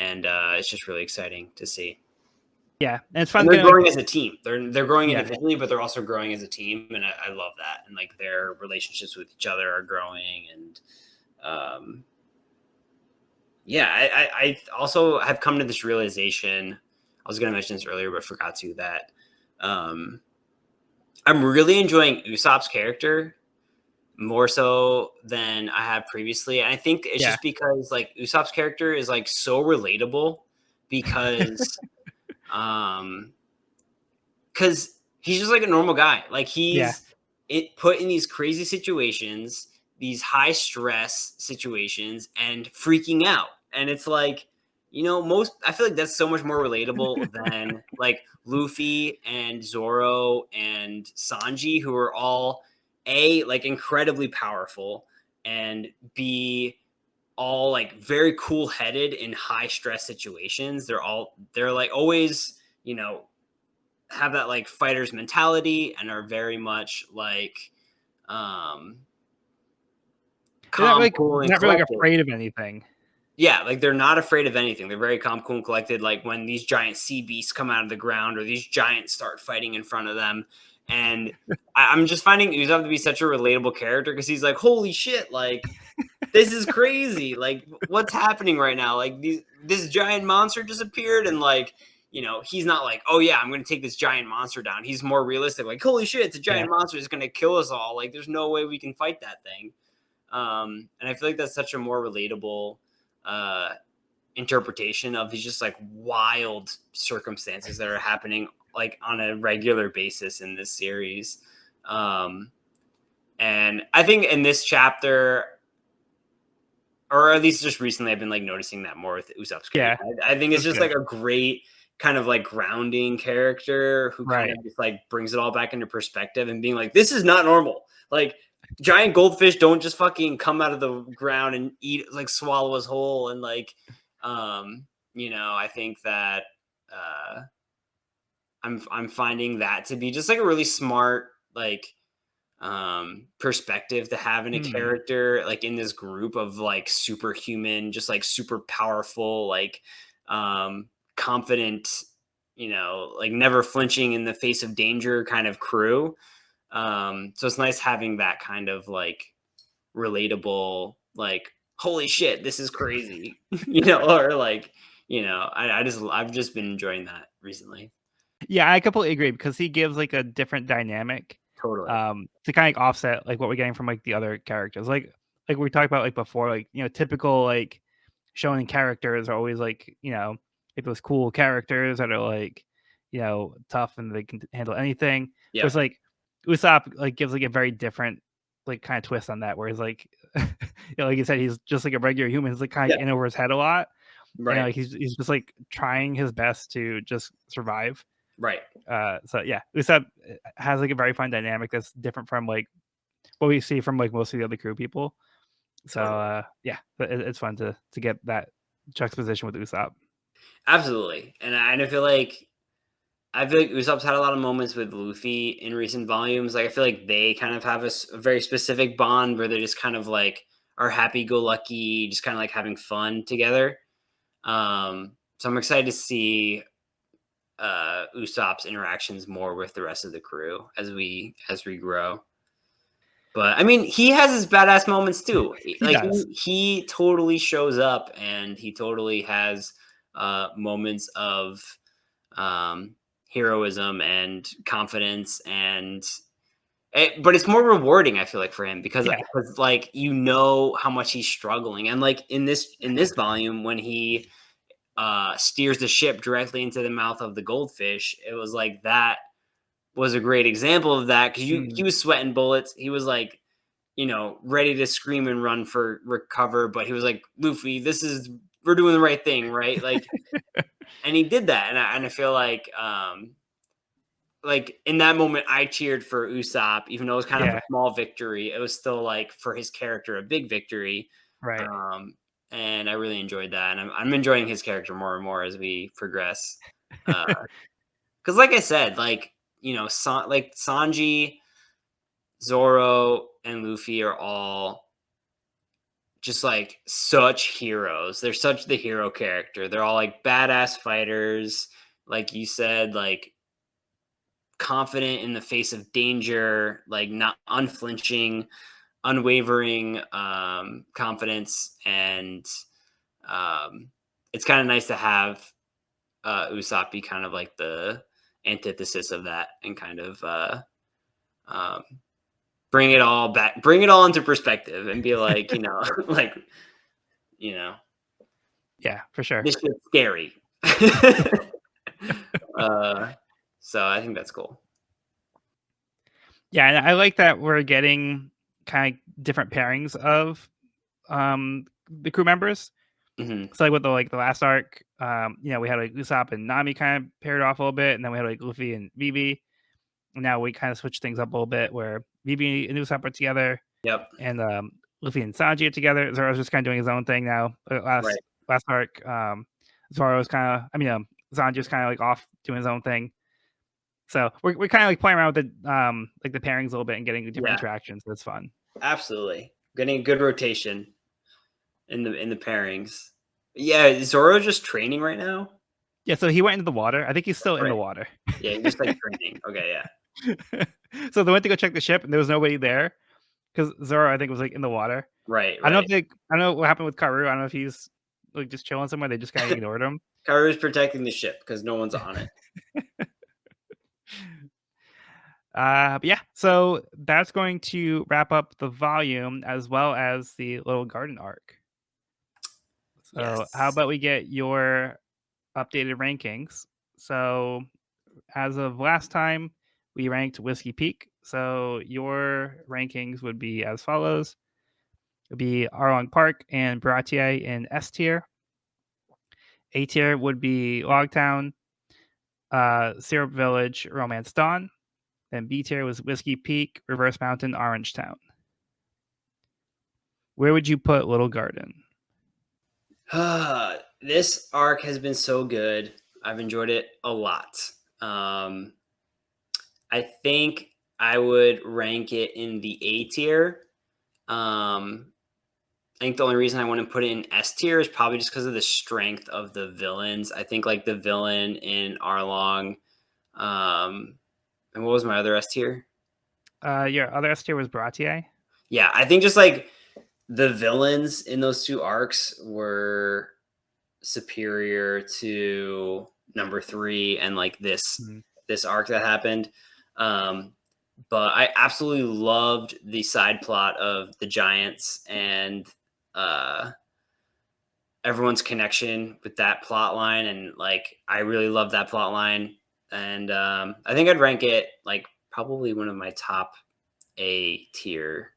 and it's just really exciting to see. Yeah, and it's fun. And they're growing as a team. They're growing individually, Yeah. but they're also growing as a team, and I love that. And like their relationships with each other are growing, and I also have come to this realization. I was going to mention this earlier, but forgot to that. I'm really enjoying Usopp's character more so than I have previously. And I think it's just because like Usopp's character is like so relatable because he's just like a normal guy. Like he's put in these crazy situations, these high stress situations, and freaking out. And it's like, I feel like that's so much more relatable than like Luffy and Zoro and Sanji, who are all like incredibly powerful, and B, all like very cool headed in high stress situations. They're like always, have that like fighter's mentality and are very much like calm, cool, and not really like afraid of anything. Yeah, like they're not afraid of anything. They're very calm, cool, and collected. Like when these giant sea beasts come out of the ground or these giants start fighting in front of them. And I'm just finding Usopp to be such a relatable character because he's like, holy shit, like this is crazy. Like what's happening right now? Like this giant monster just appeared, and like, he's not like, oh yeah, I'm going to take this giant monster down. He's more realistic. Like, holy shit, it's a giant monster. It's going to kill us all. Like there's no way we can fight that thing. And I feel like that's such a more relatable interpretation of these just like wild circumstances that are happening like on a regular basis in this series. And I think in this chapter, or at least just recently, I've been like noticing that more with Usopp's character. Yeah, I think it's that's just good. like a great kind of like grounding character who kind Right. of just like brings it all back into perspective and being like, this is not normal. Like giant goldfish don't just fucking come out of the ground and eat like swallow us whole and like I think that uh I'm finding that to be just like a really smart like perspective to have in a Mm, character like in this group of like superhuman, just like super powerful, like confident, like never flinching in the face of danger kind of crew. So it's nice having that kind of like relatable, like, holy shit, this is crazy, or like, I've just been enjoying that recently. yeah, I completely agree because he gives, like, a different dynamic, Totally. to kinda offset, like, what we're getting from, like, the other characters. Like we talked about, like, before, like, typical, like, shonen characters are always, like those cool characters that are, like, tough and they can handle anything. Yep. Whereas, like, Usopp, like, gives, like, a very different, like, kinda twist on that, whereas, like, like you said, he's just like a regular human. He's, like, kinda Yeah. in over his head a lot, and, Right. like, he's just, like, trying his best to just survive. Right. So yeah, Usopp has like a very fun dynamic that's different from like what we see from like most of the other crew people. So Totally. yeah, it's fun to get that juxtaposition with Usopp. Absolutely. And I feel like Usopp's had a lot of moments with Luffy in recent volumes. Like I feel like they kind of have a very specific bond where they're just kind of like are happy go lucky, just kind of like having fun together. So I'm excited to see Usopp's interactions more with the rest of the crew as we grow. But I mean, he has his badass moments too. He Like does. he totally shows up and he totally has moments of um, heroism and confidence but it's more rewarding, I feel like, for him Yeah. because like how much he's struggling and like in this volume when he steers the ship directly into the mouth of the goldfish, it was like that was a great example of that because he Mm. was sweating bullets. He was like ready to scream and run for recover, but he was like, Luffy, we're doing the right thing, right? And he did that. And I feel like in that moment, I cheered for Usopp, even though it was kind of a Yeah. small victory. It was still like for his character, a big victory. Right. Um, and I really enjoyed that. And I'm enjoying his character more and more as we progress. Because like I said, like Sanji, Zoro, and Luffy are all just like such heroes. They're such the hero character. They're all like badass fighters, like you said, like confident in the face of danger, like not unflinching, unwavering confidence, and um, it's kind of nice to have Usopp be kind of like the antithesis of that, and kind of um, bring it all back, bring it all into perspective, and be like, like you know, Yeah, for sure. this shit's scary. uh, so I think that's cool. Yeah, and I like that we're getting kind of different pairings of the crew members. Hmm. So like with the last arc, we had like Usopp and Nami kind of paired off a little bit, and then we had like Luffy and Vivi. Now we kind of switch things up a little bit where Vivi and Usopp are together, Yep. and Luffy and Sanji are together. Zoro's just kind of doing his own thing now. Right. Last arc, Zoro's kind of, Sanji's kind of like off doing his own thing. So we're kind of like playing around with the pairings a little bit and getting different Yeah. interactions. So it's fun. Absolutely. Getting a good rotation in the pairings. Yeah, Zoro just training right now? Yeah, so he went into the water. I think he's still in the Right. water. Yeah, he's just like training. Okay, yeah. So they went to go check the ship, and there was nobody there because Zoro, I think, was like in the water. Right, I don't know right. if they, I don't know what happened with Karu. I don't know if he's like just chilling somewhere. They just kind of ignored him. Karu's protecting the ship because no one's on it. But yeah, so that's going to wrap up the volume as well as the little garden arc. So how Yes. about we get your updated rankings? So as of last time, we ranked Whiskey Peak. So your rankings would be as follows: would be Arlong Park and Baratier in S tier. A tier would be Logtown, Syrup Village, Romance Dawn. Then B tier was Whiskey Peak, Reverse Mountain, Orange Town. Where would you put Little Garden? This arc has been so good. I've enjoyed it a lot. I think I would rank it in the A tier. I think the only reason I want to put it in S tier is probably just because of the strength of the villains. I think like the villain in Arlong, and what was my other S tier? Your other S tier was Baratier. Yeah, I think just like the villains in those two arcs were superior to number 3 and like this arc that happened. But I absolutely loved the side plot of the giants and everyone's connection with that plot line, and like I really love that plot line. And I think I'd rank it like probably one of my top A tier.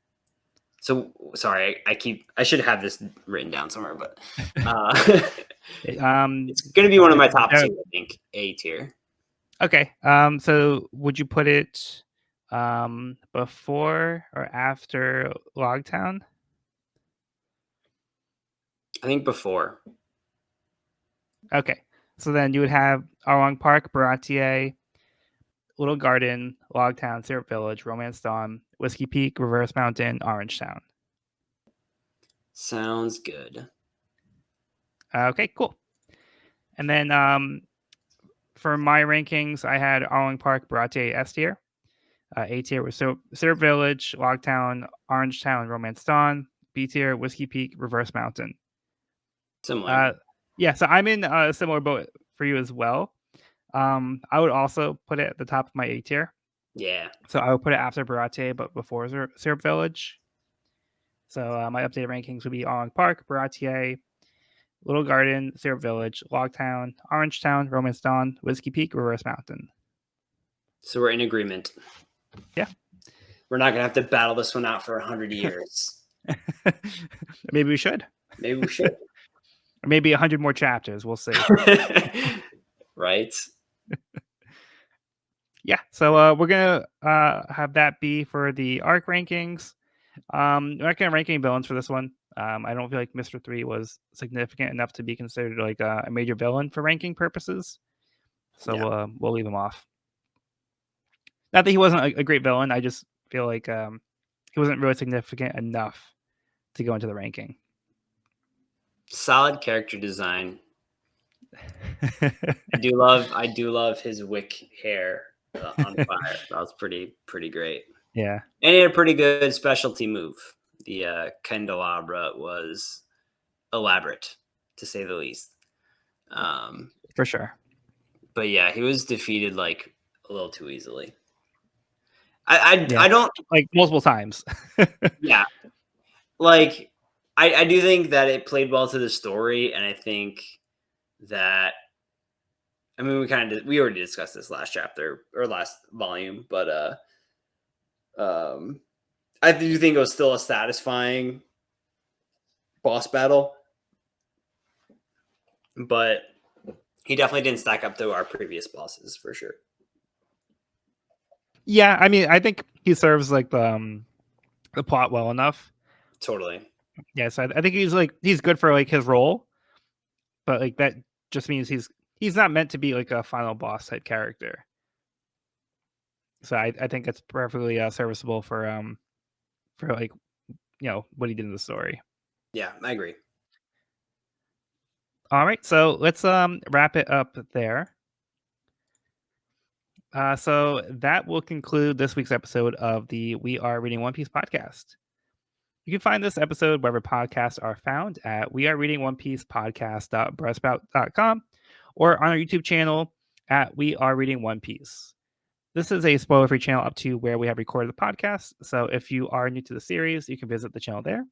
So sorry, I should have this written down somewhere, but it's gonna be one of my top 2, I think, A tier. Okay. So would you put it before or after Logtown? I think before. Okay. So then you would have Arlong Park, Baratier, Little Garden, Logtown, Syrup Village, Romance Dawn, Whiskey Peak, Reverse Mountain, Orange Town. Sounds good. Okay, cool. And then for my rankings, I had Arlong Park, Baratier, S tier. A tier was Syrup Village, Logtown, Orange Town, Romance Dawn. B tier, Whiskey Peak, Reverse Mountain. Similar. Yeah, so I'm in a similar boat for you as well. I would also put it at the top of my A tier. Yeah. So I would put it after Baratier, but before Syrup Village. So my updated rankings would be Arlong Park, Baratier, Little Garden, Syrup Village, Logtown, Orange Town, Romance Dawn, Whiskey Peak, Reverse Mountain. So we're in agreement. Yeah. We're not going to have to battle this one out for 100 years. Maybe we should. Maybe we should. Or maybe 100 more chapters. We'll see. Right? Yeah. So we're going to have that be for the arc rankings. We're not going to rank any villains for this one. I don't feel like Mr. 3 was significant enough to be considered like a major villain for ranking purposes. So Yeah. we'll leave him off. Not that he wasn't a great villain. I just feel like he wasn't really significant enough to go into the ranking. Solid character design. I do love his wick hair on fire. That was pretty great. Yeah. And he had a pretty good specialty move. The candelabra was elaborate, to say the least. For sure. But yeah, he was defeated like a little too easily. I don't like multiple times. Yeah. Like I do think that it played well to the story, and I think that we already discussed this last chapter or last volume, but I do think it was still a satisfying boss battle, but he definitely didn't stack up to our previous bosses for sure. Yeah, I mean, I think he serves like the plot well enough. Totally. Yeah, so I think he's good for like his role, but like that just means he's not meant to be like a final boss type character. So I think it's perfectly serviceable for like what he did in the story. Yeah, I agree. All right, so let's wrap it up there. So that will conclude this week's episode of the We Are Reading One Piece podcast. You can find this episode wherever podcasts are found at wearereadingonepiecepodcast.buzzsprout.com or on our YouTube channel at We Are Reading One Piece. This is a spoiler-free channel up to where we have recorded the podcast, so if you are new to the series, you can visit the channel there.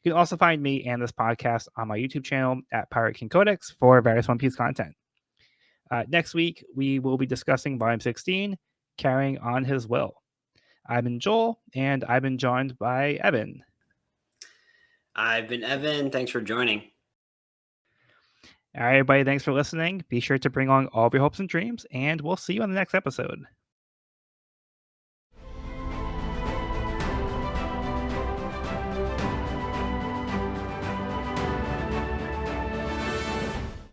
You can also find me and this podcast on my YouTube channel at Pirate King Codex for various One Piece content. Next week, we will be discussing Volume 16, Carrying on His Will. I've been Joel, and I've been joined by Evan. I've been Evan. Thanks for joining. All right, everybody, thanks for listening. Be sure to bring on all of your hopes and dreams, and we'll see you on the next episode.